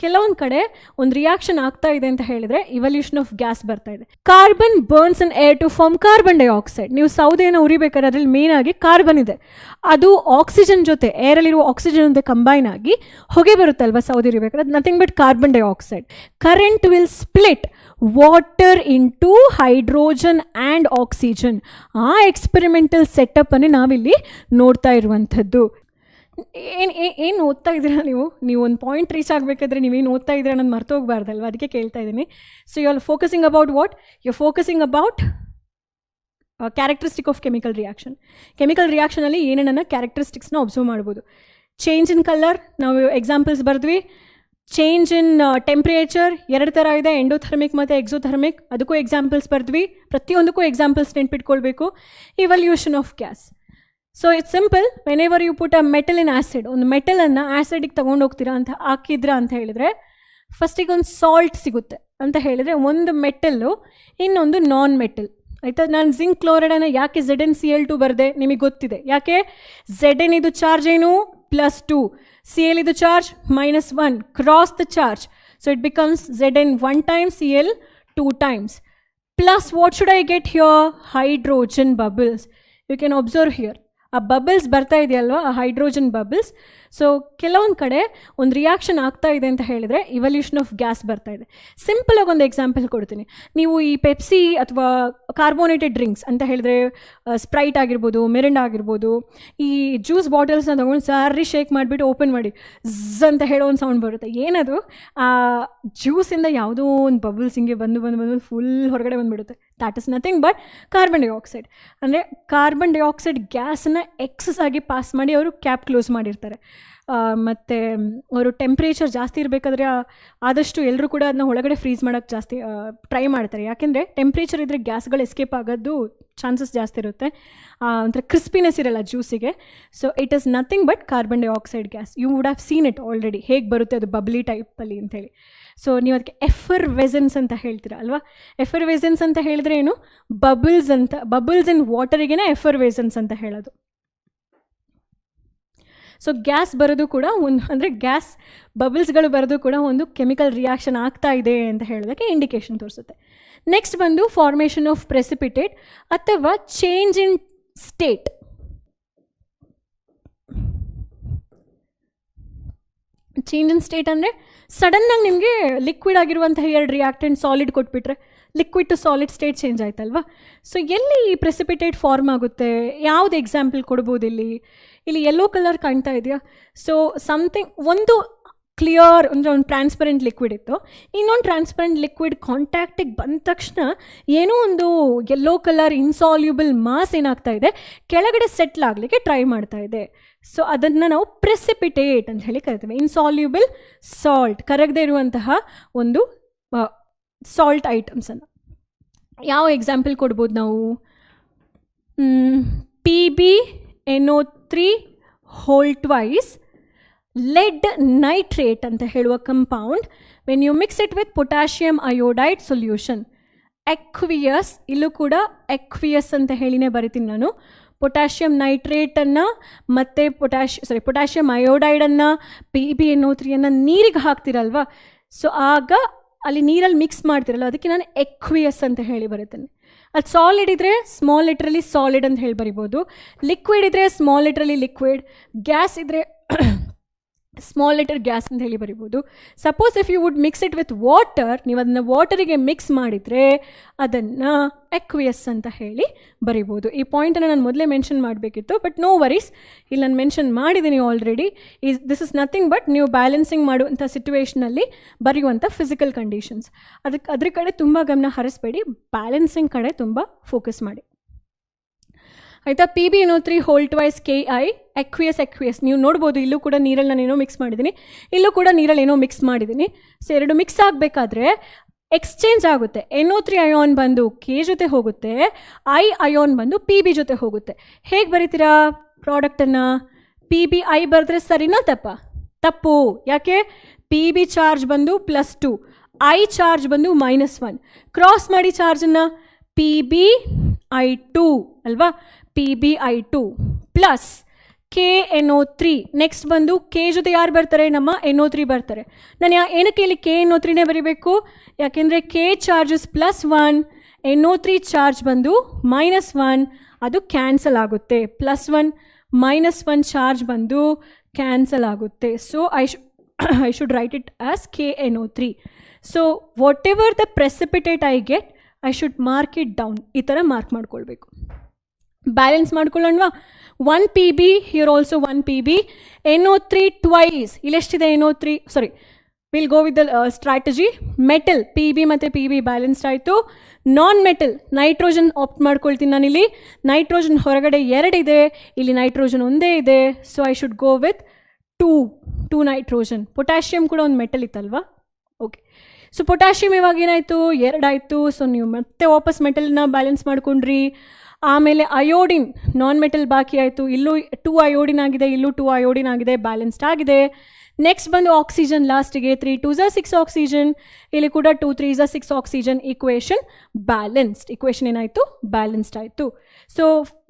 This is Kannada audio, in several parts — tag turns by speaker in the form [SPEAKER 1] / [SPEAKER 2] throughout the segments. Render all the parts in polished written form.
[SPEAKER 1] ಕೆಲವೊಂದು ಕಡೆ ಒಂದು ರಿಯಾಕ್ಷನ್ ಆಗ್ತಾ ಇದೆ ಅಂತ ಹೇಳಿದ್ರೆ ಇವಲ್ಯೂಷನ್ ಆಫ್ ಗ್ಯಾಸ್ ಬರ್ತಾ ಇದೆ. Carbon burns in air to form carbon dioxide. ನೀವು ಸೌದೆಯನ್ನು ಉರಿಬೇಕಾದ್ರೆ ಅದರಲ್ಲಿ ಮೇನ್ ಆಗಿ ಕಾರ್ಬನ್ ಇದೆ, ಅದು ಆಕ್ಸಿಜನ್ ಜೊತೆ ಏರಲ್ಲಿರುವ ಆಕ್ಸಿಜನ್ ಜೊತೆ ಕಂಬೈನ್ ಆಗಿ ಹೊಗೆ ಬರುತ್ತಲ್ವ ಸೌದೆ ಉರಿಬೇಕಾದ್ರೆ, ಅದು nothing but carbon dioxide. Current will split water into hydrogen and oxygen. ಆ ಎಕ್ಸ್ಪೆರಿಮೆಂಟಲ್ ಸೆಟಪ್ಪನ್ನೇ ನಾವಿಲ್ಲಿ ನೋಡ್ತಾ ಇರುವಂಥದ್ದು. ಏನು ಓದ್ತಾ ಇದ್ದೀರಾ ನೀವು ಒಂದು ಪಾಯಿಂಟ್ ರೀಚ್ ಆಗಬೇಕಾದ್ರೆ ನೀವೇನು ಓದ್ತಾ ಇದ್ದೀರಾ ಅನ್ನೋದು ಮರ್ತೋಗ್ಬಾರ್ದಲ್ವ, ಅದಕ್ಕೆ ಕೇಳ್ತಾ ಇದ್ದೀನಿ. So you are focusing about what? You focusing about characteristic of chemical reaction. Chemical ರಿಯಾಕ್ಷನಲ್ಲಿ ಏನೇನನ್ನ ಕ್ಯಾರೆಕ್ಟರಿಸ್ಟಿಕ್ಸ್ನ ಒಬ್ಸರ್ವ್ ಮಾಡ್ಬೋದು. ಚೇಂಜ್ ಇನ್ ಕಲರ್ ನಾವು ಎಕ್ಸಾಂಪಲ್ಸ್ ಬರೆದ್ವಿ. ಚೇಂಜ್ ಇನ್ ಟೆಂಪ್ರೇಚರ್ 2 ಥರ ಇದೆ, ಎಂಡೋಥರ್ಮಿಕ್ ಮತ್ತು ಎಕ್ಸೋಥರ್ಮಿಕ್, ಅದಕ್ಕೂ ಎಕ್ಸಾಂಪಲ್ಸ್ ಬರೆದ್ವಿ. ಪ್ರತಿಯೊಂದಕ್ಕೂ ಎಕ್ಸಾಂಪಲ್ಸ್ ನೆನ್ಪಿಟ್ಕೊಳ್ಬೇಕು. Evolution of gas. So it's simple. Whenever you put a metal in acid, ಒಂದು ಮೆಟಲನ್ನು ಆ್ಯಸಿಡಿಗೆ ತೊಗೊಂಡೋಗ್ತೀರಾ ಅಂತ ಹಾಕಿದ್ರಾ ಅಂತ ಹೇಳಿದರೆ ಫಸ್ಟಿಗೆ ಒಂದು ಸಾಲ್ಟ್ ಸಿಗುತ್ತೆ ಅಂತ ಹೇಳಿದರೆ, ಒಂದು ಮೆಟಲ್ಲು ಇನ್ನೊಂದು ನಾನ್ ಮೆಟಲ್. ಆಯಿತಾ? ನಾನು ಜಿಂಕ್ ಕ್ಲೋರೈಡನ್ನು ಯಾಕೆ ZnCl2 ಬರದೆ ನಿಮಗೆ ಗೊತ್ತಿದೆ. ಯಾಕೆ? Zn ಇದು ಚಾರ್ಜ್ ಏನು? +2, Cl ಇದು charge -1, cross the charge. So it becomes Zn 1 times, Cl 2 times. Plus what should I get here? Hydrogen bubbles. You can observe here. ಆ ಬಬಲ್ಸ್ ಬರ್ತಾ ಇದೆಯಲ್ವ, ಆ ಹೈಡ್ರೋಜನ್ ಬಬಲ್ಸ್. ಸೊ ಕೆಲವೊಂದು ಕಡೆ ಒಂದು ರಿಯಾಕ್ಷನ್ ಆಗ್ತಾ ಇದೆ ಅಂತ ಹೇಳಿದರೆ ಇವಲ್ಯೂಷನ್ ಆಫ್ ಗ್ಯಾಸ್ ಬರ್ತಾ ಇದೆ. ಸಿಂಪಲಾಗಿ ಒಂದು ಎಕ್ಸಾಂಪಲ್ ಕೊಡ್ತೀನಿ. ನೀವು ಈ ಪೆಪ್ಸಿ ಅಥವಾ ಕಾರ್ಬೋನೇಟೆಡ್ ಡ್ರಿಂಕ್ಸ್ ಅಂತ ಹೇಳಿದ್ರೆ ಸ್ಪ್ರೈಟ್ ಆಗಿರ್ಬೋದು, ಮಿರಿಂಡಾ ಆಗಿರ್ಬೋದು, ಈ ಜ್ಯೂಸ್ ಬಾಟಲ್ಸ್ನ ತೊಗೊಂಡು ಸಾರಿ ಶೇಕ್ ಮಾಡಿಬಿಟ್ಟು ಓಪನ್ ಮಾಡಿ ಝ್ ಅಂತ ಹೇಳೋ ಒಂದು ಸೌಂಡ್ ಬರುತ್ತೆ. ಏನದು? ಆ ಜ್ಯೂಸಿಂದ ಯಾವುದೋ ಒಂದು ಬಬಲ್ಸ್ ಹಿಂಗೆ ಬಂದು ಫುಲ್ ಹೊರಗಡೆ ಬಂದುಬಿಡುತ್ತೆ. That is nothing but carbon dioxide. ಅಂದರೆ ಕಾರ್ಬನ್ ಡೈಆಕ್ಸೈಡ್ ಗ್ಯಾಸನ್ನು ಎಕ್ಸಸ್ ಆಗಿ ಪಾಸ್ ಮಾಡಿ ಅವರು ಕ್ಯಾಪ್ ಕ್ಲೋಸ್ ಮಾಡಿರ್ತಾರೆ. ಮತ್ತು ಅವರು ಟೆಂಪ್ರೇಚರ್ ಜಾಸ್ತಿ ಇರಬೇಕಾದ್ರೆ ಆದಷ್ಟು ಎಲ್ಲರೂ ಕೂಡ ಅದನ್ನ ಒಳಗಡೆ ಫ್ರೀಸ್ ಮಾಡೋಕ್ಕೆ ಜಾಸ್ತಿ ಟ್ರೈ ಮಾಡ್ತಾರೆ. ಯಾಕೆಂದರೆ ಟೆಂಪ್ರೇಚರ್ ಇದ್ದರೆ ಗ್ಯಾಸ್ಗಳು ಎಸ್ಕೇಪ್ ಆಗೋದು ಚಾನ್ಸಸ್ ಜಾಸ್ತಿ ಇರುತ್ತೆ. ಒಂಥರ ಕ್ರಿಸ್ಪಿನೆಸ್ ಇರಲ್ಲ ಜ್ಯೂಸಿಗೆ. So it is nothing but carbon dioxide gas. You would have seen it already, ಹೇಗೆ ಬರುತ್ತೆ ಅದು ಬಬ್ಲಿ ಟೈಪಲ್ಲಿ ಅಂಥೇಳಿ. ಸೊ ನೀವು ಅದಕ್ಕೆ ಎಫರ್ವೆಸೆನ್ಸ್ ಅಂತ ಹೇಳ್ತೀರಾ ಅಲ್ವಾ? ಎಫರ್ವೆಸೆನ್ಸ್ ಅಂತ ಹೇಳಿದ್ರೆ ಏನು? ಬಬಲ್ಸ್ ಅಂತ, ಬಬಲ್ಸ್ ಇನ್ ವಾಟರಿಗೇನೆ ಎಫರ್ವೆಸೆನ್ಸ್ ಅಂತ ಹೇಳೋದು. ಸೊ ಗ್ಯಾಸ್ ಬರೋದು ಕೂಡ ಒಂದು, ಅಂದರೆ ಗ್ಯಾಸ್ ಬಬಲ್ಸ್ಗಳು ಬರೋದು ಕೂಡ ಒಂದು ಕೆಮಿಕಲ್ ರಿಯಾಕ್ಷನ್ ಆಗ್ತಾ ಇದೆ ಅಂತ ಹೇಳೋದಕ್ಕೆ ಇಂಡಿಕೇಶನ್ ತೋರಿಸುತ್ತೆ. ನೆಕ್ಸ್ಟ್ ಬಂದು ಫಾರ್ಮೇಷನ್ ಆಫ್ ಪ್ರೆಸಿಪಿಟೇಟ್ ಅಥವಾ change in state. Change in state ಅಂದರೆ ಸಡನ್ನಾಗಿ ನಿಮಗೆ ಲಿಕ್ವಿಡ್ ಆಗಿರುವಂತಹ 2 ರಿಯಾಕ್ಟೆಂಟ್ ಸಾಲಿಡ್ ಕೊಟ್ಬಿಟ್ರೆ liquid to solid state change ಆಯ್ತಲ್ವಾ? ಸೊ ಎಲ್ಲಿ ಪ್ರೆಸಿಪಿಟೇಟ್ ಫಾರ್ಮ್ ಆಗುತ್ತೆ? ಯಾವುದು ಎಕ್ಸಾಂಪಲ್ ಕೊಡ್ಬೋದು? ಇಲ್ಲಿ ಯೆಲ್ಲೋ ಕಲರ್ ಕಾಣ್ತಾ ಇದೆಯಾ? ಸೊ ಸಮಥಿಂಗ್, ಒಂದು ಕ್ಲಿಯರ್ ಅಂದರೆ ಒಂದು ಟ್ರಾನ್ಸ್ಪರೆಂಟ್ ಲಿಕ್ವಿಡ್ ಇತ್ತು, ಇನ್ನೊಂದು ಟ್ರಾನ್ಸ್ಪರೆಂಟ್ ಲಿಕ್ವಿಡ್ ಕಾಂಟ್ಯಾಕ್ಟಿಗೆ ಬಂದ ತಕ್ಷಣ ಏನೋ ಒಂದು ಯೆಲ್ಲೋ ಕಲರ್ ಇನ್ಸಾಲ್ಯೂಬಲ್ ಮಾಸ್ ಏನಾಗ್ತಾ ಇದೆ, ಕೆಳಗಡೆ ಸೆಟ್ಲ್ ಆಗಲಿಕ್ಕೆ ಟ್ರೈ ಮಾಡ್ತಾ ಇದೆ. ಸೊ ಅದನ್ನು ನಾವು ಪ್ರೆಸಿಪಿಟೇಟ್ ಅಂತ ಹೇಳಿ ಕರಿತೀವಿ. ಇನ್ಸಾಲ್ಯೂಬಲ್ ಸಾಲ್ಟ್, ಕರಗದೇ ಇರುವಂತಹ ಒಂದು ಸಾಲ್ಟ್ ಐಟಮ್ಸನ್ನು. ಯಾವ ಎಕ್ಸಾಂಪಲ್ ಕೊಡ್ಬೋದು ನಾವು? PbNO3 whole twice lead nitrate ಅಂತ ಹೇಳುವ compound, when you mix it with potassium iodide solution, aqueous, ಇಲ್ಲೂ ಕೂಡ ಎಕ್ವಿಯಸ್ ಅಂತ ಹೇಳಿನೇ ಬರಿತೀನಿ ನಾನು. ಪೊಟ್ಯಾಷಿಯಮ್ ನೈಟ್ರೇಟನ್ನು ಮತ್ತು ಪೊಟ್ಯಾಷಿಯಮ್ ಅಯೋಡೈಡನ್ನು PbNO3 ನೀರಿಗೆ ಹಾಕ್ತಿರಲ್ವ, ಸೊ ಆಗ ಅಲ್ಲಿ ನೀರಲ್ಲಿ ಮಿಕ್ಸ್ ಮಾಡ್ತಿರಲ್ಲ, ಅದಕ್ಕೆ ನಾನು ಎಕ್ವಿಯಸ್ ಅಂತ ಹೇಳಿ ಬರುತ್ತೇನೆ. ಅದು ಸಾಲಿಡ್ ಇದ್ದರೆ ಸ್ಮಾಲ್ ಲೆಟ್ರಲ್ಲಿ ಸಾಲಿಡ್ ಅಂತ ಹೇಳಿ ಬರಿಬೋದು, ಲಿಕ್ವಿಡ್ ಇದ್ದರೆ ಸ್ಮಾಲ್ ಲೆಟ್ರಲ್ಲಿ ಲಿಕ್ವಿಡ್, ಗ್ಯಾಸ್ ಇದ್ದರೆ ಸ್ಮಾಲ್ ಲೆಟರ್ ಗ್ಯಾಸ್ ಅಂತ ಹೇಳಿ ಬರಿಬೋದು. Suppose if you would mix it with water, ನೀವು ಅದನ್ನು ವಾಟರಿಗೆ ಮಿಕ್ಸ್ ಮಾಡಿದರೆ ಅದನ್ನು ಎಕ್ವಿಯಸ್ ಅಂತ ಹೇಳಿ ಬರಿಬೋದು. ಈ ಪಾಯಿಂಟನ್ನು ನಾನು ಮೊದಲೇ ಮೆನ್ಷನ್ ಮಾಡಬೇಕಿತ್ತು, ಬಟ್ ನೋ ವರೀಸ್, ಇಲ್ಲಿ ನಾನು ಮೆನ್ಷನ್ ಮಾಡಿದ್ದೀನಿ already. This is nothing but ನೀವು ಬ್ಯಾಲೆನ್ಸಿಂಗ್ ಮಾಡುವಂಥ ಸಿಚುವೇಷನಲ್ಲಿ ಬರೆಯುವಂಥ ಫಿಸಿಕಲ್ ಕಂಡೀಷನ್ಸ್. ಅದ್ರ ಕಡೆ ತುಂಬ ಗಮನ ಹರಿಸಬೇಡಿ, ಬ್ಯಾಲೆನ್ಸಿಂಗ್ ಕಡೆ ತುಂಬ ಫೋಕಸ್ ಮಾಡಿ. ಆಯಿತಾ? PbNO3 whole twice Ki, aqueous ನೀವು ನೋಡ್ಬೋದು. ಇಲ್ಲೂ ಕೂಡ ನೀರಲ್ಲಿ ನಾನೇನೋ ಮಿಕ್ಸ್ ಮಾಡಿದ್ದೀನಿ, ಇಲ್ಲೂ ಕೂಡ ನೀರಲ್ಲಿ ಏನೋ ಮಿಕ್ಸ್ ಮಾಡಿದ್ದೀನಿ. ಸೊ ಎರಡು ಮಿಕ್ಸ್ ಆಗಬೇಕಾದ್ರೆ ಎಕ್ಸ್ಚೇಂಜ್ ಆಗುತ್ತೆ. NO3 ಅಯಾನ್ ಬಂದು K ಜೊತೆ ಹೋಗುತ್ತೆ, I ಅಯಾನ್ ಬಂದು Pb ಜೊತೆ ಹೋಗುತ್ತೆ. ಹೇಗೆ ಬರೀತೀರಾ ಪ್ರಾಡಕ್ಟನ್ನು? PbI ಬರೆದ್ರೆ ಸರಿನಾ ತಪ್ಪು? ಯಾಕೆ? Pb ಚಾರ್ಜ್ ಬಂದು +2, I ಚಾರ್ಜ್ ಬಂದು -1. ಕ್ರಾಸ್ ಮಾಡಿ ಚಾರ್ಜನ್ನು, PbI2 ಅಲ್ವಾ? PbI2 plus KNO3. ನೆಕ್ಸ್ಟ್ ಬಂದು ಕೆ ಜೊತೆ ಯಾರು ಬರ್ತಾರೆ, ನಮ್ಮ NO3 ಬರ್ತಾರೆ. ನಾನು ಏನಕ್ಕೆ ಇಲ್ಲಿ KNO3ನೇ ಬರೀಬೇಕು, ಯಾಕೆಂದರೆ ಕೆ ಚಾರ್ಜಸ್ +1, NO3 ಚಾರ್ಜ್ ಬಂದು -1, ಅದು ಕ್ಯಾನ್ಸಲ್ ಆಗುತ್ತೆ. +1 -1 ಚಾರ್ಜ್ ಬಂದು ಕ್ಯಾನ್ಸಲ್ ಆಗುತ್ತೆ. So I should write it as KNO3. So whatever the precipitate I get, I should mark it down. ಈ ಥರ ಮಾರ್ಕ್ ಮಾಡ್ಕೊಳ್ಬೇಕು. ಬ್ಯಾಲೆನ್ಸ್ ಮಾಡ್ಕೊಳ್ಳೋಣವಾ. 1 PB, here also 1 PB. NO3 twice. ಇಲ್ಲೆಷ್ಟಿದೆ NO3, sorry, will go with the strategy. Metal PB ಮತ್ತು PB ಬ್ಯಾಲೆನ್ಸ್ಡ್ ಆಯಿತು. ನಾನ್ ಮೆಟಲ್ ನೈಟ್ರೋಜನ್ ಆಪ್ಟ್ ಮಾಡ್ಕೊಳ್ತೀನಿ ನಾನಿಲ್ಲಿ. ನೈಟ್ರೋಜನ್ ಹೊರಗಡೆ 2 ಇದೆ, ಇಲ್ಲಿ ನೈಟ್ರೋಜನ್ ಒಂದೇ ಇದೆ. So I should go with 2 nitrogen. Potassium ಕೂಡ ಒಂದು ಮೆಟಲ್ ಇತ್ತಲ್ವಾ. ಓಕೆ, ಸೊ ಪೊಟ್ಯಾಷಿಯಮ್ ಇವಾಗ ಏನಾಯಿತು, 2 ಆಯಿತು. ಸೊ ನೀವು ಮತ್ತೆ ವಾಪಸ್ ಮೆಟಲ್ನ ಬ್ಯಾಲೆನ್ಸ್ ಮಾಡ್ಕೊಂಡ್ರಿ. ಆಮೇಲೆ ಅಯೋಡಿನ್ ನಾನ್ ಮೆಟಲ್ ಬಾಕಿ ಆಯಿತು. ಇಲ್ಲೂ 2 ಅಯೋಡಿನ್ ಆಗಿದೆ, ಇಲ್ಲೂ 2 ಅಯೋಡಿನ್ ಆಗಿದೆ, ಬ್ಯಾಲೆನ್ಸ್ಡ್ ಆಗಿದೆ. ನೆಕ್ಸ್ಟ್ ಬಂದು ಆಕ್ಸಿಜನ್ ಲಾಸ್ಟಿಗೆ 3 2s are 6 ಆಕ್ಸಿಜನ್, ಇಲ್ಲಿ ಕೂಡ 2 3s are 6 oxygen. Equation balanced. Equation ಏನಾಯಿತು, ಬ್ಯಾಲೆನ್ಸ್ಡ್ ಆಯಿತು. ಸೊ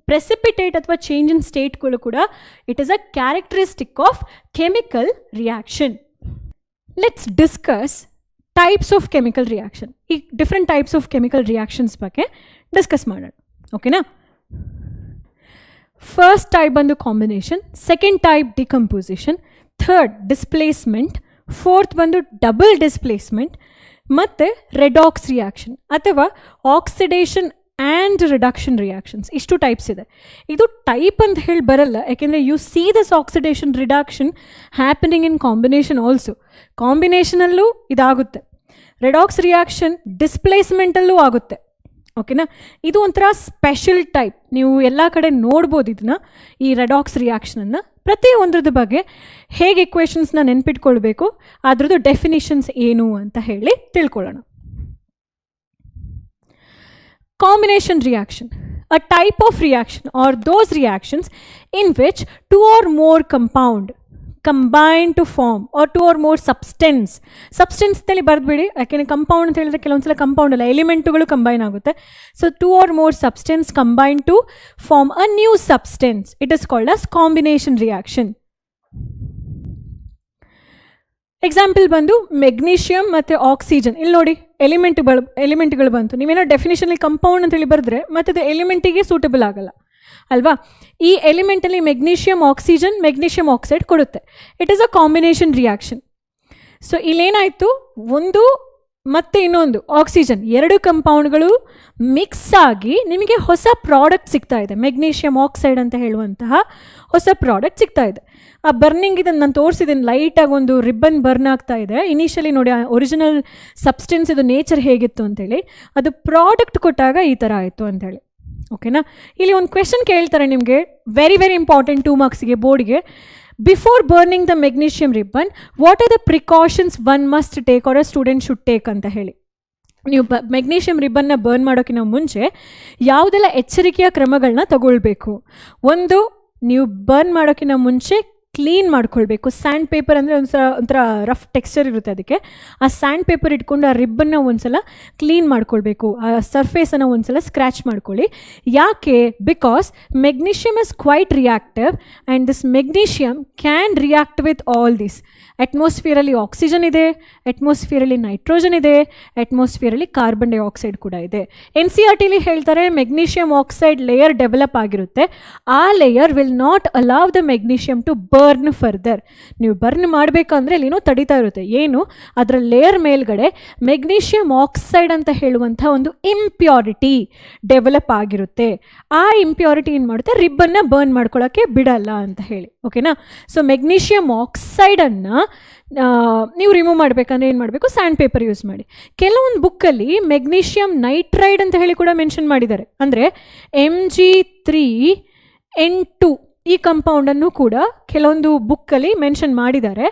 [SPEAKER 1] ಪ್ರೆಸಿಪಿಟೇಟ್ ಅಥವಾ ಚೇಂಜ್ ಇನ್ ಸ್ಟೇಟ್ಗಳು ಕೂಡ it is a characteristic of chemical reaction. Let's discuss types of chemical reaction. ಈ different types of chemical reactions ಬಗ್ಗೆ ಡಿಸ್ಕಸ್ ಮಾಡೋಣ. ಓಕೆನಾ. ಫಸ್ಟ್ ಟೈಪ್ ಬಂದು combination, second type decomposition, third displacement, fourth ಬಂದು ಡಬಲ್ ಡಿಸ್ಪ್ಲೇಸ್ಮೆಂಟ್, ಮತ್ತು ರೆಡಾಕ್ಸ್ ರಿಯಾಕ್ಷನ್ ಅಥವಾ ಆಕ್ಸಿಡೇಷನ್ ಆ್ಯಂಡ್ ರಿಡಕ್ಷನ್ ರಿಯಾಕ್ಷನ್ಸ್. ಇಷ್ಟು ಟೈಪ್ಸ್ ಇದೆ. ಇದು ಟೈಪ್ ಅಂತ ಹೇಳಿ ಬರಲ್ಲ, ಯಾಕೆಂದರೆ you see this oxidation reduction happening in combination also. ಕಾಂಬಿನೇಷನಲ್ಲೂ ಇದಾಗುತ್ತೆ. ರೆಡಾಕ್ಸ್ ರಿಯಾಕ್ಷನ್ ಡಿಸ್ಪ್ಲೇಸ್ಮೆಂಟಲ್ಲೂ ಆಗುತ್ತೆ. ಓಕೆನಾ. ಇದು ಒಂಥರ ಸ್ಪೆಷಲ್ ಟೈಪ್. ನೀವು ಎಲ್ಲ ಕಡೆ ನೋಡ್ಬೋದು ಇದನ್ನ, ಈ ರೆಡಾಕ್ಸ್ ರಿಯಾಕ್ಷನನ್ನು. ಪ್ರತಿಯೊಂದ್ರದ್ದು ಬಗ್ಗೆ ಹೇಗೆ ಇಕ್ವೇಷನ್ಸ್ನ ನೆನ್ಪಿಟ್ಕೊಳ್ಬೇಕು, ಅದ್ರದ್ದು ಡೆಫಿನಿಷನ್ಸ್ ಏನು ಅಂತ ಹೇಳಿ ತಿಳ್ಕೊಳ್ಳೋಣ. Combination reaction, a type of reaction or those reactions in which 2 or more compound combine to form or 2 or more substance. Substance ಅಂತೇಳಿ ಬರೆದ್ಬಿಡಿ, ಯಾಕೆಂದರೆ ಕಂಪೌಂಡ್ ಅಂತ ಹೇಳಿದ್ರೆ ಕೆಲವೊಂದ್ಸಲ ಕಂಪೌಂಡ್ ಅಲ್ಲ, ಎಲಿಮೆಂಟುಗಳು ಕಂಬೈನ್ ಆಗುತ್ತೆ. So 2 or more substance combine to form a new substance. It is called as combination reaction. Example ಬಂದು ಮೆಗ್ನೀಷಿಯಮ್ ಮತ್ತು ಆಕ್ಸಿಜನ್. ಇಲ್ಲಿ ನೋಡಿ ಎಲಿಮೆಂಟ್ಗಳು ಬಂತು. ನೀವೇನೋ ಡೆಫಿನೇಷನಲ್ಲಿ ಕಂಪೌಂಡ್ ಅಂತೇಳಿ ಬರೆದ್ರೆ ಮತ್ತು ಅದು ಎಲಿಮೆಂಟಿಗೆ ಸೂಟಬಲ್ ಆಗಲ್ಲ ಅಲ್ವಾ. ಈ ಎಲಿಮೆಂಟಲ್ಲಿ ಮೆಗ್ನೀಷಿಯಮ್ ಆಕ್ಸಿಜನ್, ಮೆಗ್ನೀಷಿಯಮ್ ಆಕ್ಸೈಡ್ ಕೊಡುತ್ತೆ. It is a combination reaction. So ಇಲ್ಲೇನಾಯಿತು, ಒಂದು ಮತ್ತು ಇನ್ನೊಂದು ಆಕ್ಸಿಜನ್ 2 ಕಂಪೌಂಡ್ಗಳು ಮಿಕ್ಸ್ ಆಗಿ ನಿಮಗೆ ಹೊಸ ಪ್ರಾಡಕ್ಟ್ ಸಿಗ್ತಾ ಇದೆ. ಮೆಗ್ನೀಷಿಯಮ್ ಆಕ್ಸೈಡ್ ಅಂತ ಹೇಳುವಂತಹ ಹೊಸ ಪ್ರಾಡಕ್ಟ್ ಸಿಗ್ತಾ ಇದೆ. ಆ ಬರ್ನಿಂಗ್ ಇದನ್ನು ನಾನು ತೋರಿಸಿದ್ದೀನಿ, ಲೈಟಾಗಿ ಒಂದು ರಿಬ್ಬನ್ ಬರ್ನ್ ಆಗ್ತಾ ಇದೆ. ಇನಿಷಿಯಲಿ ನೋಡಿ ಒರಿಜಿನಲ್ ಸಬ್ಸ್ಟೆನ್ಸ್ ಇದು ನೇಚರ್ ಹೇಗಿತ್ತು ಅಂತೇಳಿ, ಅದು ಪ್ರಾಡಕ್ಟ್ ಕೊಟ್ಟಾಗ ಈ ಥರ ಆಯಿತು ಅಂಥೇಳಿ. ಓಕೆನಾ. ಇಲ್ಲಿ ಒಂದು ಕ್ವೆಶನ್ ಕೇಳ್ತಾರೆ ನಿಮಗೆ, ವೆರಿ ವೆರಿ ಇಂಪಾರ್ಟೆಂಟ್ 2 ಮಾರ್ಕ್ಸಿಗೆ ಬೋರ್ಡ್ಗೆ. Before burning the magnesium ribbon, what are the precautions one must take or a student should take ಅಂತ ಹೇಳಿ. ನೀವು ಮೆಗ್ನೀಷಿಯಮ್ ರಿಬ್ಬನ್ನ ಬರ್ನ್ ಮಾಡೋಕ್ಕಿಂತ ಮುಂಚೆ ಯಾವುದೆಲ್ಲ ಎಚ್ಚರಿಕೆಯ ಕ್ರಮಗಳನ್ನ ತಗೊಳ್ಬೇಕು. ಒಂದು, ನೀವು ಬರ್ನ್ ಮಾಡೋಕ್ಕಿಂತ ಮುಂಚೆ ಕ್ಲೀನ್ ಮಾಡ್ಕೊಳ್ಬೇಕು. ಸ್ಯಾಂಡ್ ಪೇಪರ್ ಅಂದರೆ ಒಂಥರ ರಫ್ ಟೆಕ್ಸ್ಚರ್ ಇರುತ್ತೆ, ಅದಕ್ಕೆ ಆ ಸ್ಯಾಂಡ್ ಪೇಪರ್ ಇಟ್ಕೊಂಡು ಆ ರಿಬ್ಬನ್ನ ಒಂದ್ಸಲ ಕ್ಲೀನ್ ಮಾಡ್ಕೊಳ್ಬೇಕು. ಆ ಸರ್ಫೇಸನ್ನು ಒಂದ್ಸಲ ಸ್ಕ್ರ್ಯಾಚ್ ಮಾಡ್ಕೊಳ್ಳಿ. ಯಾಕೆ? Because magnesium is quite reactive and this magnesium can react with all this. ಅಟ್ಮಾಸ್ಫಿಯರಲ್ಲಿ ಆಕ್ಸಿಜನ್ ಇದೆ, ಅಟ್ಮಾಸ್ಫಿಯರಲ್ಲಿ ನೈಟ್ರೋಜನ್ ಇದೆ, ಅಟ್ಮಾಸ್ಫಿಯರಲ್ಲಿ ಕಾರ್ಬನ್ ಡೈಆಕ್ಸೈಡ್ ಕೂಡ ಇದೆ. NCERT ಹೇಳ್ತಾರೆ ಮೆಗ್ನೀಷಿಯಮ್ ಆಕ್ಸೈಡ್ ಲೇಯರ್ ಡೆವಲಪ್ ಆಗಿರುತ್ತೆ. ಆ layer will not allow the magnesium to burn further. ನೀವು ಬರ್ನ್ ಮಾಡಬೇಕಂದ್ರೆ ಇಲ್ಲೇನೋ ತಡೀತಾ ಇರುತ್ತೆ. ಏನು? ಅದರ ಲೇಯರ್ ಮೇಲ್ಗಡೆ ಮೆಗ್ನೀಷಿಯಮ್ ಆಕ್ಸೈಡ್ ಅಂತ ಹೇಳುವಂಥ ಒಂದು ಇಂಪ್ಯೂರಿಟಿ ಡೆವಲಪ್ ಆಗಿರುತ್ತೆ. ಆ ಇಂಪ್ಯೂರಿಟಿ ಏನು ಮಾಡುತ್ತೆ, ರಿಬ್ಬನ್ನ ಬರ್ನ್ ಮಾಡ್ಕೊಳ್ಳೋಕ್ಕೆ ಬಿಡಲ್ಲ ಅಂತ ಹೇಳಿ. ಓಕೆನಾ. ಸೊ ಮೆಗ್ನೀಷಿಯಮ್ ಆಕ್ಸೈಡನ್ನು ನೀವು ರಿಮೂವ್ ಮಾಡಬೇಕಂದ್ರೆ ಏನು ಮಾಡಬೇಕು, ಸ್ಯಾಂಡ್ ಪೇಪರ್ ಯೂಸ್ ಮಾಡಿ. ಕೆಲವೊಂದು ಬುಕ್ಕಲ್ಲಿ ಮೆಗ್ನೀಷಿಯಮ್ ನೈಟ್ರೈಡ್ ಅಂತ ಹೇಳಿ ಕೂಡ ಮೆನ್ಷನ್ ಮಾಡಿದ್ದಾರೆ. ಅಂದರೆ Mg3N2 ಈ ಕಂಪೌಂಡನ್ನು ಕೂಡ ಕೆಲವೊಂದು ಬುಕ್ಕಲ್ಲಿ ಮೆನ್ಷನ್ ಮಾಡಿದ್ದಾರೆ.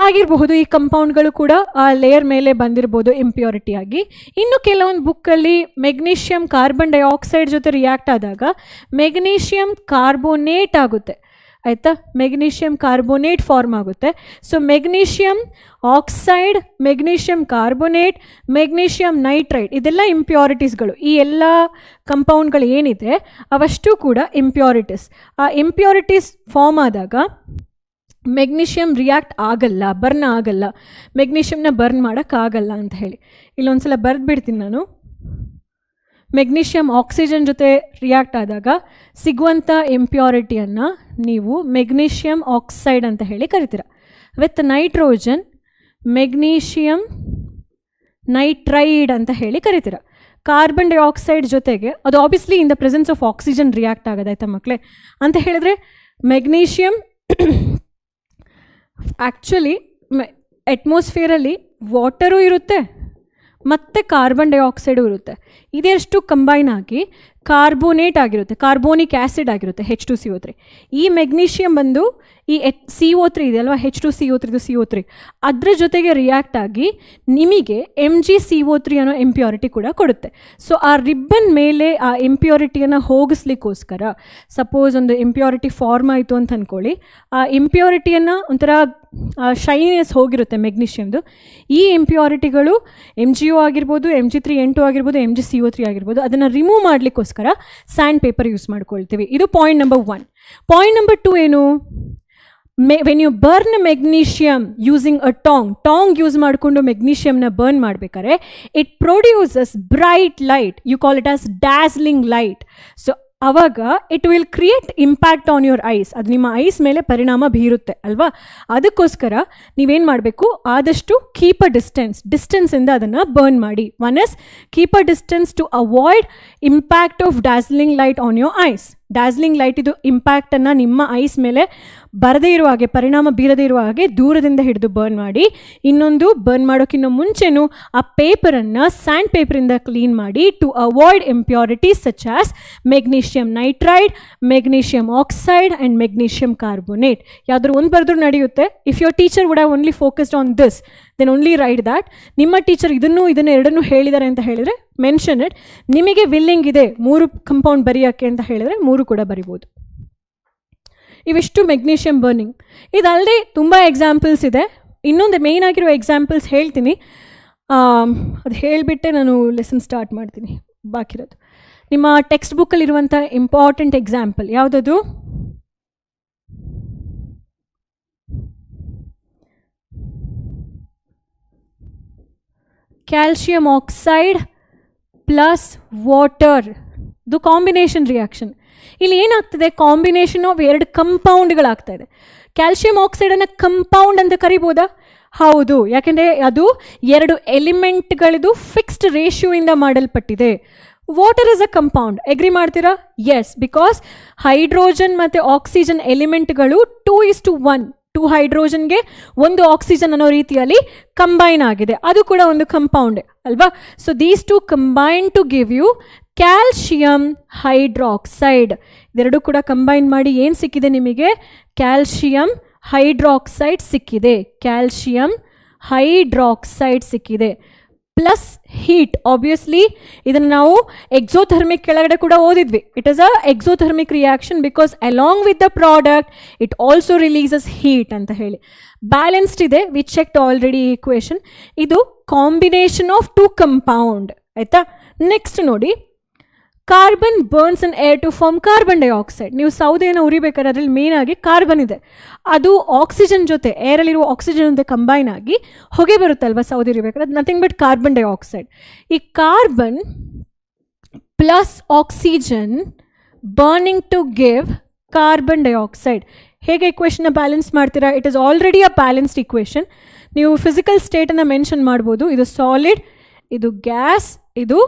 [SPEAKER 1] ಆಗಿರಬಹುದು ಈ ಕಂಪೌಂಡ್ಗಳು ಕೂಡ ಆ ಲೇಯರ್ ಮೇಲೆ ಬಂದಿರ್ಬೋದು ಇಂಪ್ಯೂರಿಟಿಯಾಗಿ. ಇನ್ನು ಕೆಲವೊಂದು ಬುಕ್ಕಲ್ಲಿ ಮೆಗ್ನೀಷಿಯಮ್ ಕಾರ್ಬನ್ ಡೈಆಕ್ಸೈಡ್ ಜೊತೆ ರಿಯಾಕ್ಟ್ ಆದಾಗ ಮೆಗ್ನೀಷಿಯಮ್ ಕಾರ್ಬೋನೇಟ್ ಆಗುತ್ತೆ. ಆಯಿತಾ, ಮೆಗ್ನೀಷಿಯಮ್ ಕಾರ್ಬೋನೇಟ್ ಫಾರ್ಮ್ ಆಗುತ್ತೆ. So magnesium oxide, magnesium carbonate, magnesium nitrite ಇದೆಲ್ಲ ಇಂಪ್ಯೂರಿಟೀಸ್ಗಳು. ಈ ಎಲ್ಲ ಕಂಪೌಂಡ್ಗಳು ಏನಿದೆ ಅವಷ್ಟು ಕೂಡ ಇಂಪ್ಯೂರಿಟೀಸ್. ಆ ಇಂಪ್ಯೂರಿಟೀಸ್ ಫಾರ್ಮ್ ಆದಾಗ ಮೆಗ್ನೀಷಿಯಮ್ ರಿಯಾಕ್ಟ್ ಆಗಲ್ಲ, ಬರ್ನ್ ಆಗಲ್ಲ, ಮೆಗ್ನೀಷಿಯಮ್ನ ಬರ್ನ್ ಮಾಡೋಕ್ಕಾಗಲ್ಲ ಅಂತ ಹೇಳಿ. ಇಲ್ಲೊಂದ್ಸಲ ಬರೆದ್ಬಿಡ್ತೀನಿ ನಾನು. ಮೆಗ್ನೀಷಿಯಮ್ ಆಕ್ಸಿಜನ್ ಜೊತೆ ರಿಯಾಕ್ಟ್ ಆದಾಗ ಸಿಗುವಂಥ ಇಂಪ್ಯೂರಿಟಿಯನ್ನು ನೀವು ಮೆಗ್ನೀಷಿಯಮ್ ಆಕ್ಸೈಡ್ ಅಂತ ಹೇಳಿ ಕರಿತೀರ. ವಿತ್ ನೈಟ್ರೋಜನ್ ಮೆಗ್ನೀಷಿಯಮ್ ನೈಟ್ರೈಡ್ ಅಂತ ಹೇಳಿ ಕರಿತೀರ. ಕಾರ್ಬನ್ ಡೈಆಕ್ಸೈಡ್ ಜೊತೆಗೆ ಅದು obviously in the presence of oxygen react ಆಗೋದಾಯ್ತಾ ಮಕ್ಕಳೇ. ಅಂತ ಹೇಳಿದ್ರೆ ಮೆಗ್ನೀಷಿಯಮ್ ಆ್ಯಕ್ಚುಲಿ ಅಟ್ಮಾಸ್ಫಿಯರಲ್ಲಿ ವಾಟರು ಇರುತ್ತೆ ಮತ್ತು ಕಾರ್ಬನ್ ಡೈಆಕ್ಸೈಡು ಇರುತ್ತೆ. ಇದೆಷ್ಟು ಕಂಬೈನ್ ಆಗಿ ಕಾರ್ಬೋನೇಟ್ ಆಗಿರುತ್ತೆ, ಕಾರ್ಬೋನಿಕ್ ಆ್ಯಸಿಡ್ ಆಗಿರುತ್ತೆ, H2CO3. ಈ ಮೆಗ್ನೀಷಿಯಮ್ ಬಂದು ಈ CO3 ಇದೆ ಅಲ್ವಾ, H2CO3 CO3 ಅದರ ಜೊತೆಗೆ ರಿಯಾಕ್ಟ್ ಆಗಿ ನಿಮಗೆ MgCO3 ಅನ್ನೋ ಇಂಪ್ಯೂರಿಟಿ ಕೂಡ ಕೊಡುತ್ತೆ. ಸೊ ಆ ರಿಬ್ಬನ್ ಮೇಲೆ ಆ ಇಂಪ್ಯೂರಿಟಿಯನ್ನು ಹೋಗಿಸ್ಲಿಕ್ಕೋಸ್ಕರ, ಸಪೋಸ್ ಒಂದು ಇಂಪ್ಯೂರಿಟಿ ಫಾರ್ಮ್ ಆಯಿತು ಅಂತ ಅಂದ್ಕೊಳ್ಳಿ, ಆ ಇಂಪ್ಯೂರಿಟಿಯನ್ನು ಒಂಥರ ಶೈನಿನೆಸ್ ಹೋಗಿರುತ್ತೆ ಮೆಗ್ನೀಷಿಯಮ್ದು. ಈ ಇಂಪ್ಯೂರಿಟಿಗಳು MgO ಆಗಿರ್ಬೋದು, Mg3N2 ಆಗಿರ್ಬೋದು, MgCO3 ಆಗಿರ್ಬೋದು, ಅದನ್ನು ರಿಮೂವ್ ಮಾಡಲಿಕ್ಕೋಸ್ಕರ ಸ್ಯಾಂಡ್ ಪೇಪರ್ ಯೂಸ್ ಮಾಡ್ಕೊಳ್ತೀವಿ. ಇದು ಪಾಯಿಂಟ್ ನಂಬರ್ 1. ಪಾಯಿಂಟ್ ನಂಬರ್ 2 ಏನು? When you burn magnesium using a tong use ಮಾಡಿಕೊಂಡು ಮೆಗ್ನೀಷಿಯಮ್ನ ಬರ್ನ್ ಮಾಡಬೇಕಾದ್ರೆ it produces bright light. You call it as dazzling light. So ಆವಾಗ it will create impact on your eyes. ಅದು ನಿಮ್ಮ ಐಸ್ ಮೇಲೆ ಪರಿಣಾಮ ಬೀರುತ್ತೆ ಅಲ್ವಾ. ಅದಕ್ಕೋಸ್ಕರ ನೀವೇನು ಮಾಡಬೇಕು, ಆದಷ್ಟು ಕೀಪ್ ಅ ಡಿಸ್ಟೆನ್ಸಿಂದ ಅದನ್ನು ಬರ್ನ್ ಮಾಡಿ. One is keep a distance to avoid impact of dazzling light on your eyes. Dazzling light ಇದು ಇಂಪ್ಯಾಕ್ಟನ್ನು ನಿಮ್ಮ ಐಸ್ ಮೇಲೆ ಬರದೇ ಇರುವ ಹಾಗೆ, ಪರಿಣಾಮ ಬೀರದೇ ಇರುವ ಹಾಗೆ ದೂರದಿಂದ ಹಿಡಿದು ಬರ್ನ್ ಮಾಡಿ. ಇನ್ನೊಂದು, ಬರ್ನ್ ಮಾಡೋಕ್ಕಿಂತ ಮುಂಚೆನೂ ಆ ಪೇಪರನ್ನು ಸ್ಯಾಂಡ್ ಪೇಪರಿಂದ ಕ್ಲೀನ್ ಮಾಡಿ to avoid impurities such as magnesium nitride, magnesium oxide and magnesium carbonate. ಯಾವ್ದಾದ್ರು ಒಂದು ಬರೆದ್ರೂ ನಡೆಯುತ್ತೆ. If your teacher would have only focused on this, then only write that. ನಿಮ್ಮ ಟೀಚರ್ ಇದನ್ನು ಎರಡನ್ನೂ ಹೇಳಿದ್ದಾರೆ ಅಂತ ಹೇಳಿದರೆ ಮೆನ್ಷನ್ ಇಟ್. ನಿಮಗೆ ವಿಲ್ಲಿಂಗ್ ಇದೆ 3 ಕಂಪೌಂಡ್ ಬರೆಯೋಕ್ಕೆ ಅಂತ ಹೇಳಿದರೆ 3 ಕೂಡ ಬರಿಬೋದು. ಇವಿಷ್ಟು ಮೆಗ್ನೀಷಿಯಮ್ ಬರ್ನಿಂಗ್. ಇದಲ್ಲದೆ ತುಂಬ ಎಕ್ಸಾಂಪಲ್ಸ್ ಇದೆ. ಇನ್ನೊಂದು ಮೇಯ್ನ್ ಆಗಿರೋ ಎಕ್ಸಾಂಪಲ್ಸ್ ಹೇಳ್ತೀನಿ, ಅದು ಹೇಳಿಬಿಟ್ಟೆ ನಾನು ಲೆಸನ್ ಸ್ಟಾರ್ಟ್ ಮಾಡ್ತೀನಿ. ಬಾಕಿರೋದು ನಿಮ್ಮ ಟೆಕ್ಸ್ಟ್ ಬುಕ್ಕಲ್ಲಿರುವಂಥ ಇಂಪಾರ್ಟೆಂಟ್ ಎಕ್ಸಾಂಪಲ್ ಯಾವುದದು? ಕ್ಯಾಲ್ಶಿಯಂ ಆಕ್ಸೈಡ್ ಪ್ಲಸ್ ವಾಟರ್, ಇದು ಕಾಂಬಿನೇಷನ್ ರಿಯಾಕ್ಷನ್. ಇಲ್ಲಿ ಏನಾಗ್ತದೆ, ಕಾಂಬಿನೇಷನ್ ಆಫ್ 2 ಕಂಪೌಂಡ್ಗಳಾಗ್ತಾ ಇದೆ. ಕ್ಯಾಲ್ಶಿಯಂ ಆಕ್ಸೈಡನ್ನು ಕಂಪೌಂಡ್ ಅಂತ ಕರಿಬೋದಾ? ಹೌದು, ಯಾಕೆಂದರೆ ಅದು 2 ಎಲಿಮೆಂಟ್ಗಳಿದು ಫಿಕ್ಸ್ಡ್ ರೇಷಿಯೋಯಿಂದ ಮಾಡಲ್ಪಟ್ಟಿದೆ. Water is a compound. Agree ಮಾಡ್ತೀರಾ? ಎಸ್, ಬಿಕಾಸ್ ಹೈಡ್ರೋಜನ್ ಮತ್ತು ಆಕ್ಸಿಜನ್ ಎಲಿಮೆಂಟ್ಗಳು 2:1, 2 ಹೈಡ್ರೋಜನ್ಗೆ 1 ಆಕ್ಸಿಜನ್ ಅನ್ನೋ ರೀತಿಯಲ್ಲಿ ಕಂಬೈನ್ ಆಗಿದೆ. ಅದು ಕೂಡ ಒಂದು ಕಂಪೌಂಡ್ ಅಲ್ವಾ. So these 2 combine to give you calcium hydroxide. ಇದೆರಡು ಕೂಡ ಕಂಬೈನ್ ಮಾಡಿ ಏನು ಸಿಕ್ಕಿದೆ ನಿಮಗೆ? ಕ್ಯಾಲ್ಶಿಯಂ ಹೈಡ್ರಾಕ್ಸೈಡ್ ಸಿಕ್ಕಿದೆ. ಕ್ಯಾಲ್ಶಿಯಂ ಹೈಡ್ರಾಕ್ಸೈಡ್ ಸಿಕ್ಕಿದೆ ಪ್ಲಸ್ ಹೀಟ್. ಆಬ್ವಿಯಸ್ಲಿ ಇದನ್ನು ನಾವು ಎಕ್ಸೋಥರ್ಮಿಕ್ ಕೆಳಗಡೆ ಕೂಡ ಓದಿದ್ವಿ. It is a exothermic reaction because along with the product it also releases heat ಅಂತ ಹೇಳಿ. ಬ್ಯಾಲೆನ್ಸ್ಡ್ ಇದೆ, ವಿ ಚೆಕ್ಡ್ ಆಲ್ರೆಡಿ ಈಕ್ವೇಷನ್. ಇದು ಕಾಂಬಿನೇಷನ್ ಆಫ್ 2 ಕಂಪೌಂಡ್ ಆಯಿತಾ. ನೆಕ್ಸ್ಟ್ ನೋಡಿ, carbon burns in air to form carbon dioxide. ನೀವು ಸೌದೆಯನ್ನು ಉರಿಬೇಕಾದ್ರೆ ಅದರಲ್ಲಿ ಮೇನ್ ಆಗಿ ಕಾರ್ಬನ್ ಇದೆ, ಅದು ಆಕ್ಸಿಜನ್ ಜೊತೆ, ಏರಲ್ಲಿರುವ ಆಕ್ಸಿಜನ್ ಜೊತೆ ಕಂಬೈನ್ ಆಗಿ ಹೊಗೆ ಬರುತ್ತಲ್ವ ಸೌದೆ ಉರಿಬೇಕಾದ್ರೆ, ಅದು ನಥಿಂಗ್ ಬಟ್ ಕಾರ್ಬನ್ ಡೈಆಕ್ಸೈಡ್. ಈ carbon plus oxygen burning to give carbon dioxide. ಹೇಗೆ ಇಕ್ವೇಷನ್ನ ಬ್ಯಾಲೆನ್ಸ್ ಮಾಡ್ತೀರಾ? It is already a balanced equation. ನೀವು ಫಿಸಿಕಲ್ ಸ್ಟೇಟನ್ನು ಮೆನ್ಷನ್ ಮಾಡ್ಬೋದು. ಇದು ಸಾಲಿಡ್, ಇದು ಗ್ಯಾಸ್, ಇದು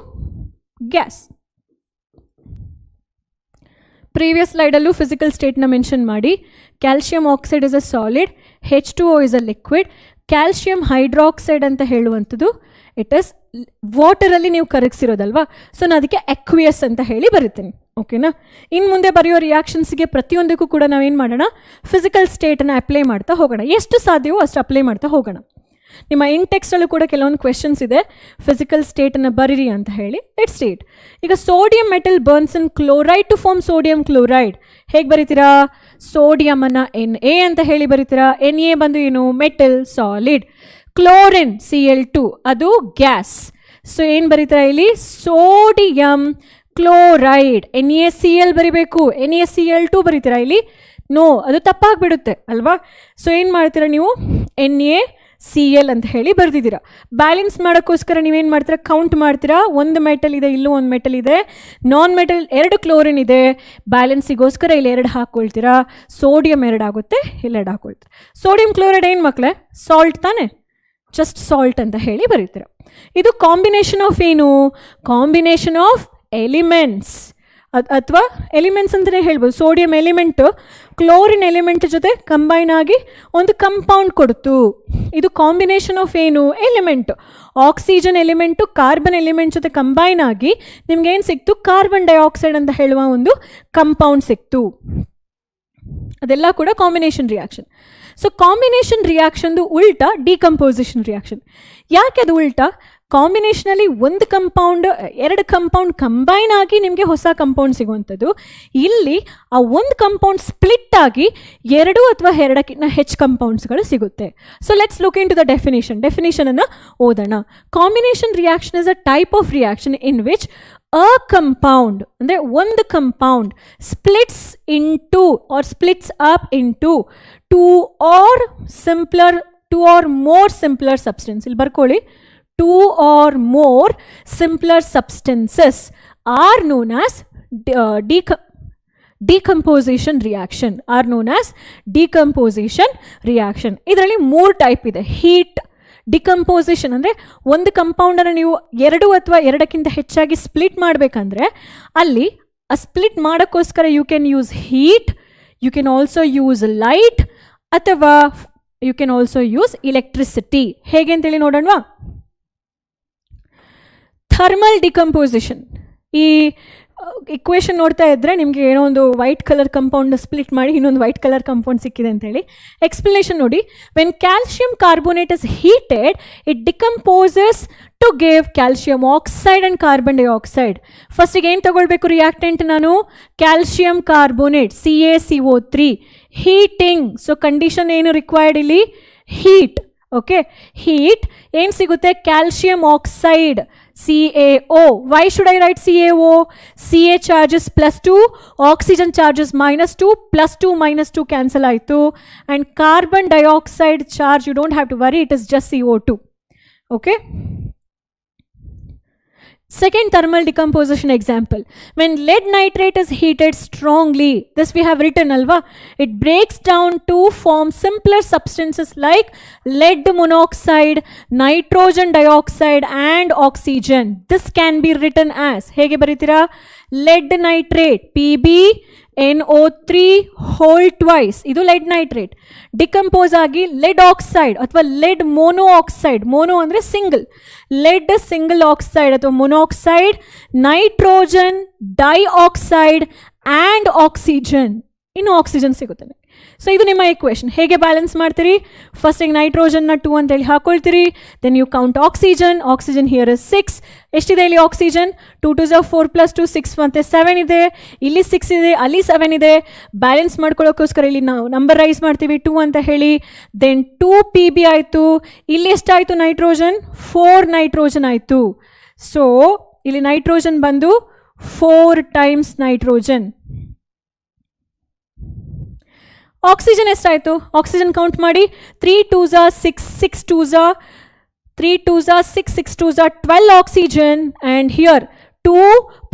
[SPEAKER 1] ಗ್ಯಾಸ್. ಪ್ರೀವಿಯಸ್ ಸ್ಲೈಡಲ್ಲೂ ಫಿಸಿಕಲ್ ಸ್ಟೇಟ್ನ ಮೆನ್ಷನ್ ಮಾಡಿ. Calcium oxide is a solid, H2O is a liquid. Calcium hydroxide ಅಂತ ಹೇಳುವಂಥದ್ದು ಇಟ್ ಇಸ್ ವಾಟರಲ್ಲಿ ನೀವು ಕರಗಿಸಿರೋದಲ್ವಾ. ಸೊ ನಾನು ಅದಕ್ಕೆ ಅಕ್ವಿಯಸ್ ಅಂತ ಹೇಳಿ ಬರೀತೀನಿ. ಓಕೆನಾ? ಇನ್ನು ಮುಂದೆ ಬರೆಯೋ ರಿಯಾಕ್ಷನ್ಸ್ಗೆ ಪ್ರತಿಯೊಂದಕ್ಕೂ ಕೂಡ ನಾವೇನು ಮಾಡೋಣ, ಫಿಸಿಕಲ್ ಸ್ಟೇಟನ್ನು ಅಪ್ಲೈ ಮಾಡ್ತಾ ಹೋಗೋಣ. ಎಷ್ಟು ಸಾಧ್ಯವೋ ಅಷ್ಟು ಅಪ್ಲೈ ಮಾಡ್ತಾ ಹೋಗೋಣ. ನಿಮ್ಮ ಇಂಟೆಕ್ಸ್ಟಲ್ಲೂ ಕೂಡ ಕೆಲವೊಂದು ಕ್ವೆಶನ್ಸ್ ಇದೆ, ಫಿಸಿಕಲ್ ಸ್ಟೇಟನ್ನು ಬರೀರಿ ಅಂತ ಹೇಳಿ. Let's state. ಈಗ sodium metal burns in chloride to form sodium chloride. ಹೇಗೆ ಬರೀತೀರಾ? ಸೋಡಿಯಮನ್ನು Na ಅಂತ ಹೇಳಿ ಬರೀತೀರಾ. Na ಬಂದು ಏನು? Metal solid. ಕ್ಲೋರಿನ್ Cl2 ಅದು ಗ್ಯಾಸ್. ಸೊ ಏನು ಬರೀತೀರಾ ಇಲ್ಲಿ? Sodium chloride. NaCl ಬರಿಬೇಕು. NaCl2 ಬರೀತೀರಾ ಇಲ್ಲಿ? ನೋ, ಅದು ತಪ್ಪಾಗ್ಬಿಡುತ್ತೆ ಅಲ್ವಾ? ಸೊ ಏನು ಮಾಡ್ತೀರಾ ನೀವು? NaCl ಅಂತ ಹೇಳಿ ಬರ್ದಿದ್ದೀರಾ. ಬ್ಯಾಲೆನ್ಸ್ ಮಾಡೋಕ್ಕೋಸ್ಕರ ನೀವೇನು ಮಾಡ್ತೀರಾ? ಕೌಂಟ್ ಮಾಡ್ತೀರಾ. ಒಂದು ಮೆಟಲ್ ಇದೆ, ಇಲ್ಲೂ ಒಂದು ಮೆಟಲ್ ಇದೆ, ನಾನ್ ಮೆಟಲ್ 2 ಕ್ಲೋರಿನ್ ಇದೆ. ಬ್ಯಾಲೆನ್ಸಿಗೋಸ್ಕರ ಇಲ್ಲಿ 2 ಹಾಕ್ಕೊಳ್ತೀರಾ. ಸೋಡಿಯಂ 2 ಆಗುತ್ತೆ, ಇಲ್ಲಿ 2 ಹಾಕ್ಕೊಳ್ತೀರಾ. ಸೋಡಿಯಂ ಕ್ಲೋರೈಡ್ ಏನು ಮಕ್ಕಳೇ? ಸಾಲ್ಟ್ ತಾನೆ, ಜಸ್ಟ್ ಸಾಲ್ಟ್ ಅಂತ ಹೇಳಿ ಬರೀತೀರಾ. ಇದು ಕಾಂಬಿನೇಷನ್ ಆಫ್ ಏನು? ಕಾಂಬಿನೇಷನ್ ಆಫ್ ಎಲಿಮೆಂಟ್ಸ್ ಅಥವಾ ಎಲಿಮೆಂಟ್ಸ್ ಅಂತಲೇ ಹೇಳ್ಬೋದು. ಸೋಡಿಯಂ ಎಲಿಮೆಂಟು ಕ್ಲೋರಿನ್ ಎಲಿಮೆಂಟ್ ಜೊತೆ ಕಂಬೈನ್ ಆಗಿ ಒಂದು ಕಂಪೌಂಡ್ ಕೊಡ್ತು. ಇದು ಕಾಂಬಿನೇಷನ್ ಆಫ್ ಏನು? Element. Oxygen element carbon element ಜೊತೆ ಕಂಬೈನ್ ಆಗಿ ನಿಮ್ಗೇನು ಸಿಕ್ತು? ಕಾರ್ಬನ್ ಡೈಆಕ್ಸೈಡ್ ಅಂತ ಹೇಳುವ ಒಂದು ಕಂಪೌಂಡ್ ಸಿಕ್ತು. ಅದೆಲ್ಲ ಕೂಡ ಕಾಂಬಿನೇಷನ್ ರಿಯಾಕ್ಷನ್. ಸೊ ಕಾಂಬಿನೇಷನ್ ರಿಯಾಕ್ಷನ್ದು ಉಲ್ಟಾ ಡಿಕಂಪೋಸಿಷನ್ ರಿಯಾಕ್ಷನ್. ಯಾಕೆ ಅದು ಉಲ್ಟಾ? ಕಾಂಬಿನೇಷನಲ್ಲಿ ಒಂದು ಕಂಪೌಂಡ್ 2 ಕಂಪೌಂಡ್ ಕಂಬೈನ್ ಆಗಿ ನಿಮಗೆ ಹೊಸ ಕಂಪೌಂಡ್ ಸಿಗುವಂಥದ್ದು. ಇಲ್ಲಿ ಆ ಒಂದು ಕಂಪೌಂಡ್ ಸ್ಪ್ಲಿಟ್ ಆಗಿ 2 ಅಥವಾ 2ಕ್ಕಿಂತ ಹೆಚ್ಚು ಕಂಪೌಂಡ್ಸ್ಗಳು ಸಿಗುತ್ತೆ. So let's look in to the ಡೆಫಿನೇಷನನ್ನು ಓದೋಣ. Combination reaction is a type of reaction in which a compound ಅಂದರೆ ಒಂದು compound splits into or splits up into 2 or more simpler substance. ಇಲ್ಲಿ ಬರ್ಕೊಳ್ಳಿ. 2 or more simpler substances are known as decomposition reaction. ಇದರಲ್ಲಿ 3 ಟೈಪ್ ಇದೆ. ಹೀಟ್ ಡಿಕಂಪೋಸಿಷನ್ ಅಂದರೆ ಒಂದು ಕಂಪೌಂಡನ್ನು ನೀವು 2 ಅಥವಾ 2ಕ್ಕಿಂತ ಹೆಚ್ಚಾಗಿ ಸ್ಪ್ಲಿಟ್ ಮಾಡಬೇಕಂದ್ರೆ ಅಲ್ಲಿ ಆ ಸ್ಪ್ಲಿಟ್ ಮಾಡೋಕ್ಕೋಸ್ಕರ you can use heat, you can also use light, ಅಥವಾ you can also use electricity. ಹೇಗೆ ಅಂತೇಳಿ ನೋಡೋಣವಾ? Thermal decomposition. ಈ ಇಕ್ವೇಷನ್ ನೋಡ್ತಾ ಇದ್ದರೆ ನಿಮಗೆ ಏನೋ ಒಂದು ವೈಟ್ ಕಲರ್ ಕಂಪೌಂಡ್ ಸ್ಪ್ಲಿಟ್ ಮಾಡಿ ಇನ್ನೊಂದು ವೈಟ್ ಕಲರ್ ಕಂಪೌಂಡ್ ಸಿಕ್ಕಿದೆ ಅಂತೇಳಿ. ಎಕ್ಸ್ಪ್ಲನೇಷನ್ ನೋಡಿ. When calcium carbonate is heated it decomposes to give calcium oxide and carbon dioxide. ಫಸ್ಟಿಗೆ ಏನು ತಗೊಳ್ಬೇಕು ರಿಯಾಕ್ಟೆಂಟ್ ನಾನು? Calcium carbonate CaCO3. Heating. So condition ಏನು ರಿಕ್ವೈರ್ಡ್ ಇಲ್ಲಿ? ಹೀಟ್. Okay, heat. ಏನು ಸಿಗುತ್ತೆ? Calcium oxide CaO. Why should I write CaO? Ca charges +2, oxygen charges -2, +2 -2 cancel ಆಯಿತು. And carbon dioxide charge, you don't have to worry, it is just CO2. Okay. Second thermal decomposition example. When lead nitrate is heated strongly, this we have written alva, it breaks down to form simpler substances like lead monoxide, nitrogen dioxide and oxygen. This can be written as, hege baritira? Lead nitrate PbNO3 whole twice. ಇದು lead nitrate. ಡಿಕಂಪೋಸ್ ಆಗಿ lead oxide ಅಥವಾ lead monoxide. mono ಅಂದರೆ ಸಿಂಗಲ್. lead single oxide ಅಥವಾ monoxide, nitrogen dioxide and oxygen. ಇನ್ನು ಆಕ್ಸಿಜನ್ ಸಿಗುತ್ತೆ. ಸೊ ಇದು ನಿಮ್ಮ ಇಕ್ವೇಷನ್. ಹೇಗೆ ಬ್ಯಾಲೆನ್ಸ್ ಮಾಡ್ತೀರಿ? ಫಸ್ಟಿಗೆ ನೈಟ್ರೋಜನ್ನ 2 ಅಂತೇಳಿ ಹಾಕೊಳ್ತೀರಿ. Then you count oxygen. Oxygen here is 6. ಎಷ್ಟಿದೆ ಇಲ್ಲಿ ಆಕ್ಸಿಜನ್? 2 2 4 + 2 6 ಮತ್ತು 7 ಇದೆ. ಇಲ್ಲಿ 6 ಇದೆ, ಅಲ್ಲಿ 7 ಇದೆ. ಬ್ಯಾಲೆನ್ಸ್ ಮಾಡ್ಕೊಳ್ಳೋಕ್ಕೋಸ್ಕರ ಇಲ್ಲಿ ನಾವು ನಂಬರ್ ರೈಸ್ ಮಾಡ್ತೀವಿ 2 ಅಂತ ಹೇಳಿ. ದೆನ್ 2 Pb ಆಯಿತು. ಇಲ್ಲಿ ಎಷ್ಟಾಯಿತು ನೈಟ್ರೋಜನ್? 4 ನೈಟ್ರೋಜನ್ ಆಯಿತು. ಸೊ ಇಲ್ಲಿ ನೈಟ್ರೋಜನ್ ಬಂದು 4 ಟೈಮ್ಸ್ ನೈಟ್ರೋಜನ್. ಆಕ್ಸಿಜನ್ ಎಷ್ಟಾಯಿತು? ಆಕ್ಸಿಜನ್ ಕೌಂಟ್ ಮಾಡಿ. 3 2s 6, 6 2s 3 2s 6, 6 2s 12 oxygen. And here 2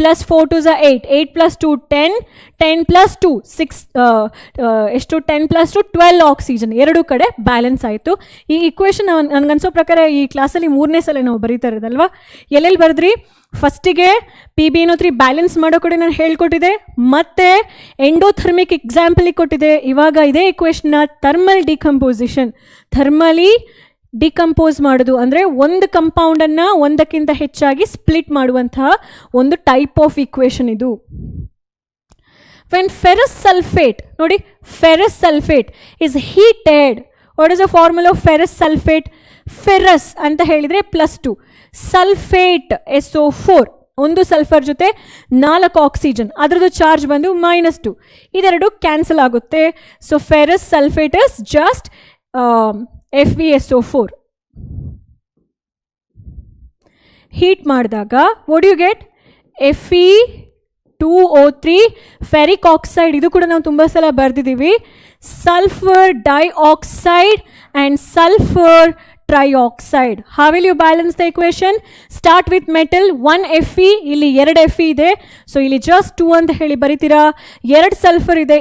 [SPEAKER 1] + 4 2s 8, 8 + 2 10, 10 + 2 6, ಎಷ್ಟು? 10 + 2 12 ಆಕ್ಸಿಜನ್. 2 ಕಡೆ ಬ್ಯಾಲೆನ್ಸ್ ಆಯಿತು. ಈ ಇಕ್ವೇಷನ್ ನನಗನ್ಸೋ ಪ್ರಕಾರ ಈ ಕ್ಲಾಸಲ್ಲಿ 3ನೇ ಸಲ ನಾವು ಬರೀತಾ ಇರೋದಲ್ವಾ? ಎಲ್ಲೆಲ್ಲಿ ಬರೆದ್ರಿ? ಫಸ್ಟಿಗೆ PbNO3 ಬ್ಯಾಲೆನ್ಸ್ ಮಾಡೋ ಕಡೆ ನಾನು ಹೇಳ್ಕೊಟ್ಟಿದ್ದೆ, ಮತ್ತು ಎಂಡೋಥರ್ಮಿಕ್ ಎಕ್ಸಾಂಪಲಿಗೆ ಕೊಟ್ಟಿದೆ. ಇವಾಗ ಇದೇ ಇಕ್ವೇಷನ್ನ ಥರ್ಮಲ್ ಡಿಕಂಪೋಸಿಷನ್, ಥರ್ಮಲಿ ಡಿಕಂಪೋಸ್ ಮಾಡೋದು ಅಂದರೆ ಒಂದು ಕಂಪೌಂಡನ್ನು ಒಂದಕ್ಕಿಂತ ಹೆಚ್ಚಾಗಿ ಸ್ಪ್ಲಿಟ್ ಮಾಡುವಂತಹ ಒಂದು ಟೈಪ್ ಆಫ್ ಇಕ್ವೇಷನ್ ಇದು. ವೆನ್ ಫೆರಸ್ ಸಲ್ಫೇಟ್, ನೋಡಿ, ferrous sulphate is heated what is the formula of ferrous sulphate? Ferrous ಅಂತ ಹೇಳಿದರೆ +2, ಸಲ್ಫೇಟ್ SO4, ಒಂದು ಸಲ್ಫರ್ ಜೊತೆ 4 ಆಕ್ಸಿಜನ್, ಅದರದ್ದು ಚಾರ್ಜ್ ಬಂದು -2, ಇದೆರಡು ಕ್ಯಾನ್ಸಲ್ ಆಗುತ್ತೆ. So ferrous sulphate is just FeSO4. Heat ಮಾಡಿದಾಗ what you get? Fe2O3 ferric oxide, ಇದು ಕೂಡ ನಾವು ತುಂಬ ಸಲ ಬರೆದಿದ್ದೀವಿ. Sulphur dioxide and sulphur trioxide. How will you balance the equation? Start with metal, 1 Fe, ಇಲ್ಲಿ 2 Fe ಇದೆ, ಸೊ ಇಲ್ಲಿ just 2 ಅಂತ ಹೇಳಿ ಬರಿತೀರಾ. 2 ಸಲ್ಫರ್ ಇದೆ,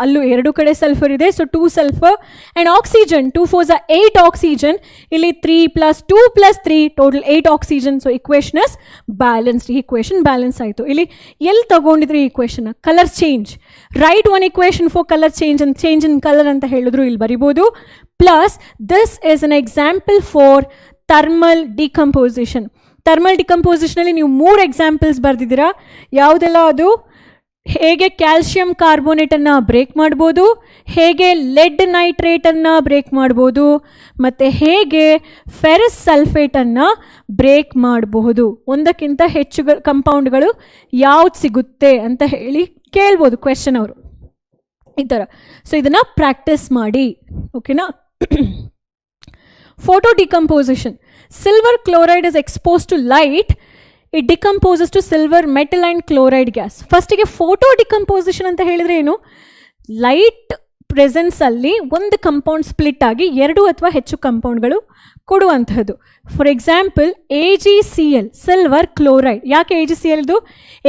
[SPEAKER 1] ಅಲ್ಲೂ 2 ಕಡೆ ಸಲ್ಫರ್ ಇದೆ, so 2 sulphur and oxygen, 2 4s are 8 oxygen, ಇಲ್ಲಿ 3 + 2 + 3 total 8 oxygen. So equation is balanced. ಈ ಇಕ್ವೇಷನ್ ಬ್ಯಾಲೆನ್ಸ್ ಆಯಿತು. ಇಲ್ಲಿ ಎಲ್ಲಿ ತಗೊಂಡಿದ್ರೆ ಈ equation? Colour change. Right one equation for colour change in colour ಅಂತ ಹೇಳಿದ್ರು, ಇಲ್ಲಿ ಬರಿಬೋದು. Plus, this is an example for thermal decomposition. Thermal decomposition ಅಲ್ಲಿ ನೀವು 3 ಎಕ್ಸಾಂಪಲ್ಸ್ ಬರೆದಿದ್ದೀರಾ. ಯಾವುದೆಲ್ಲ ಅದು? ಹೇಗೆ ಕ್ಯಾಲ್ಶಿಯಂ ಕಾರ್ಬೋನೇಟನ್ನು ಬ್ರೇಕ್ ಮಾಡ್ಬೋದು, ಹೇಗೆ ಲೆಡ್ ನೈಟ್ರೇಟನ್ನು ಬ್ರೇಕ್ ಮಾಡ್ಬೋದು, ಮತ್ತು ಹೇಗೆ ಫೆರಸ್ ಸಲ್ಫೇಟನ್ನು ಬ್ರೇಕ್ ಮಾಡಬಹುದು. ಒಂದಕ್ಕಿಂತ ಹೆಚ್ಚು ಕಂಪೌಂಡ್ಗಳು ಯಾವ್ದು ಸಿಗುತ್ತೆ ಅಂತ ಹೇಳಿ ಕೇಳ್ಬೋದು ಕ್ವೆಶನ್ ಅವರು ಈ ಥರ. ಸೊ ಇದನ್ನು ಪ್ರಾಕ್ಟೀಸ್ ಮಾಡಿ, ಓಕೆನಾ? Photo decomposition. Silver chloride is exposed to light. It decomposes to silver metal and chloride gas. First ಗೆ photo decomposition ಅಂತ ಹೇಳಿದ್ರೆ ಏನು? ಲೈಟ್ ಪ್ರೆಸೆನ್ಸ್ ಅಲ್ಲಿ ಒಂದು ಕಂಪೌಂಡ್ ಸ್ಪ್ಲಿಟ್ ಆಗಿ 2 ಅಥವಾ ಹೆಚ್ಚು ಕಂಪೌಂಡ್ಗಳು ಕೊಡುವಂಥದ್ದು. For example AgCl, silver chloride. ಯಾಕೆ AgCl ಇದು?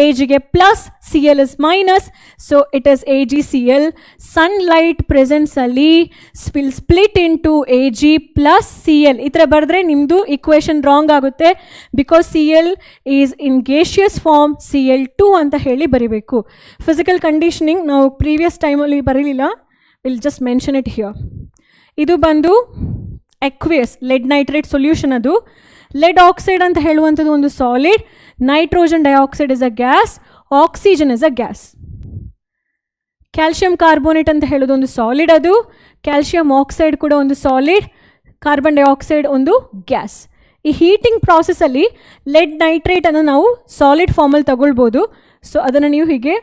[SPEAKER 1] Agಗೆ plus, Cl is minus, so it is AgCl. Sunlight presence ಅಲ್ಲಿ will split into Ag plus Cl. ಈ ಥರ ಬರೆದ್ರೆ ನಿಮ್ಮದು ಇಕ್ವೇಷನ್ ರಾಂಗ್ ಆಗುತ್ತೆ. Because Cl is in gaseous form, Cl2 ಅಂತ ಹೇಳಿ ಬರಿಬೇಕು. ಫಿಸಿಕಲ್ ಕಂಡೀಷನಿಂಗ್ ನಾವು ಪ್ರೀವಿಯಸ್ ಟೈಮಲ್ಲಿ ಬರೀಲಿಲ್ಲ, will just mention it here. ಇದು ಬಂದು ಎಕ್ವಿಯಸ್ ಲೆಡ್ ನೈಟ್ರೇಟ್ ಸೊಲ್ಯೂಷನ್. ಅದು ಲೆಡ್ ಆಕ್ಸೈಡ್ ಅಂತ ಹೇಳುವಂಥದ್ದು ಒಂದು solid, nitrogen dioxide is a gas, oxygen is a gas. Calcium carbonate ಅಂತ ಹೇಳೋದು ಒಂದು ಸಾಲಿಡ್, ಅದು ಕ್ಯಾಲ್ಶಿಯಂ ಆಕ್ಸೈಡ್ ಕೂಡ ಒಂದು ಸಾಲಿಡ್, ಕಾರ್ಬನ್ ಡೈಆಕ್ಸೈಡ್ ಒಂದು ಗ್ಯಾಸ್. ಈ ಹೀಟಿಂಗ್ ಪ್ರಾಸೆಸ್ಸಲ್ಲಿ ಲೆಡ್ ನೈಟ್ರೇಟನ್ನು ನಾವು ಸಾಲಿಡ್ ಫಾರ್ಮಲ್ಲಿ ತಗೊಳ್ಬೋದು. ಸೊ ಅದನ್ನು ನೀವು ಹೀಗೆ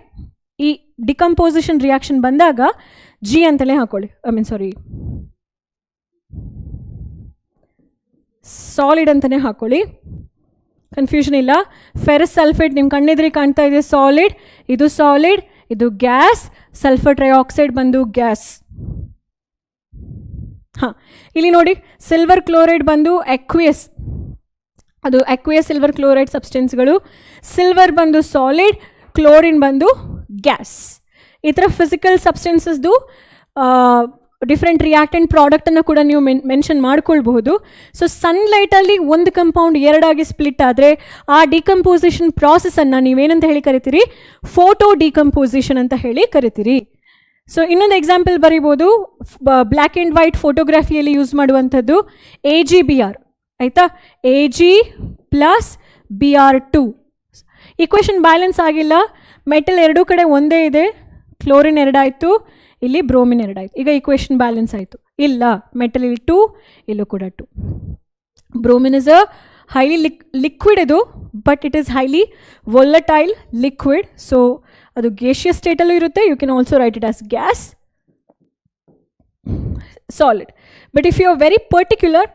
[SPEAKER 1] ಈ ಡಿಕಂಪೋಸಿಷನ್ ರಿಯಾಕ್ಷನ್ ಬಂದಾಗ G ಅಂತಲೇ ಹಾಕೊಳ್ಳಿ, ಸಾಲಿಡ್ ಅಂತಲೇ ಹಾಕೊಳ್ಳಿ, ಕನ್ಫ್ಯೂಷನ್ ಇಲ್ಲ. ಫೆರಸ್ ಸಲ್ಫೇಟ್ ನಿಮ್ಮ ಕಣ್ಣೆದುರಿ ಕಾಣ್ತಾ ಇದೆ, ಸಾಲಿಡ್, ಇದು ಸಾಲಿಡ್, ಇದು ಗ್ಯಾಸ್, ಸಲ್ಫರ್ ಟ್ರೈಆಕ್ಸೈಡ್ ಬಂದು ಗ್ಯಾಸ್. ಹಾಂ, ಇಲ್ಲಿ ನೋಡಿ ಸಿಲ್ವರ್ ಕ್ಲೋರೈಡ್ ಬಂದು ಎಕ್ವಿಯಸ್, ಅದು ಎಕ್ವಿಯಸ್ ಸಿಲ್ವರ್ ಕ್ಲೋರೈಡ್ ಸಬ್ಸ್ಟೆನ್ಸ್ಗಳು. ಸಿಲ್ವರ್ ಬಂದು ಸಾಲಿಡ್, ಕ್ಲೋರಿನ್ ಬಂದು ಗ್ಯಾಸ್. ಈ ಥರ ಫಿಸಿಕಲ್ ಸಬ್ಸ್ಟೆನ್ಸಸ್ದು ಡಿಫ್ರೆಂಟ್ ರಿಯಾಕ್ಟೆಂಟ್ ಪ್ರಾಡಕ್ಟನ್ನು ಕೂಡ ನೀವು ಮೆನ್ಷನ್ ಮಾಡ್ಕೊಳ್ಬಹುದು. ಸೊ ಸನ್ಲೈಟಲ್ಲಿ ಒಂದು ಕಂಪೌಂಡ್ 2 ಸ್ಪ್ಲಿಟ್ ಆದರೆ ಆ ಡಿಕಂಪೋಸಿಷನ್ ಪ್ರಾಸೆಸನ್ನು ನೀವೇನಂತ ಹೇಳಿ ಕರಿತೀರಿ? ಫೋಟೋ ಡಿಕಂಪೋಸಿಷನ್ ಅಂತ ಹೇಳಿ ಕರಿತೀರಿ. ಸೊ ಇನ್ನೊಂದು ಎಕ್ಸಾಂಪಲ್ ಬರೀಬೋದು, ಬ್ಲ್ಯಾಕ್ ಆ್ಯಂಡ್ ವೈಟ್ ಫೋಟೋಗ್ರಫಿಯಲ್ಲಿ ಯೂಸ್ ಮಾಡುವಂಥದ್ದು AgBr, ಆಯಿತಾ? Ag + Br2. ಇಕ್ವೇಷನ್ ಬ್ಯಾಲೆನ್ಸ್ ಆಗಿಲ್ಲ, ಮೆಟಲ್ 2 ಕಡೆ ಒಂದೇ ಇದೆ, ಕ್ಲೋರಿನ್ 2 ಆಯಿತು, ಇಲ್ಲಿ ಬ್ರೋಮಿನ್ 2 ಆಯಿತು. ಈಗ ಇಕ್ವೇಷನ್ ಬ್ಯಾಲೆನ್ಸ್ ಆಯಿತು. ಇಲ್ಲ, ಮೆಟಲ್ ಇಲ್ಲಿ 2, ಇಲ್ಲೂ ಕೂಡ 2. Bromine is a highly liquid ಇದು, but it is highly volatile liquid. So ಅದು ಗೇಷಿಯಸ್ ಸ್ಟೇಟಲ್ಲೂ ಇರುತ್ತೆ. You can also write it as gas, solid. But if you are very particular,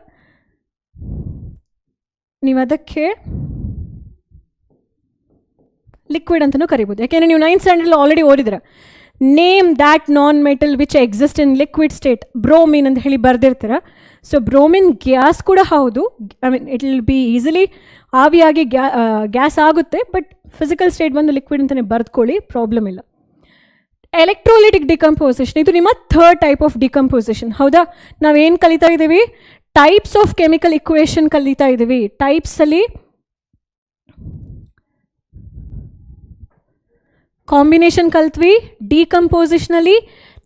[SPEAKER 1] ನೀವು ಅದಕ್ಕೆ ಲಿಕ್ವಿಡ್ ಅಂತಲೂ ಕರಿಬೋದು. ಯಾಕೆಂದರೆ ನೀವು 9th ಸ್ಟ್ಯಾಂಡರ್ಡ್ ಆಲ್ರೆಡಿ ಓದಿದ್ರೆ name that non metal which exist in liquid state, bromine ಅಂತ ಹೇಳಿ ಬರೆದಿರ್ತೀರ. ಸೊ ಬ್ರೋಮಿನ್ ಗ್ಯಾಸ್ ಕೂಡ ಹೌದು, ಇಟ್ ವಿಲ್ ಬಿ ಈಸಿಲಿ ಆವಿಯಾಗಿ ಗ್ಯಾಸ್ ಆಗುತ್ತೆ, ಬಟ್ ಫಿಸಿಕಲ್ ಸ್ಟೇಟ್ ಬಂದು ಲಿಕ್ವಿಡ್ ಅಂತಲೇ ಬರೆದುಕೊಳ್ಳಿ, ಪ್ರಾಬ್ಲಮ್ ಇಲ್ಲ. ಎಲೆಕ್ಟ್ರೋಲಿಟಿಕ್ ಡಿಕಂಪೋಸಿಷನ್, ಇದು ನಿಮ್ಮ 3rd ಟೈಪ್ ಆಫ್ ಡಿಕಂಪೋಸಿಷನ್. ಹೌದಾ? ನಾವೇನು ಕಲಿತಾ ಇದ್ದೀವಿ? ಟೈಪ್ಸ್ ಆಫ್ ಕೆಮಿಕಲ್ ಇಕ್ವೇಷನ್ ಕಲಿತಾ ಇದ್ದೀವಿ. ಟೈಪ್ಸಲ್ಲಿ ಕಾಂಬಿನೇಷನ್ ಕಲ್ತ್ವಿ. ಡಿಕಂಪೋಸಿಷನಲ್ಲಿ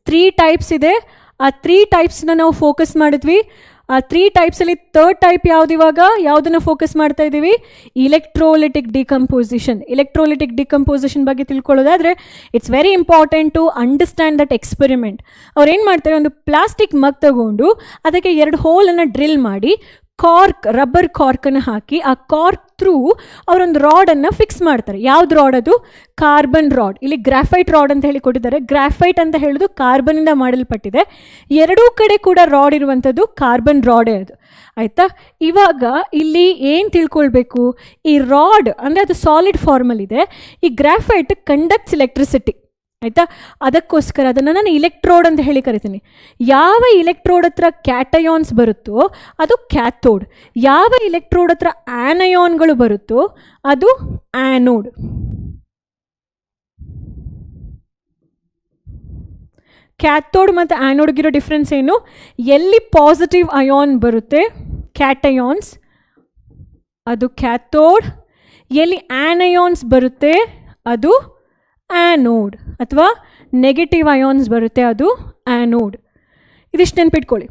[SPEAKER 1] 3 ಟೈಪ್ಸ್ ಇದೆ. ಆ 3 ಟೈಪ್ಸ್ನ ನಾವು ಫೋಕಸ್ ಮಾಡಿದ್ವಿ. ಆ 3 ಟೈಪ್ಸಲ್ಲಿ ಥರ್ಡ್ ಟೈಪ್ ಯಾವ್ದು ಇವಾಗ ಯಾವುದನ್ನು ಫೋಕಸ್ ಮಾಡ್ತಾ ಇದ್ದೀವಿ? ಇಲೆಕ್ಟ್ರೋಲಿಟಿಕ್ ಡಿಕಂಪೋಸಿಷನ್ ಬಗ್ಗೆ ತಿಳ್ಕೊಳ್ಳೋದಾದರೆ it's very important to understand that experiment. ಅವ್ರು ಏನು ಮಾಡ್ತಾರೆ, ಒಂದು ಪ್ಲಾಸ್ಟಿಕ್ ಮಗ್ ತಗೊಂಡು ಅದಕ್ಕೆ 2 ಹೋಲನ್ನು ಡ್ರಿಲ್ ಮಾಡಿ ರಬ್ಬರ್ ಕಾರ್ಕನ್ನು ಹಾಕಿ ಆ ಕಾರ್ಕ್ ಥ್ರೂ ಅವರೊಂದು ರಾಡನ್ನು ಫಿಕ್ಸ್ ಮಾಡ್ತಾರೆ. ಯಾವ್ದು ರಾಡ್ ಅದು? Carbon rod. ಇಲ್ಲಿ ಗ್ರಾಫೈಟ್ ರಾಡ್ ಅಂತ ಹೇಳಿ ಕೊಟ್ಟಿದ್ದಾರೆ. ಗ್ರಾಫೈಟ್ ಅಂತ ಹೇಳೋದು ಕಾರ್ಬನ್ನಿಂದ ಮಾಡಲ್ಪಟ್ಟಿದೆ. ಎರಡೂ ಕಡೆ ಕೂಡ ರಾಡ್ ಇರುವಂಥದ್ದು ಕಾರ್ಬನ್ ರಾಡೇ ಅದು. ಆಯಿತಾ? ಇವಾಗ ಇಲ್ಲಿ ಏನು ತಿಳ್ಕೊಳ್ಬೇಕು, ಈ ರಾಡ್ ಅಂದರೆ ಅದು ಸಾಲಿಡ್ ಫಾರ್ಮಲ್ಲಿದೆ. ಈ ಗ್ರಾಫೈಟ್ ಕಂಡಕ್ಟ್ಸ್ ಎಲೆಕ್ಟ್ರಿಸಿಟಿ. ಆಯಿತಾ? ಅದಕ್ಕೋಸ್ಕರ ಅದನ್ನು ನಾನು ಇಲೆಕ್ಟ್ರೋಡ್ ಅಂತ ಹೇಳಿ ಕರಿತೀನಿ. ಯಾವ ಇಲೆಕ್ಟ್ರೋಡ್ ಹತ್ರ ಕ್ಯಾಟಯಾನ್ಸ್ ಬರುತ್ತೋ ಅದು ಕ್ಯಾಥೋಡ್. ಯಾವ ಇಲೆಕ್ಟ್ರೋಡ್ ಹತ್ರ ಆನಯಾನ್ಗಳು ಬರುತ್ತೋ ಅದು ಆ್ಯನೋಡ್. ಕ್ಯಾಥೋಡ್ ಮತ್ತು ಆ್ಯನೋಡ್ಗಿರೋ ಡಿಫ್ರೆನ್ಸ್ ಏನು? ಎಲ್ಲಿ ಪಾಸಿಟಿವ್ ಅಯಾನ್ ಬರುತ್ತೆ ಕ್ಯಾಟಯಾನ್ಸ್ ಅದು ಕ್ಯಾಥೋಡ್, ಎಲ್ಲಿ ಆನಯಾನ್ಸ್ ಬರುತ್ತೆ ಅದು ಆ್ಯನೋಡ್, ಅಥವಾ ನೆಗೆಟಿವ್ ಅಯಾನ್ಸ್ ಬರುತ್ತೆ ಅದು ಆ್ಯನೋಡ್. ಇದಿಷ್ಟು ನೆನ್ಪಿಟ್ಕೊಳ್ಳಿ.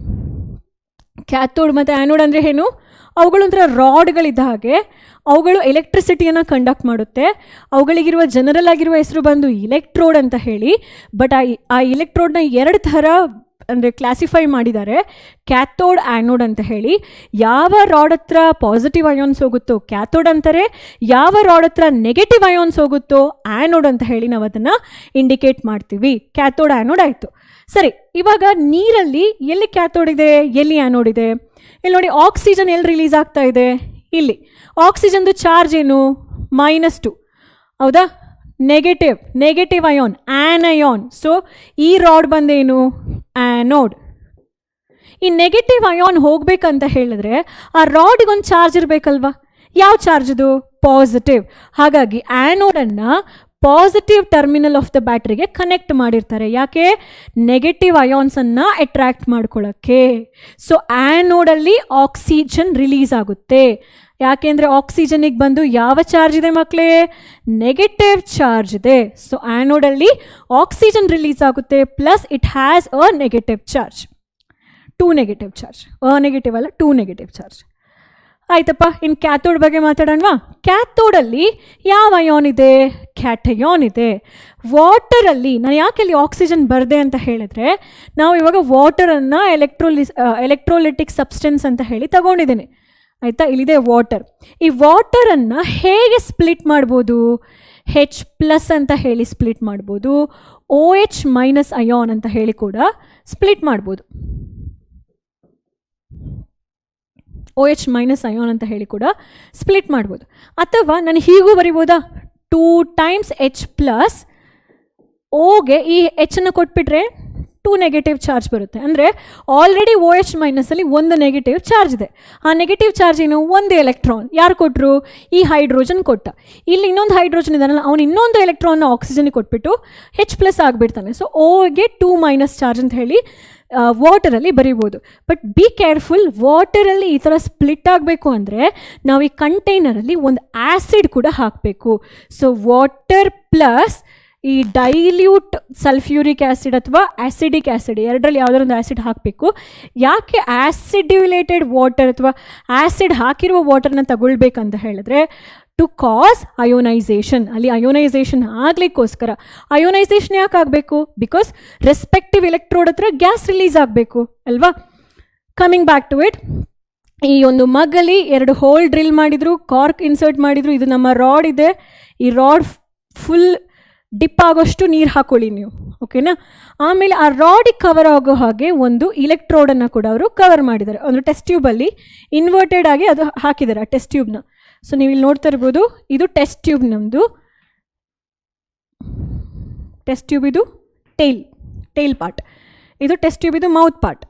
[SPEAKER 1] ಕ್ಯಾಥೋಡ್ ಮತ್ತು ಆ್ಯನೋಡ್ ಅಂದರೆ ಏನು? ಅವುಗಳೊಂಥರ ರಾಡ್ಗಳಿದ್ದ ಹಾಗೆ ಅವುಗಳು ಎಲೆಕ್ಟ್ರಿಸಿಟಿಯನ್ನು ಕಂಡಕ್ಟ್ ಮಾಡುತ್ತೆ. ಅವುಗಳಿಗಿರುವ ಜನರಲ್ ಆಗಿರುವ ಹೆಸರು ಬಂದು ಇಲೆಕ್ಟ್ರೋಡ್ ಅಂತ ಹೇಳಿ. ಬಟ್ ಆ ಇಲೆಕ್ಟ್ರೋಡ್ನ 2 ಥರ ಅಂದರೆ ಕ್ಲಾಸಿಫೈ ಮಾಡಿದ್ದಾರೆ, ಕ್ಯಾಥೋಡ್ ಆ್ಯನೋಡ್ ಅಂತ ಹೇಳಿ. ಯಾವ ರಾಡ್ ಹತ್ರ ಪಾಸಿಟಿವ್ ಅಯಾನ್ಸ್ ಹೋಗುತ್ತೋ ಕ್ಯಾಥೋಡ್ ಅಂತಾರೆ, ಯಾವ ರಾಡ್ ಹತ್ರ ನೆಗೆಟಿವ್ ಅಯಾನ್ಸ್ ಹೋಗುತ್ತೋ ಆ್ಯನೋಡ್ ಅಂತ ಹೇಳಿ ನಾವು ಅದನ್ನು ಇಂಡಿಕೇಟ್ ಮಾಡ್ತೀವಿ. ಕ್ಯಾಥೋಡ್ ಆ್ಯನೋಡ್ ಆಯಿತು. ಸರಿ, ಇವಾಗ ನೀರಲ್ಲಿ ಎಲ್ಲಿ ಕ್ಯಾಥೋಡ್ ಇದೆ, ಎಲ್ಲಿ ಆ್ಯನೋಡ್ ಇದೆ? ಇಲ್ಲಿ ನೋಡಿ, ಆಕ್ಸಿಜನ್ ಎಲ್ಲಿ ರಿಲೀಸ್ ಆಗ್ತಾ ಇದೆ? ಇಲ್ಲಿ. ಆಕ್ಸಿಜನ್ದು ಚಾರ್ಜ್ ಏನು? -2. ಹೌದಾ? Negative ion, ಆ್ಯನಯಾನ್. ಸೊ ಈ ರಾಡ್ ಬಂದೇನು? ಆ್ಯನೋಡ್. ಈ ನೆಗೆಟಿವ್ ಅಯಾನ್ ಹೋಗ್ಬೇಕಂತ ಹೇಳಿದ್ರೆ ಆ ರಾಡಿಗೊಂದು ಚಾರ್ಜ್ ಇರಬೇಕಲ್ವಾ? ಯಾವ ಚಾರ್ಜ್ ಅದು? ಪಾಸಿಟಿವ್. ಹಾಗಾಗಿ ಆ್ಯನೋಡನ್ನು ಪಾಸಿಟಿವ್ ಟರ್ಮಿನಲ್ ಆಫ್ ದ ಬ್ಯಾಟ್ರಿಗೆ ಕನೆಕ್ಟ್ ಮಾಡಿರ್ತಾರೆ. ಯಾಕೆ? ನೆಗೆಟಿವ್ ಅಯಾನ್ಸನ್ನು ಅಟ್ರ್ಯಾಕ್ಟ್ ಮಾಡ್ಕೊಳ್ಳೋಕ್ಕೆ. ಸೊ ಆ್ಯನೋಡಲ್ಲಿ ಆಕ್ಸಿಜನ್ ರಿಲೀಸ್ ಆಗುತ್ತೆ. ಯಾಕೆಂದರೆ ಆಕ್ಸಿಜನಿಗೆ ಬಂದು ಯಾವ ಚಾರ್ಜ್ ಇದೆ ಮಕ್ಕಳೇ? ನೆಗೆಟಿವ್ ಚಾರ್ಜ್ ಇದೆ. ಸೊ ಆ್ಯನೋಡಲ್ಲಿ ಆಕ್ಸಿಜನ್ ರಿಲೀಸ್ ಆಗುತ್ತೆ, plus it has a negative charge. 2 negative charge. Negative ಅಲ್ಲ, 2 ನೆಗೆಟಿವ್ ಚಾರ್ಜ್. ಆಯ್ತಪ್ಪ, ಇನ್ನು ಕ್ಯಾಥೋಡ್ ಬಗ್ಗೆ ಮಾತಾಡೋಣವಾ? ಕ್ಯಾಥೋಡಲ್ಲಿ ಯಾವ ಅಯಾನ್ ಇದೆ? ಕ್ಯಾಟಯಾನ್ ಇದೆ. ವಾಟರಲ್ಲಿ, ನಾನು ಯಾಕೆ ಅಲ್ಲಿ ಆಕ್ಸಿಜನ್ ಬರದೆ ಅಂತ ಹೇಳಿದ್ರೆ, ನಾವು ಇವಾಗ ವಾಟರನ್ನು ಎಲೆಕ್ಟ್ರೋಲಿಟಿಕ್ ಸಬ್ಸ್ಟೆನ್ಸ್ ಅಂತ ಹೇಳಿ ತಗೊಂಡಿದ್ದೀನಿ. ಆಯಿತಾ? ಇಲ್ಲಿದೆ ವಾಟರ್. ಈ ವಾಟರನ್ನು ಹೇಗೆ ಸ್ಪ್ಲಿಟ್ ಮಾಡ್ಬೋದು? H+ ಅಂತ ಹೇಳಿ ಸ್ಪ್ಲಿಟ್ ಮಾಡ್ಬೋದು, OH- ಅಯಾನ್ ಅಂತ ಹೇಳಿ ಕೂಡ ಸ್ಪ್ಲಿಟ್ ಮಾಡ್ಬೋದು. OH- ಅಯಾನ್ ಅಂತ ಹೇಳಿ ಕೂಡ ಸ್ಪ್ಲಿಟ್ ಮಾಡ್ಬೋದು. ಅಥವಾ ನಾನು ಹೀಗೂ ಬರಿಬೋದಾ? 2 ಟೈಮ್ಸ್ H+, ಓಗೆ ಈ Hನ್ನು ಕೊಟ್ಬಿಟ್ರೆ 2 ನೆಗೆಟಿವ್ ಚಾರ್ಜ್ ಬರುತ್ತೆ. ಅಂದರೆ ಆಲ್ರೆಡಿ OH- ಅಲ್ಲಿ 1 ನೆಗೆಟಿವ್ ಚಾರ್ಜ್ ಇದೆ. ಆ ನೆಗೆಟಿವ್ ಚಾರ್ಜ್ ಏನು? 1 ಎಲೆಕ್ಟ್ರಾನ್. ಯಾರು ಕೊಟ್ಟರು? ಈ ಹೈಡ್ರೋಜನ್ ಕೊಟ್ಟ. ಇಲ್ಲಿ ಇನ್ನೊಂದು ಹೈಡ್ರೋಜನ್ ಇದ್ದಾನಲ್ಲ, ಅವನು ಇನ್ನೊಂದು ಎಲೆಕ್ಟ್ರಾನ್ನ ಆಕ್ಸಿಜನ್ಗೆ ಕೊಟ್ಬಿಟ್ಟು H+ ಆಗಿಬಿಡ್ತಾನೆ. ಸೊ ಓಗೆ 2- ಚಾರ್ಜ್ ಅಂತ ಹೇಳಿ ವಾಟರಲ್ಲಿ ಬರಿಬೋದು. ಬಟ್ ಬಿ ಕೇರ್ಫುಲ್, ವಾಟರಲ್ಲಿ ಈ ಥರ ಸ್ಪ್ಲಿಟ್ ಆಗಬೇಕು ಅಂದರೆ ನಾವು ಈ ಕಂಟೈನರಲ್ಲಿ ಒಂದು ಆ್ಯಸಿಡ್ ಕೂಡ ಹಾಕಬೇಕು. ಸೊ ವಾಟರ್ ಪ್ಲಸ್ ಈ ಡೈಲ್ಯೂಟ್ ಸಲ್ಫ್ಯೂರಿಕ್ ಆ್ಯಸಿಡ್ ಅಥವಾ ಆ್ಯಸಿಡಿಕ್ ಆ್ಯಸಿಡ್, ಎರಡರಲ್ಲಿ ಯಾವುದಾದ್ರು ಒಂದು ಆ್ಯಸಿಡ್ ಹಾಕಬೇಕು. ಯಾಕೆ ಆ್ಯಸಿಡ್ಯುಲೇಟೆಡ್ ವಾಟರ್ ಅಥವಾ ಆ್ಯಸಿಡ್ ಹಾಕಿರುವ ವಾಟರ್ನ ತಗೊಳ್ಬೇಕಂತ ಹೇಳಿದ್ರೆ, ಟು ಕಾಸ್ ಅಯೋನೈಸೇಷನ್. ಅಲ್ಲಿ ಅಯೋನೈಸೇಷನ್ ಆಗಲಿಕ್ಕೋಸ್ಕರ. ಅಯೋನೈಸೇಷನ್ ಯಾಕೆ ಆಗಬೇಕು? ಬಿಕಾಸ್ ರೆಸ್ಪೆಕ್ಟಿವ್ ಎಲೆಕ್ಟ್ರೋಡ್ ಹತ್ರ ಗ್ಯಾಸ್ ರಿಲೀಸ್ ಆಗಬೇಕು ಅಲ್ವಾ? ಕಮಿಂಗ್ ಬ್ಯಾಕ್ ಟು ಇಟ್, ಈ ಒಂದು ಮಗ್ಗಲ್ಲಿ 2 ಹೋಲ್ ಡ್ರಿಲ್ ಮಾಡಿದ್ರು, ಕಾರ್ಕ್ ಇನ್ಸರ್ಟ್ ಮಾಡಿದ್ರು. ಇದು ನಮ್ಮ ರಾಡ್ ಇದೆ. ಈ ರಾಡ್ ಫುಲ್ ಡಿಪ್ ಆಗೋಷ್ಟು ನೀರು ಹಾಕೊಳ್ಳಿ ನೀವು, ಓಕೆನಾ? ಆಮೇಲೆ ಆ ರಾಡಿಗೆ ಕವರ್ ಆಗೋ ಹಾಗೆ ಒಂದು ಇಲೆಕ್ಟ್ರೋಡನ್ನು ಕೂಡ ಅವರು ಕವರ್ ಮಾಡಿದ್ದಾರೆ. ಒಂದು ಟೆಸ್ಟ್ ಟ್ಯೂಬಲ್ಲಿ ಇನ್ವರ್ಟೆಡ್ ಆಗಿ ಅದು ಹಾಕಿದ್ದಾರೆ, ಆ ಟೆಸ್ಟ್ ಟ್ಯೂಬ್ನ. ಸೊ ನೀವು ಇಲ್ಲಿ ನೋಡ್ತಾ ಇರ್ಬೋದು, ಇದು ಟೆಸ್ಟ್ ಟ್ಯೂಬ್. ನಮ್ಮದು ಟೆಸ್ಟ್ ಟ್ಯೂಬ್, ಇದು ಟೇಲ್ ಪಾರ್ಟ್. ಇದು ಟೆಸ್ಟ್ ಟ್ಯೂಬ್, ಇದು ಮೌತ್ ಪಾರ್ಟ್.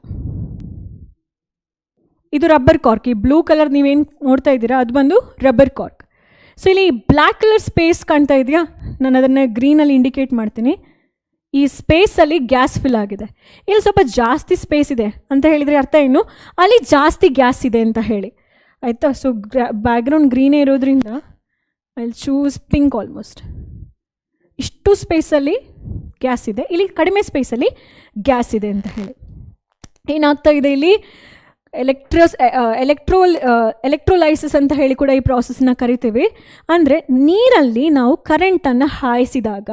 [SPEAKER 1] ಇದು ರಬ್ಬರ್ ಕಾರ್ಕ್. ಈ ಬ್ಲೂ ಕಲರ್ ನೀವೇನು ನೋಡ್ತಾ ಇದ್ದೀರಾ ಅದು ಬಂದು ರಬ್ಬರ್ ಕಾರ್ಕ್. ಸೊ ಇಲ್ಲಿ ಬ್ಲ್ಯಾಕ್ ಕಲರ್ ಸ್ಪೇಸ್ ಕಾಣ್ತಾ ಇದೆಯಾ? ನಾನು ಅದನ್ನು ಗ್ರೀನಲ್ಲಿ ಇಂಡಿಕೇಟ್ ಮಾಡ್ತೀನಿ. ಈ ಸ್ಪೇಸಲ್ಲಿ ಗ್ಯಾಸ್ ಫಿಲ್ ಆಗಿದೆ. ಇಲ್ಲಿ ಸ್ವಲ್ಪ ಜಾಸ್ತಿ ಸ್ಪೇಸ್ ಇದೆ ಅಂತ ಹೇಳಿದರೆ ಅರ್ಥ ಏನು? ಅಲ್ಲಿ ಜಾಸ್ತಿ ಗ್ಯಾಸ್ ಇದೆ ಅಂತ ಹೇಳಿ, ಆಯಿತಾ? ಸೊ ಬ್ಯಾಕ್ಗ್ರೌಂಡ್ ಗ್ರೀನೇ ಇರೋದ್ರಿಂದ I will choose pink. Almost ಇಷ್ಟು ಸ್ಪೇಸಲ್ಲಿ ಗ್ಯಾಸ್ ಇದೆ, ಇಲ್ಲಿ ಕಡಿಮೆ ಸ್ಪೇಸಲ್ಲಿ ಗ್ಯಾಸ್ ಇದೆ ಅಂತ ಹೇಳಿ ಏನಾಗ್ತಾ ಇದೆ? ಇಲ್ಲಿ ಎಲೆಕ್ಟ್ರೋಲೈಸಿಸ್ ಅಂತ ಹೇಳಿ ಕೂಡ ಈ ಪ್ರಾಸೆಸ್ನ ಕರಿತೀವಿ. ಅಂದರೆ ನೀರಲ್ಲಿ ನಾವು ಕರೆಂಟನ್ನು ಹಾಯಿಸಿದಾಗ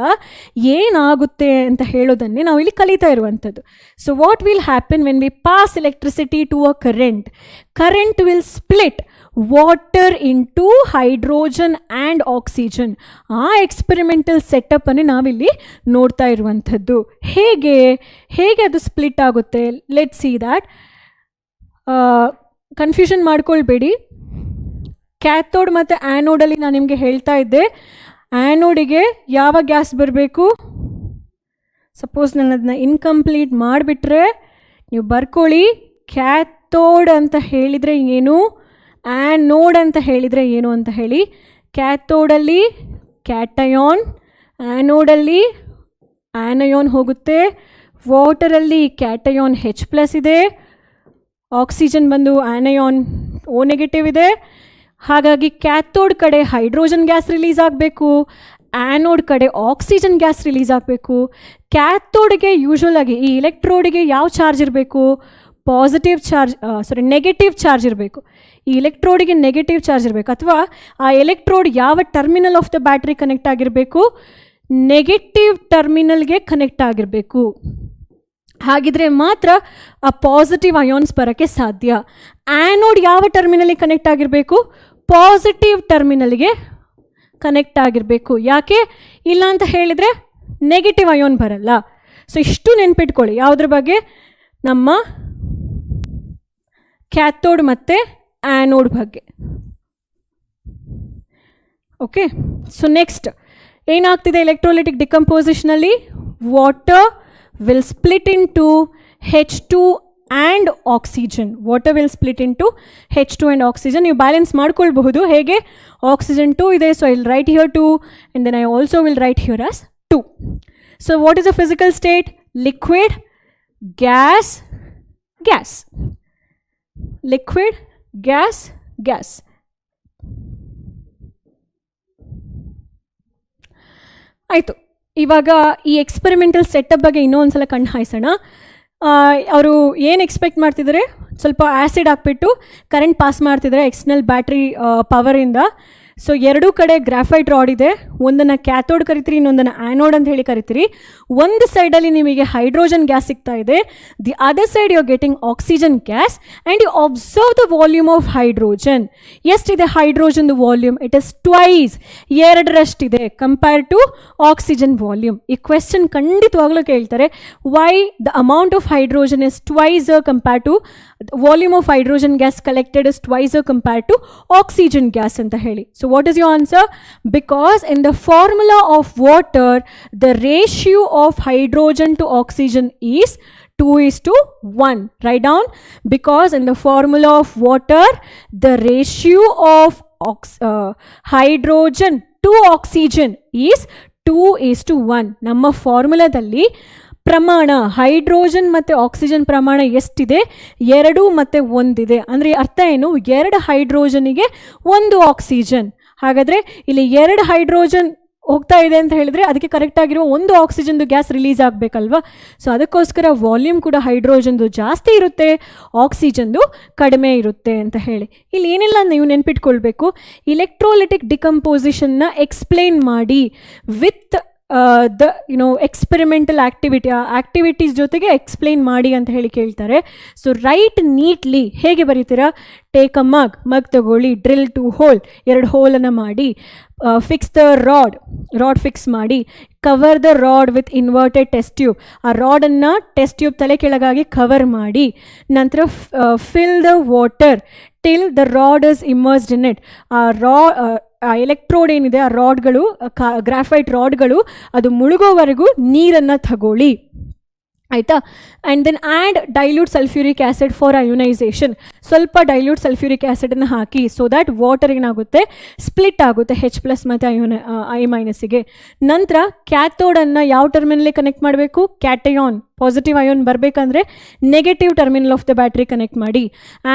[SPEAKER 1] ಏನಾಗುತ್ತೆ ಅಂತ ಹೇಳೋದನ್ನೇ ನಾವು ಇಲ್ಲಿ ಕಲಿತಾ ಇರುವಂಥದ್ದು. So what will happen when we pass electricity to a current will split water into hydrogen and oxygen. ಆ ಎಕ್ಸ್ಪೆರಿಮೆಂಟಲ್ ಸೆಟಪ್ಪನ್ನು ನಾವಿಲ್ಲಿ ನೋಡ್ತಾ ಇರುವಂಥದ್ದು. ಹೇಗೆ ಅದು ಸ್ಪ್ಲಿಟ್ ಆಗುತ್ತೆ, ಲೆಟ್ ಸಿ ದ್ಯಾಟ್. ಕನ್ಫ್ಯೂಷನ್ ಮಾಡ್ಕೊಳ್ಬೇಡಿ. ಕ್ಯಾಥೋಡ್ ಮತ್ತು ಆ್ಯನೋಡಲ್ಲಿ ನಾನು ನಿಮಗೆ ಹೇಳ್ತಾ ಇದ್ದೆ, ಆ್ಯನೋಡಿಗೆ ಯಾವ ಗ್ಯಾಸ್ ಬರಬೇಕು. ಸಪೋಸ್ ನಾನು ಅದನ್ನ ಇನ್ಕಂಪ್ಲೀಟ್ ಮಾಡಿಬಿಟ್ರೆ ನೀವು ಬರ್ಕೊಳ್ಳಿ. ಕ್ಯಾಥೋಡ್ ಅಂತ ಹೇಳಿದರೆ ಏನು, ಆ್ಯನೋಡ್ ಅಂತ ಹೇಳಿದರೆ ಏನು ಅಂತ ಹೇಳಿ. ಕ್ಯಾಥೋಡಲ್ಲಿ ಕ್ಯಾಟಯಾನ್, ಆ್ಯನೋಡಲ್ಲಿ ಆ್ಯನಯಾನ್ ಹೋಗುತ್ತೆ. ವಾಟರಲ್ಲಿ ಕ್ಯಾಟಯಾನ್ H+ ಇದೆ, ಆಕ್ಸಿಜನ್ ಬಂದು ಆ್ಯನಯಾನ್ O- ಇದೆ. ಹಾಗಾಗಿ ಕ್ಯಾಥೋಡ್ ಕಡೆ ಹೈಡ್ರೋಜನ್ ಗ್ಯಾಸ್ ರಿಲೀಸ್ ಆಗಬೇಕು, ಆ್ಯನೋಡ್ ಕಡೆ ಆಕ್ಸಿಜನ್ ಗ್ಯಾಸ್ ರಿಲೀಸ್ ಆಗಬೇಕು. ಕ್ಯಾಥೋಡ್ಗೆ ಯೂಶ್ವಲ್ ಆಗಿ ಈ ಇಲೆಕ್ಟ್ರೋಡಿಗೆ ಯಾವ ಚಾರ್ಜ್ ಇರಬೇಕು, ನೆಗೆಟಿವ್ ಚಾರ್ಜ್ ಇರಬೇಕು. ಈ ಇಲೆಕ್ಟ್ರೋಡಿಗೆ ನೆಗೆಟಿವ್ ಚಾರ್ಜ್ ಇರಬೇಕು, ಅಥವಾ ಆ ಎಲೆಕ್ಟ್ರೋಡ್ ಯಾವ terminal of the battery connect ಆಗಿರಬೇಕು, ನೆಗೆಟಿವ್ ಟರ್ಮಿನಲ್ಗೆ ಕನೆಕ್ಟ್ ಆಗಿರಬೇಕು. ಹಾಗಿದ್ರೆ ಮಾತ್ರ ಆ ಪಾಸಿಟಿವ್ ಅಯಾನ್ಸ್ ಬರೋಕ್ಕೆ ಸಾಧ್ಯ. ಆ್ಯನೋಡ್ ಯಾವ ಟರ್ಮಿನಲಿಗೆ ಕನೆಕ್ಟ್ ಆಗಿರಬೇಕು, ಪಾಸಿಟಿವ್ ಟರ್ಮಿನಲ್ಗೆ ಕನೆಕ್ಟ್ ಆಗಿರಬೇಕು. ಯಾಕೆ ಇಲ್ಲ ಅಂತ ಹೇಳಿದರೆ ನೆಗೆಟಿವ್ ಅಯಾನ್ ಬರಲ್ಲ. ಸೊ ಇಷ್ಟು ನೆನ್ಪಿಟ್ಕೊಳ್ಳಿ ಯಾವುದ್ರ ಬಗ್ಗೆ, ನಮ್ಮ ಕ್ಯಾಥೋಡ್ ಮತ್ತು ಆ್ಯನೋಡ್ ಬಗ್ಗೆ. ಓಕೆ, ಸೊ ನೆಕ್ಸ್ಟ್ ಏನಾಗ್ತಿದೆ ಎಲೆಕ್ಟ್ರೋಲೈಟಿಕ್ ಡಿಕಂಪೋಸಿಷನಲ್ಲಿ, water will split into H2 and oxygen. Water will split into H2 and oxygen. ನೀವು ಬ್ಯಾಲೆನ್ಸ್ ಮಾಡ್ಕೊಳ್ಬಹುದು. ಹೇಗೆ, ಆಕ್ಸಿಜನ್ 2 ಇದೆ, so I will write here 2 and then I also will write here as 2. So what is the physical state? Liquid, gas, gas. Liquid, gas, gas. ಆಯಿತು. ಇವಾಗ ಈ ಎಕ್ಸ್ಪೆರಿಮೆಂಟಲ್ ಸೆಟಪ್ ಬಗ್ಗೆ ಇನ್ನೊಂದು ಸಲ ಕಣ್ಣು ಹಾಯಿಸೋಣ. ಅವರು ಏನು ಎಕ್ಸ್ಪೆಕ್ಟ್ ಮಾಡ್ತಿದ್ದಾರೆ, ಸ್ವಲ್ಪ ಆ್ಯಸಿಡ್ ಹಾಕ್ಬಿಟ್ಟು ಕರೆಂಟ್ ಪಾಸ್ ಮಾಡ್ತಿದ್ದಾರೆ ಎಕ್ಸ್ಟರ್ನಲ್ ಬ್ಯಾಟ್ರಿ ಪವರಿಂದ. ಸೊ ಎರಡೂ ಕಡೆ ಗ್ರಾಫೈಟ್ ರಾಡ್ ಇದೆ, ಒಂದನ್ನು ಕ್ಯಾಥೋಡ್ ಕರಿತೀರಿ, ಇನ್ನೊಂದನ್ನು ಆ್ಯನೋಡ್ ಅಂತ ಹೇಳಿ ಕರಿತೀರಿ. ಒಂದು ಸೈಡಲ್ಲಿ ನಿಮಗೆ ಹೈಡ್ರೋಜನ್ ಗ್ಯಾಸ್ ಸಿಗ್ತಾ ಇದೆ, the other side you are getting oxygen gas and you observe the volume of hydrogen. ಎಷ್ಟಿದೆ ಹೈಡ್ರೋಜನ್ದು ವಾಲ್ಯೂಮ್? ಇಟ್ ಇಸ್ ಟ್ವೈಸ್, ಎರಡರಷ್ಟಿದೆ ಕಂಪೇರ್ ಟು ಆಕ್ಸಿಜನ್ ವಾಲ್ಯೂಮ್. ಈ ಕ್ವೆಶ್ಚನ್ ಖಂಡಿತವಾಗ್ಲೂ ಕೇಳ್ತಾರೆ, why the amount of hydrogen is twice compare to volume of hydrogen gas collected is twice compare to oxygen gas ಅಂತ ಹೇಳಿ. So what is your answer? Because in the formula of water, the ratio of hydrogen to oxygen is 2:1. Write down, because in the formula of water, the ratio of hydrogen to oxygen is 2:1. ನಮ್ಮ ಫಾರ್ಮುಲಾದಲ್ಲಿ ಪ್ರಮಾಣ ಹೈಡ್ರೋಜನ್ ಮತ್ತು ಆಕ್ಸಿಜನ್ ಪ್ರಮಾಣ ಎಷ್ಟಿದೆ? 2 ಮತ್ತು 1 ಇದೆ. ಅಂದರೆ ಅರ್ಥ ಏನು? 2 ಹೈಡ್ರೋಜನಿಗೆ 1 ಆಕ್ಸಿಜನ್. ಹಾಗಾದರೆ ಇಲ್ಲಿ 2 ಹೈಡ್ರೋಜನ್ ಹೋಗ್ತಾ ಇದೆ ಅಂತ ಹೇಳಿದ್ರೆ ಅದಕ್ಕೆ ಕರೆಕ್ಟಾಗಿರೋ 1 ಆಕ್ಸಿಜನ್ದು ಗ್ಯಾಸ್ ರಿಲೀಸ್ ಆಗಬೇಕಲ್ವಾ. ಸೊ ಅದಕ್ಕೋಸ್ಕರ ವಾಲ್ಯೂಮ್ ಕೂಡ ಹೈಡ್ರೋಜನ್ದು ಜಾಸ್ತಿ ಇರುತ್ತೆ, ಆಕ್ಸಿಜನ್ದು ಕಡಿಮೆ ಇರುತ್ತೆ ಅಂತ ಹೇಳಿ. ಇಲ್ಲಿ ಏನೆಲ್ಲ ನೀವು ನೆನ್ಪಿಟ್ಕೊಳ್ಬೇಕು, ಇಲೆಕ್ಟ್ರೋಲೈಟಿಕ್ ಡಿಕಂಪೋಸಿಷನ್ನ ಎಕ್ಸ್ಪ್ಲೇನ್ ಮಾಡಿ ವಿತ್ ದ ಎಕ್ಸ್ಪೆರಿಮೆಂಟಲ್ ಆಕ್ಟಿವಿಟೀಸ್ ಜೊತೆಗೆ ಎಕ್ಸ್ಪ್ಲೇನ್ ಮಾಡಿ ಅಂತ ಹೇಳಿ ಕೇಳ್ತಾರೆ. ಸೊ ರೈಟ್ ನೀಟ್ಲಿ ಹೇಗೆ ಬರೀತೀರಾ? ಟೇಕ್ ಅ ಮಗ್ ತಗೊಳ್ಳಿ, ಡ್ರಿಲ್ 2 ಹೋಲ್, 2 ಹೋಲನ್ನು ಮಾಡಿ, ಫಿಕ್ಸ್ ದ ರಾಡ್ ಫಿಕ್ಸ್ ಮಾಡಿ, cover the rod with inverted test tube, ಆ ರಾಡನ್ನು ಟೆಸ್ಟ್ ಟ್ಯೂಬ್ ತಲೆ ಕೆಳಗಾಗಿ ಕವರ್ ಮಾಡಿ, ನಂತರ fill the water till the rod is immersed in it. ಆ ಎಲೆಕ್ಟ್ರೋಡ್ ಏನಿದೆ, ಆ ರಾಡ್ಗಳು, ಗ್ರಾಫೈಟ್ ರಾಡ್ಗಳು ಅದು ಮುಳುಗೋವರೆಗೂ ನೀರನ್ನು ತಗೊಳ್ಳಿ, ಆಯಿತಾ. And then add dilute sulphuric acid for ionisation. ಸ್ವಲ್ಪ ಡೈಲ್ಯೂಟ್ ಸಲ್ಫ್ಯೂರಿಕ್ ಆ್ಯಸಿಡನ್ನು ಹಾಕಿ, ಸೊ ದ್ಯಾಟ್ ವಾಟರ್ ಏನಾಗುತ್ತೆ, ಸ್ಪ್ಲಿಟ್ ಆಗುತ್ತೆ H+ ಮತ್ತು I-ಗೆ. ನಂತರ ಕ್ಯಾಥೋಡನ್ನು ಯಾವ ಟರ್ಮಿನಲ್ಲಿ ಕನೆಕ್ಟ್ ಮಾಡಬೇಕು? ಕ್ಯಾಟಯಾನ್, ಪಾಸಿಟಿವ್ ಅಯೋನ್ ಬರಬೇಕಂದ್ರೆ negative terminal of the battery connect ಮಾಡಿ.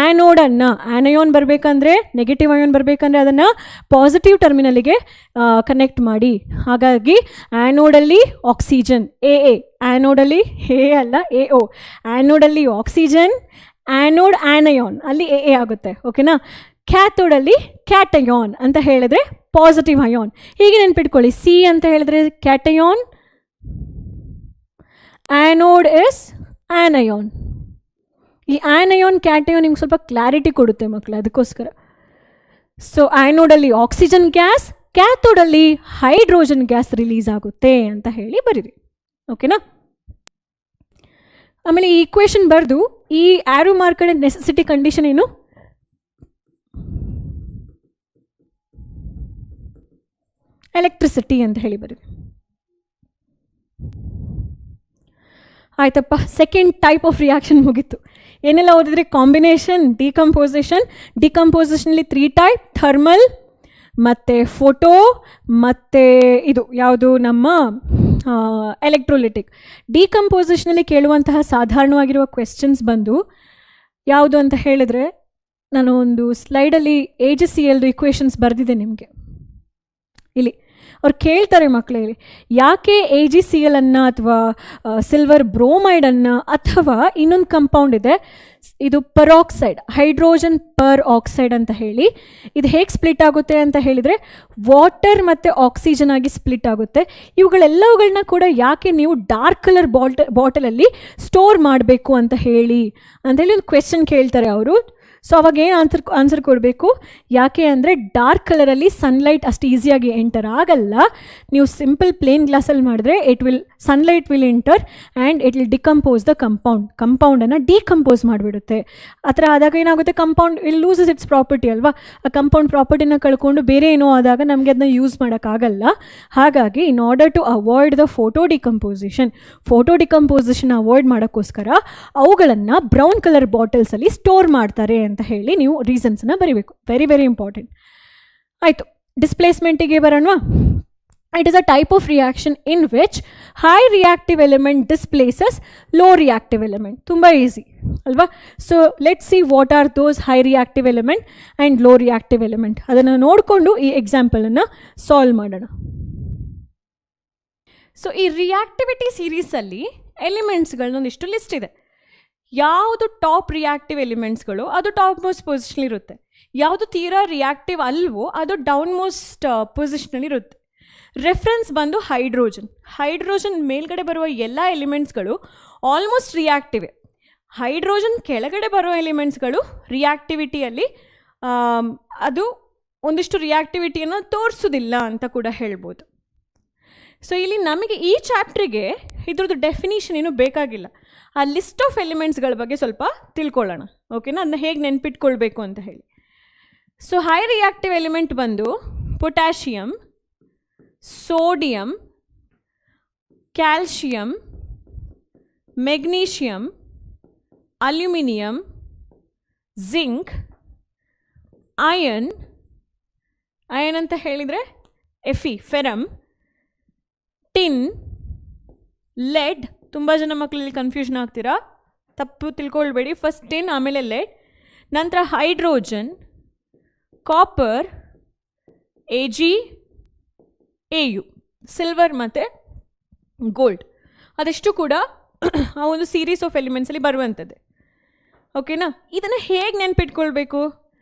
[SPEAKER 1] ಆ್ಯನೋಡನ್ನು, ಆ್ಯನಯಾನ್ ಬರಬೇಕಂದ್ರೆ, ನೆಗೆಟಿವ್ ಅಯೋನ್ ಬರಬೇಕಂದ್ರೆ ಅದನ್ನು ಪಾಸಿಟಿವ್ ಟರ್ಮಿನಲಿಗೆ ಕನೆಕ್ಟ್ ಮಾಡಿ. ಹಾಗಾಗಿ ಆ್ಯನೋಡಲ್ಲಿ ಆಕ್ಸಿಜನ್ AA, ಆ್ಯನೋಡಲ್ಲಿ A ಅಲ್ಲ AO, ಆ್ಯನೋಡಲ್ಲಿ ಆಕ್ಸಿಜನ್, ಆ್ಯನೋಡ್ ಆ್ಯನಯಾನ್, ಅಲ್ಲಿ ಎ ಆಗುತ್ತೆ. ಓಕೆನಾ. ಕ್ಯಾಥೋಡಲ್ಲಿ ಕ್ಯಾಟಯಾನ್ ಅಂತ ಹೇಳಿದ್ರೆ ಪಾಸಿಟಿವ್ ಅಯಾನ್. ಹೀಗೆ ನೆನ್ಪಿಟ್ಕೊಳ್ಳಿ, ಸಿ ಅಂತ ಹೇಳಿದ್ರೆ ಕ್ಯಾಟಯಾನ್, ಆ್ಯನೋಡ್ ಇಸ್ ಆ್ಯನಯಾನ್. ಈ ಆ್ಯನಯಾನ್ ಕ್ಯಾಟಯಾನ್ ನಿಮ್ಗೆ ಸ್ವಲ್ಪ ಕ್ಲಾರಿಟಿ ಕೊಡುತ್ತೆ ಮಕ್ಕಳು, ಅದಕ್ಕೋಸ್ಕರ. ಸೊ ಆ್ಯನೋಡಲ್ಲಿ ಆಕ್ಸಿಜನ್ ಗ್ಯಾಸ್, ಕ್ಯಾಥೋಡಲ್ಲಿ ಹೈಡ್ರೋಜನ್ ಗ್ಯಾಸ್ ರಿಲೀಸ್ ಆಗುತ್ತೆ ಅಂತ ಹೇಳಿ ಬರೀರಿ. ಓಕೆನಾ. ಆಮೇಲೆ ಈ ಈಕ್ವೇಷನ್ ಬರೆದು ಈ ಆ್ಯರೋ ಮಾರ್ಕ್ ನೆಸೆಸಿಟಿ ಕಂಡೀಷನ್ ಏನು, ಎಲೆಕ್ಟ್ರಿಸಿಟಿ ಅಂತ ಹೇಳಿ ಬರೀರಿ. ಆಯ್ತಪ್ಪ, ಸೆಕೆಂಡ್ ಟೈಪ್ ಆಫ್ ರಿಯಾಕ್ಷನ್ ಮುಗೀತು. ಏನೆಲ್ಲ ಓದಿದ್ರೆ, ಕಾಂಬಿನೇಷನ್, ಡಿಕಂಪೋಸಿಷನ್. ಡಿಕಂಪೋಸಿಷನಲ್ಲಿ 3 ಟೈಪ್, ಥರ್ಮಲ್, ಮತ್ತು ಫೋಟೋ, ಮತ್ತು ಇದು ಯಾವುದು ನಮ್ಮ ಎಲೆಕ್ಟ್ರೋಲಿಟಿಕ್. ಡಿಕಂಪೋಸಿಷನಲ್ಲಿ ಕೇಳುವಂತಹ ಸಾಧಾರಣವಾಗಿರುವ ಕ್ವೆಶ್ಚನ್ಸ್ ಬಂದು ಯಾವುದು ಅಂತ ಹೇಳಿದ್ರೆ, ನಾನು ಒಂದು ಸ್ಲೈಡಲ್ಲಿ AgClದು ಇಕ್ವೇಷನ್ಸ್ ಬರೆದಿದ್ದೆ ನಿಮಗೆ. ಇಲ್ಲಿ ಅವ್ರು ಕೇಳ್ತಾರೆ ಮಕ್ಕಳಲ್ಲಿ, ಯಾಕೆ AgCl ಅನ್ನು ಅಥವಾ ಸಿಲ್ವರ್ ಬ್ರೋಮೈಡನ್ನು ಅಥವಾ ಇನ್ನೊಂದು ಕಂಪೌಂಡ್ ಇದೆ, ಇದು ಪರಾಕ್ಸೈಡ್, ಹೈಡ್ರೋಜನ್ ಪರ್ ಆಕ್ಸೈಡ್ ಅಂತ ಹೇಳಿ, ಇದು ಹೇಗೆ ಸ್ಪ್ಲಿಟ್ ಆಗುತ್ತೆ ಅಂತ ಹೇಳಿದರೆ ವಾಟರ್ ಮತ್ತು ಆಕ್ಸಿಜನ್ ಆಗಿ ಸ್ಪ್ಲಿಟ್ ಆಗುತ್ತೆ. ಇವುಗಳೆಲ್ಲವುಗಳನ್ನ ಕೂಡ ಯಾಕೆ ನೀವು ಡಾರ್ಕ್ ಕಲರ್ ಬಾಟಲಲ್ಲಿ ಸ್ಟೋರ್ ಮಾಡಬೇಕು ಅಂತ ಹೇಳಿ ಅಂತೇಳಿ ಒಂದು ಕ್ವೆಶ್ಚನ್ ಕೇಳ್ತಾರೆ ಅವರು. ಸೊ ಅವಾಗ ಏನು ಆನ್ಸರ್ ಕೊಡಬೇಕು, ಯಾಕೆ ಅಂದರೆ ಡಾರ್ಕ್ ಕಲರಲ್ಲಿ ಸನ್ಲೈಟ್ ಅಷ್ಟು ಈಸಿಯಾಗಿ ಎಂಟರ್ ಆಗಲ್ಲ. ನೀವು ಸಿಂಪಲ್ ಪ್ಲೇನ್ ಗ್ಲಾಸಲ್ಲಿ ಮಾಡಿದ್ರೆ sunlight will enter and it will decompose the ಕಂಪೌಂಡನ್ನು ಡಿಕಂಪೋಸ್ ಮಾಡಿಬಿಡುತ್ತೆ. ಆ ಥರ ಆದಾಗ ಏನಾಗುತ್ತೆ, compound will loses its property ಅಲ್ವಾ. ಆ ಕಂಪೌಂಡ್ ಪ್ರಾಪರ್ಟಿನ ಕಳ್ಕೊಂಡು ಬೇರೆ ಏನೋ ಆದಾಗ ನಮಗೆ ಅದನ್ನ ಯೂಸ್ ಮಾಡೋಕ್ಕಾಗಲ್ಲ. ಹಾಗಾಗಿ in order to avoid the photo decomposition avoid ಮಾಡೋಕ್ಕೋಸ್ಕರ ಅವುಗಳನ್ನು ಬ್ರೌನ್ ಕಲರ್ ಬಾಟಲ್ಸಲ್ಲಿ ಸ್ಟೋರ್ ಮಾಡ್ತಾರೆ ಅಂತ ಹೇಳಿ ನೀವು ರೀಸನ್ಸನ್ನ ಬರೀಬೇಕು. Very very important. ಆಯಿತು, ಡಿಸ್ಪ್ಲೇಸ್ಮೆಂಟಿಗೆ ಬರೋಣವಾ. It is a type of reaction in which high reactive element displaces low reactive element. ತುಂಬ ಈಸಿ ಅಲ್ವಾ. So let's see what are those high reactive element and low reactive element. ಅದನ್ನು ನೋಡಿಕೊಂಡು ಈ ಎಕ್ಸಾಂಪಲನ್ನು ಸಾಲ್ವ್ ಮಾಡೋಣ. ಸೊ ಈ ರಿಯಾಕ್ಟಿವಿಟಿ ಸೀರೀಸಲ್ಲಿ ಎಲಿಮೆಂಟ್ಸ್ಗಳನ್ನೊಂದಿಷ್ಟು ಲಿಸ್ಟ್ ಇದೆ. ಯಾವುದು ಟಾಪ್ ರಿಯಾಕ್ಟಿವ್ ಎಲಿಮೆಂಟ್ಸ್ಗಳು ಅದು ಟಾಪ್ ಮೋಸ್ಟ್ ಪೊಸಿಷನ್ ಇರುತ್ತೆ, ಯಾವುದು ತೀರಾ ರಿಯಾಕ್ಟಿವ್ ಅಲ್ವೋ ಅದು ಡೌನ್ ಮೋಸ್ಟ್ ಪೊಸಿಷನಲ್ಲಿ ಇರುತ್ತೆ. ರೆಫರೆನ್ಸ್ ಬಂದು ಹೈಡ್ರೋಜನ್ ಮೇಲ್ಗಡೆ ಬರುವ ಎಲ್ಲ ಎಲಿಮೆಂಟ್ಸ್ಗಳು ಆಲ್ಮೋಸ್ಟ್ ರಿಯಾಕ್ಟಿವೆ. ಹೈಡ್ರೋಜನ್ ಕೆಳಗಡೆ ಬರೋ ಎಲಿಮೆಂಟ್ಸ್ಗಳು ರಿಯಾಕ್ಟಿವಿಟಿಯಲ್ಲಿ ಅದು ಒಂದಿಷ್ಟು ರಿಯಾಕ್ಟಿವಿಟಿಯನ್ನು ತೋರಿಸೋದಿಲ್ಲ ಅಂತ ಕೂಡ ಹೇಳ್ಬೋದು. ಸೊ ಇಲ್ಲಿ ನಮಗೆ ಈ ಚಾಪ್ಟ್ರಿಗೆ ಇದ್ರದ್ದು ಡೆಫಿನಿಷನ್ ಏನೂ ಬೇಕಾಗಿಲ್ಲ. ಆ ಲಿಸ್ಟ್ ಆಫ್ ಎಲಿಮೆಂಟ್ಸ್ಗಳ ಬಗ್ಗೆ ಸ್ವಲ್ಪ ತಿಳ್ಕೊಳ್ಳೋಣ. ಓಕೆನಾ, ಅದನ್ನ ಹೇಗೆ ನೆನ್ಪಿಟ್ಕೊಳ್ಬೇಕು ಅಂತ ಹೇಳಿ. ಸೊ ಹೈ ರಿಯಾಕ್ಟಿವ್ ಎಲಿಮೆಂಟ್ ಬಂದು potassium, sodium, calcium, magnesium, aluminium, zinc, ion ಅಂತ ಹೇಳಿದರೆ ಫೆರಮ್, ಟಿನ್, ಲೆಡ್. ತುಂಬ ಜನ ಮಕ್ಕಳಲ್ಲಿ ಕನ್ಫ್ಯೂಷನ್ ಆಗ್ತೀರಾ, ತಪ್ಪು ತಿಳ್ಕೊಳ್ಬೇಡಿ. ಫಸ್ಟ್ ಟಿನ್, ಆಮೇಲೆ ಲೆಡ್, ನಂತರ ಹೈಡ್ರೋಜನ್, ಕಾಪರ್, AU, ಸಿಲ್ವರ್ ಮತ್ತು ಗೋಲ್ಡ್. ಅದೆಷ್ಟು ಕೂಡ ಆ ಒಂದು ಸೀರೀಸ್ ಆಫ್ ಎಲಿಮೆಂಟ್ಸಲ್ಲಿ ಬರುವಂಥದ್ದು. ಓಕೆನಾ. ಇದನ್ನು ಹೇಗೆ ನೆನ್ಪಿಟ್ಕೊಳ್ಬೇಕು?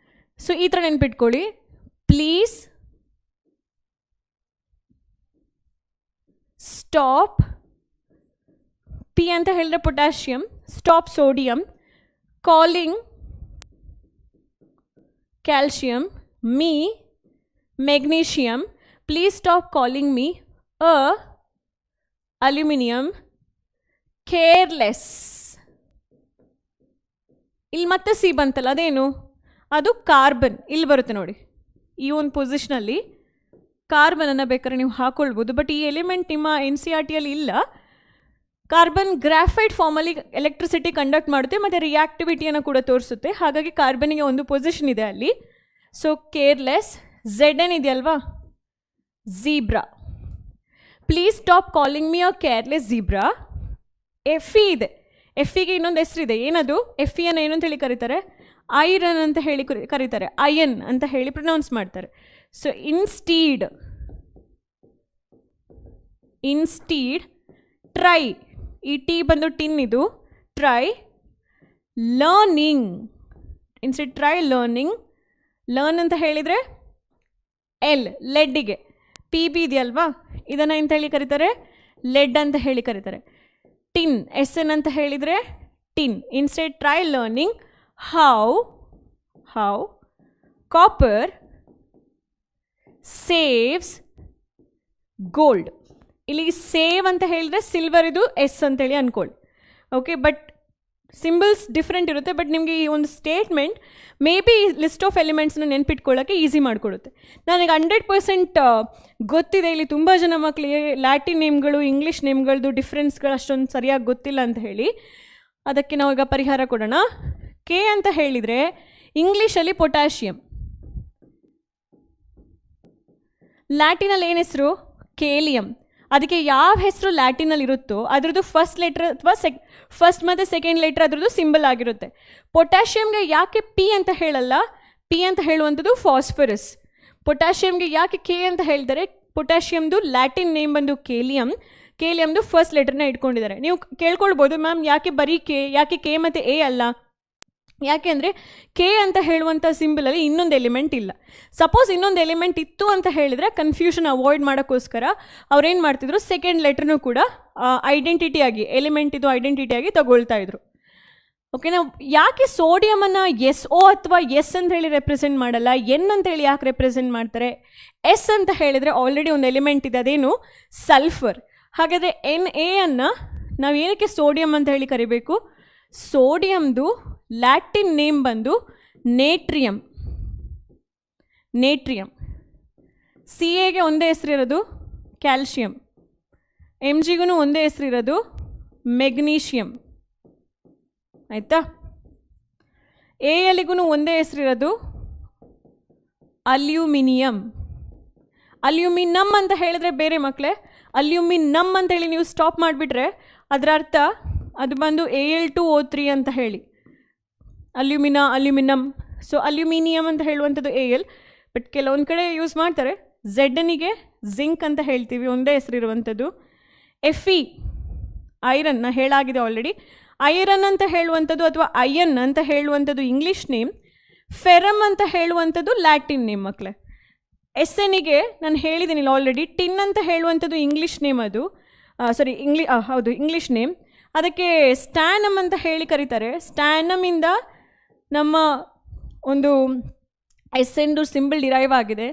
[SPEAKER 1] ಸೊ ಈ ಥರ ನೆನ್ಪಿಟ್ಕೊಳ್ಳಿ. ಪ್ಲೀಸ್ ಸ್ಟಾಪ್, ಪಿ ಅಂತ ಹೇಳಿದ್ರೆ potassium, stop sodium, calling calcium, me magnesium, please stop calling me aluminium, careless. ಇಲ್ಲಿ ಮತ್ತೆ ಸಿ ಬಂತಲ್ಲ, ಅದೇನು? ಅದು ಕಾರ್ಬನ್. ಇಲ್ಲಿ ಬರುತ್ತೆ ನೋಡಿ, ಈ ಒಂದು ಪೊಸಿಷನಲ್ಲಿ ಕಾರ್ಬನನ್ನು ಬೇಕಾದ್ರೆ ನೀವು ಹಾಕೊಳ್ಬೋದು. ಬಟ್ ಈ ಎಲಿಮೆಂಟ್ ನಿಮ್ಮ NCERTಯಲ್ಲಿ ಇಲ್ಲ. ಕಾರ್ಬನ್ ಗ್ರಾಫೈಟ್ ಫಾರ್ಮಲ್ಲಿ ಎಲೆಕ್ಟ್ರಿಸಿಟಿ ಕಂಡಕ್ಟ್ ಮಾಡುತ್ತೆ ಮತ್ತು ರಿಯಾಕ್ಟಿವಿಟಿಯನ್ನು ಕೂಡ ತೋರಿಸುತ್ತೆ. ಹಾಗಾಗಿ ಕಾರ್ಬನ್ಗೆ ಒಂದು ಪೊಸಿಷನ್ ಇದೆ ಅಲ್ಲಿ. So careless. ZN ಇದೆಯಲ್ವಾ, zebra. Please stop calling me a careless zebra. FE ಇದೆ. FEಗೆ ಇನ್ನೊಂದು ಹೆಸರಿದೆ. ಏನದು? FEಯನ್ನು ಏನು ಅಂತ ಹೇಳಿ ಕರೀತಾರೆ? ಐರನ್ ಅಂತ ಹೇಳಿ ಕರೀತಾರೆ. ಅಯನ್ ಅಂತ ಹೇಳಿ ಪ್ರೊನೌನ್ಸ್ ಮಾಡ್ತಾರೆ. So instead try. ಈ ಟಿ ಬಂದು ಟಿನ್, ಇದು try. Learning, instead try learning. Learn ಅಂತ ಹೇಳಿದರೆ ಎಲ್, ಲೆಡ್ಡಿಗೆ ಪಿ ಬಿ ಇದೆಯಲ್ವಾ, ಇದನ್ನು ಎಂತ ಹೇಳಿ ಕರೀತಾರೆ, ಲೆಡ್ ಅಂತ ಹೇಳಿ ಕರೀತಾರೆ. ಟಿನ್, ಎಸ್ ಎನ್ ಅಂತ ಹೇಳಿದರೆ tin. Instead try learning how copper saves gold. ಇಲ್ಲಿ ಸೇವ್ ಅಂತ ಹೇಳಿದರೆ ಸಿಲ್ವರ್, ಇದು ಎಸ್ ಅಂತೇಳಿ ಅಂದ್ಕೊಳ್ಳಿ. ಓಕೆ, ಬಟ್ ಸಿಂಬಲ್ಸ್ ಡಿಫ್ರೆಂಟ್ ಇರುತ್ತೆ. ಬಟ್ ನಿಮಗೆ ಈ ಒಂದು statement may be list of ಎಲಿಮೆಂಟ್ಸ್ನ ನೆನ್ಪಿಟ್ಕೊಳ್ಳೋಕ್ಕೆ ಈಸಿ ಮಾಡಿಕೊಡುತ್ತೆ. ನನಗೆ 100% ಗೊತ್ತಿದೆ, ಇಲ್ಲಿ ತುಂಬ ಜನ ಮಕ್ಕಳಿಗೆ ಲ್ಯಾಟಿನ್ ನೇಮ್ಗಳು ಇಂಗ್ಲೀಷ್ ನೇಮ್ಗಳದ್ದು ಡಿಫ್ರೆನ್ಸ್ಗಳು ಅಷ್ಟೊಂದು ಸರಿಯಾಗಿ ಗೊತ್ತಿಲ್ಲ ಅಂತ ಹೇಳಿ. ಅದಕ್ಕೆ ನಾವು ಈಗ ಪರಿಹಾರ ಕೊಡೋಣ. ಕೆ ಅಂತ ಹೇಳಿದರೆ ಇಂಗ್ಲೀಷಲ್ಲಿ ಪೊಟ್ಯಾಷಿಯಮ್, ಲ್ಯಾಟಿನಲ್ಲಿ ಏನು ಹೆಸರು, ಕೇಲಿಯಂ. ಅದಕ್ಕೆ ಯಾವ ಹೆಸರು ಲ್ಯಾಟಿನಲ್ಲಿ ಇರುತ್ತೋ ಅದರದ್ದು ಫಸ್ಟ್ ಲೆಟ್ರ್ ಅಥವಾ ಫಸ್ಟ್ ಮತ್ತು ಸೆಕೆಂಡ್ ಲೆಟ್ರ್ ಅದರದ್ದು ಸಿಂಬಲ್ ಆಗಿರುತ್ತೆ. ಪೊಟ್ಯಾಷಿಯಮ್ಗೆ ಯಾಕೆ ಪಿ ಅಂತ ಹೇಳಲ್ಲ, ಪಿ ಅಂತ ಹೇಳುವಂಥದ್ದು ಫಾಸ್ಫರಸ್. ಪೊಟ್ಯಾಷಿಯಮ್ಗೆ ಯಾಕೆ ಕೆ ಅಂತ ಹೇಳ್ತಾರೆ, ಪೊಟ್ಯಾಷಿಯಮ್ದು ಲ್ಯಾಟಿನ್ ನೇಮ್ ಬಂದು ಕೇಲಿಯಮ್ದು ಫಸ್ಟ್ ಲೆಟರ್ನ ಇಟ್ಕೊಂಡಿದ್ದಾರೆ. ನೀವು ಕೇಳ್ಕೊಳ್ಬೋದು, ಮ್ಯಾಮ್ ಯಾಕೆ ಬರೀ ಕೆ, ಯಾಕೆ ಕೆ ಮತ್ತು ಎ ಅಲ್ಲ? ಯಾಕೆ ಅಂದರೆ ಕೆ ಅಂತ ಹೇಳುವಂಥ ಸಿಂಬಲಲ್ಲಿ ಇನ್ನೊಂದು ಎಲಿಮೆಂಟ್ ಇಲ್ಲ. ಸಪೋಸ್ ಇನ್ನೊಂದು ಎಲಿಮೆಂಟ್ ಇತ್ತು ಅಂತ ಹೇಳಿದರೆ ಕನ್ಫ್ಯೂಷನ್ ಅವಾಯ್ಡ್ ಮಾಡೋಕ್ಕೋಸ್ಕರ ಅವ್ರೇನು ಮಾಡ್ತಿದ್ರು, ಸೆಕೆಂಡ್ ಲೆಟ್ರನ್ನೂ ಕೂಡ ಐಡೆಂಟಿಟಿಯಾಗಿ, ಎಲಿಮೆಂಟ್ ಇದು ಐಡೆಂಟಿಟಿಯಾಗಿ ತಗೊಳ್ತಾ ಇದ್ರು. ಓಕೆ, ನಾವು ಯಾಕೆ ಸೋಡಿಯಮನ್ನು ಎಸ್ ಒ ಅಥವಾ ಎಸ್ ಅಂತ ಹೇಳಿ ರೆಪ್ರೆಸೆಂಟ್ ಮಾಡಲ್ಲ, ಎನ್ ಅಂತ ಹೇಳಿ ಯಾಕೆ ರೆಪ್ರೆಸೆಂಟ್ ಮಾಡ್ತಾರೆ? ಎಸ್ ಅಂತ ಹೇಳಿದರೆ ಆಲ್ರೆಡಿ ಒಂದು ಎಲಿಮೆಂಟ್ ಇದೆ, ಅದೇನು, ಸಲ್ಫರ್. ಹಾಗಾದರೆ ಎನ್ ಎ ಅನ್ನು ನಾವು ಏನಕ್ಕೆ ಸೋಡಿಯಂ ಅಂತ ಹೇಳಿ ಕರಿಬೇಕು? ಸೋಡಿಯಮ್ದು ಲ್ಯಾಟಿನ್ ನೇಮ್ ಬಂದು ನೇಟ್ರಿಯಂ. ಸಿ ಎಗೆ ಒಂದೇ ಹೆಸರಿರೋದು ಕ್ಯಾಲ್ಶಿಯಂ, ಎಮ್ ಜಿಗೂ ಒಂದೇ ಹೆಸರಿರೋದು ಮೆಗ್ನೀಷಿಯಂ. ಆಯಿತಾ? ಎ ಎಲ್ಲಿಗೂ ಒಂದೇ ಹೆಸರಿರೋದು ಅಲ್ಯೂಮಿನಿಯಂ. ಅಲ್ಯೂಮಿನಮ್ ಅಂತ ಹೇಳಿದ್ರೆ ಬೇರೆ ಮಕ್ಕಳೇ, ಅಲ್ಯೂಮಿನಮ್ ಅಂತ ಹೇಳಿ ನೀವು ಸ್ಟಾಪ್ ಮಾಡಿಬಿಟ್ರೆ ಅದರ ಅರ್ಥ ಅದು ಬಂದು Al2O3 ಅಂತ ಹೇಳಿ, ಅಲ್ಯೂಮಿನಮ್. ಸೊ ಅಲ್ಯೂಮಿನಿಯಂ ಅಂತ ಹೇಳುವಂಥದ್ದು AL. ಬಟ್ ಕೆಲವೊಂದು ಕಡೆ ಯೂಸ್ ಮಾಡ್ತಾರೆ. ಝೆಡ್ನಿಗೆ ಜಿಂಕ್ ಅಂತ ಹೇಳ್ತೀವಿ, ಒಂದೇ ಹೆಸರಿರುವಂಥದ್ದು. Fe ಐರನ್ನ ಹೇಳಾಗಿದೆ ಆಲ್ರೆಡಿ. ಐರನ್ ಅಂತ ಹೇಳುವಂಥದ್ದು ಅಥವಾ ಅಯನ್ ಅಂತ ಹೇಳುವಂಥದ್ದು ಇಂಗ್ಲೀಷ್ ನೇಮ್. ಫೆರಮ್ ಅಂತ ಹೇಳುವಂಥದ್ದು ಲ್ಯಾಟಿನ್ ನೇಮ್ ಮಕ್ಕಳೇ. SNಗೆ ನಾನು ಹೇಳಿದ್ದೀನಿ ಆಲ್ರೆಡಿ. ಟಿನ್ ಅಂತ ಹೇಳುವಂಥದ್ದು ಇಂಗ್ಲೀಷ್ ನೇಮ್, ಅದು ಹೌದು ಇಂಗ್ಲೀಷ್ ನೇಮ್. ಅದಕ್ಕೆ ಸ್ಟ್ಯಾನಮ್ ಅಂತ ಹೇಳಿ ಕರೀತಾರೆ. ಸ್ಟ್ಯಾನಮಿಂದ ನಮ್ಮ ಒಂದು SNದು ಸಿಂಬಲ್ ಡಿರೈವ್ ಆಗಿದೆ.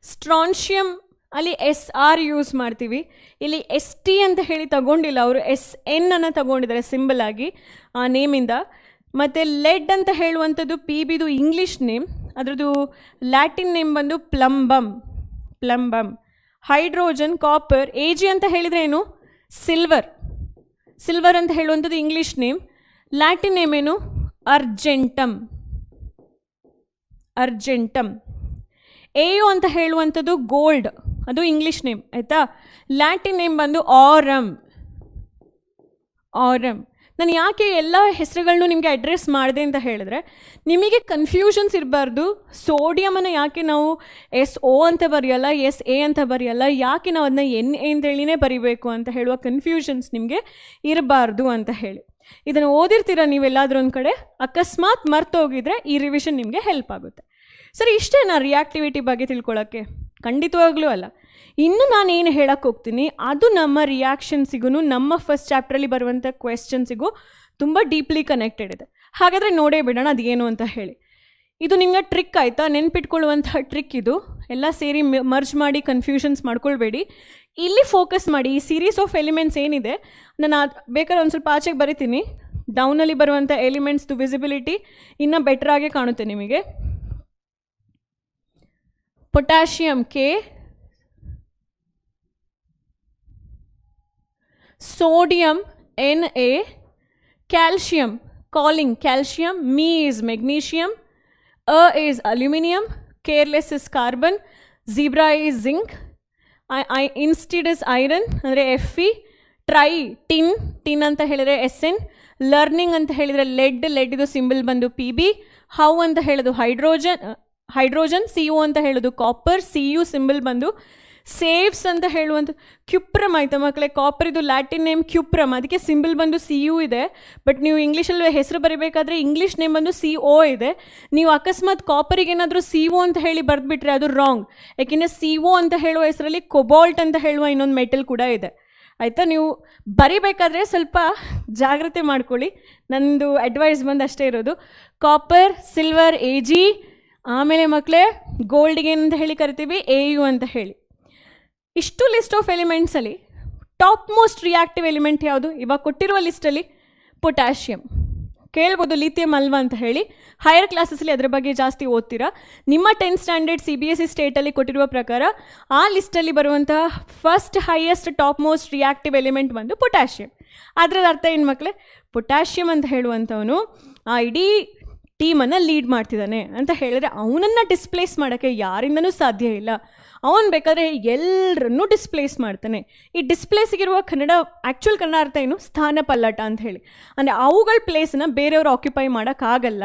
[SPEAKER 1] ಸ್ಟ್ರಾನ್ಷಿಯಮ್ ಅಲ್ಲಿ SR ಯೂಸ್ ಮಾಡ್ತೀವಿ. ಇಲ್ಲಿ ST ಅಂತ ಹೇಳಿ ತಗೊಂಡಿಲ್ಲ, ಅವರು SN ಅನ್ನು ತಗೊಂಡಿದ್ದಾರೆ ಸಿಂಬಲ್ ಆಗಿ ಆ ನೇಮಿಂದ. ಮತ್ತು ಲೆಡ್ ಅಂತ ಹೇಳುವಂಥದ್ದು PBದು ಇಂಗ್ಲೀಷ್ ನೇಮ್, ಅದರದ್ದು ಲ್ಯಾಟಿನ್ ನೇಮ್ ಬಂದು ಪ್ಲಂಬಮ್. Hydrogen, copper. AG ಅಂತ ಹೇಳಿದರೆ ಏನು, ಸಿಲ್ವರ್ ಅಂತ ಹೇಳುವಂಥದ್ದು ಇಂಗ್ಲೀಷ್ ನೇಮ್. ಲ್ಯಾಟಿನ್ ನೇಮ್ ಏನು, ಅರ್ಜೆಂಟಮ್. AU ಅಂತ ಹೇಳುವಂಥದ್ದು ಗೋಲ್ಡ್, ಅದು ಇಂಗ್ಲೀಷ್ ನೇಮ್. ಆಯಿತಾ? ಲ್ಯಾಟಿನ್ ನೇಮ್ ಬಂದು ಆರಮ್. ನಾನು ಯಾಕೆ ಎಲ್ಲ ಹೆಸರುಗಳನ್ನು ನಿಮಗೆ ಅಡ್ರೆಸ್ ಮಾಡಿದೆ ಅಂತ ಹೇಳಿದ್ರೆ ನಿಮಗೆ ಕನ್ಫ್ಯೂಷನ್ಸ್ ಇರಬಾರ್ದು. ಸೋಡಿಯಮನ್ನು ಯಾಕೆ ನಾವು SO ಅಂತ ಬರೆಯಲ್ಲ, SA ಅಂತ ಬರೆಯಲ್ಲ, ಯಾಕೆ ನಾವು ಅದನ್ನ NA ಅಂತೇಳಿನೇ ಬರಿಬೇಕು ಅಂತ ಹೇಳುವ ಕನ್ಫ್ಯೂಷನ್ಸ್ ನಿಮಗೆ ಇರಬಾರ್ದು ಅಂತ ಹೇಳಿ. ಇದನ್ನು ಓದಿರ್ತೀರ ನೀವೆಲ್ಲಾದರೂ ಒಂದು ಕಡೆ, ಅಕಸ್ಮಾತ್ ಮರ್ತೋಗಿದ್ರೆ ಈ ರಿವಿಷನ್ ನಿಮಗೆ ಹೆಲ್ಪ್ ಆಗುತ್ತೆ. ಸರಿ, ಇಷ್ಟೇನಾ ರಿಯಾಕ್ಟಿವಿಟಿ ಬಗ್ಗೆ ತಿಳ್ಕೊಳ್ಳೋಕ್ಕೆ? ಖಂಡಿತವಾಗ್ಲೂ ಅಲ್ಲ. ಇನ್ನು ನಾನೇನು ಹೇಳಕ್ಕೆ ಹೋಗ್ತೀನಿ ಅದು ನಮ್ಮ ರಿಯಾಕ್ಷನ್ಸಿಗೂ ನಮ್ಮ ಫಸ್ಟ್ ಚಾಪ್ಟ್ರಲ್ಲಿ ಬರುವಂಥ ಕ್ವೆಶ್ಚನ್ಸಿಗೂ ತುಂಬ ಡೀಪ್ಲಿ ಕನೆಕ್ಟೆಡ್ ಇದೆ. ಹಾಗಾದರೆ ನೋಡೇ ಬಿಡೋಣ ಅದೇನು ಅಂತ ಹೇಳಿ. ಇದು ನಿಮಗೆ ಟ್ರಿಕ್ ಆಯಿತಾ, ನೆನ್ಪಿಟ್ಕೊಳ್ಳುವಂಥ ಟ್ರಿಕ್ ಇದು. ಎಲ್ಲ ಸೇರಿ ಮರ್ಜ್ ಮಾಡಿ ಕನ್ಫ್ಯೂಷನ್ಸ್ ಮಾಡ್ಕೊಳ್ಬೇಡಿ. ಇಲ್ಲಿ ಫೋಕಸ್ ಮಾಡಿ. ಈ ಸೀರೀಸ್ ಆಫ್ ಎಲಿಮೆಂಟ್ಸ್ ಏನಿದೆ, ನಾನು ಬೇಕಾದ್ರೆ ಒಂದು ಸ್ವಲ್ಪ ಆಚೆಗೆ ಬರಿತೀನಿ. ಡೌನಲ್ಲಿ ಬರುವಂಥ ಎಲಿಮೆಂಟ್ಸ್ದು ವಿಸಿಬಿಲಿಟಿ ಇನ್ನೂ ಬೆಟ್ರಾಗೆ ಕಾಣುತ್ತೆ ನಿಮಗೆ. Potassium K, sodium Na, calcium calcium, Me is magnesium, is aluminium, careless is carbon, zebra is zinc, instead is iron ಅಂದರೆ Fe, try tin ಅಂತ ಹೇಳಿದ್ರೆ SN, learning ಅಂತ ಹೇಳಿದ್ರೆ lead ಇದು ಸಿಂಬಲ್ ಬಂದು PB, how ಅಂತ ಹೇಳೋದು ಹೈಡ್ರೋಜನ್ CO ಅಂತ ಹೇಳೋದು ಕಾಪರ್, CU ಸಿಂಬಲ್ ಬಂದು ಸೇವ್ಸ್ ಅಂತ ಹೇಳುವಂಥ ಕ್ಯುಪ್ರಮ್ ಆಯಿತಾ ಮಕ್ಕಳೇ, ಕಾಪರಿದು ಲ್ಯಾಟಿನ್ ನೇಮ್ ಕ್ಯುಪ್ರಮ್, ಅದಕ್ಕೆ ಸಿಂಬಲ್ ಬಂದು CU ಇದೆ. ಬಟ್ ನೀವು ಇಂಗ್ಲೀಷಲ್ಲಿ ಹೆಸರು ಬರೀಬೇಕಾದ್ರೆ ಇಂಗ್ಲೀಷ್ ನೇಮ್ ಬಂದು CO ಇದೆ. ನೀವು ಅಕಸ್ಮಾತ್ ಕಾಪರಿಗೆ ಏನಾದರೂ CO ಅಂತ ಹೇಳಿ ಬರೆದ್ಬಿಟ್ರೆ ಅದು ರಾಂಗ್. ಯಾಕೆಂದರೆ CO ಅಂತ ಹೇಳುವ ಹೆಸರಲ್ಲಿ ಕೊಬಾಲ್ಟ್ ಅಂತ ಹೇಳುವ ಇನ್ನೊಂದು ಮೆಟಲ್ ಕೂಡ ಇದೆ ಆಯಿತಾ. ನೀವು ಬರಿಬೇಕಾದ್ರೆ ಸ್ವಲ್ಪ ಜಾಗ್ರತೆ ಮಾಡ್ಕೊಳ್ಳಿ, ನನ್ನದು ಅಡ್ವೈಸ್ ಬಂದು ಅಷ್ಟೇ ಇರೋದು. ಕಾಪರ್, ಸಿಲ್ವರ್ Ag, ಆಮೇಲೆ ಮಕ್ಕಳೇ ಗೋಲ್ಡ್ಗೆ ಏನಂತ ಹೇಳಿ ಕರಿತೀವಿ AU ಅಂತ ಹೇಳಿ. ಇಷ್ಟು ಲಿಸ್ಟ್ ಆಫ್ ಎಲಿಮೆಂಟ್ಸಲ್ಲಿ ಟಾಪ್ ಮೋಸ್ಟ್ ರಿಯಾಕ್ಟಿವ್ ಎಲಿಮೆಂಟ್ ಯಾವುದು? ಇವಾಗ ಕೊಟ್ಟಿರುವ ಲಿಸ್ಟಲ್ಲಿ ಪೊಟ್ಯಾಷಿಯಮ್. ಕೇಳ್ಬೋದು ಲಿಥಿಯಂ ಅಲ್ವಾ ಅಂತ ಹೇಳಿ. ಹೈಯರ್ ಕ್ಲಾಸಸ್ಲಿ ಅದರ ಬಗ್ಗೆ ಜಾಸ್ತಿ ಓದ್ತೀರಾ. ನಿಮ್ಮ 10th ಸ್ಟ್ಯಾಂಡರ್ಡ್ CBSE ಸ್ಟೇಟಲ್ಲಿ ಕೊಟ್ಟಿರುವ ಪ್ರಕಾರ ಆ ಲಿಸ್ಟಲ್ಲಿ ಬರುವಂತಹ first highest top most reactive element ಬಂದು ಪೊಟ್ಯಾಷಿಯಮ್. ಅದರದ ಅರ್ಥ ಏನು ಮಕ್ಕಳೇ? ಪೊಟ್ಯಾಷಿಯಮ್ ಅಂತ ಹೇಳುವಂಥವನು ಆ ಇಡೀ ಟೀಮನ್ನು ಲೀಡ್ ಮಾಡ್ತಿದ್ದಾನೆ ಅಂತ ಹೇಳಿದ್ರೆ ಅವನನ್ನು ಡಿಸ್ಪ್ಲೇಸ್ ಮಾಡೋಕ್ಕೆ ಯಾರಿಂದನೂ ಸಾಧ್ಯ ಇಲ್ಲ. ಅವನು ಬೇಕಾದರೆ ಎಲ್ಲರನ್ನೂ ಡಿಸ್ಪ್ಲೇಸ್ ಮಾಡ್ತಾನೆ. ಈ ಡಿಸ್ಪ್ಲೇಸಿಗಿರುವ ಆ್ಯಕ್ಚುಲ್ ಕನ್ನಡ ಅರ್ಥ ಏನು? ಸ್ಥಾನ ಪಲ್ಲಟ ಅಂತ ಹೇಳಿ. ಅಂದರೆ ಅವುಗಳ ಪ್ಲೇಸನ್ನು ಬೇರೆಯವರು ಆಕ್ಯುಪೈ ಮಾಡೋಕ್ಕಾಗಲ್ಲ.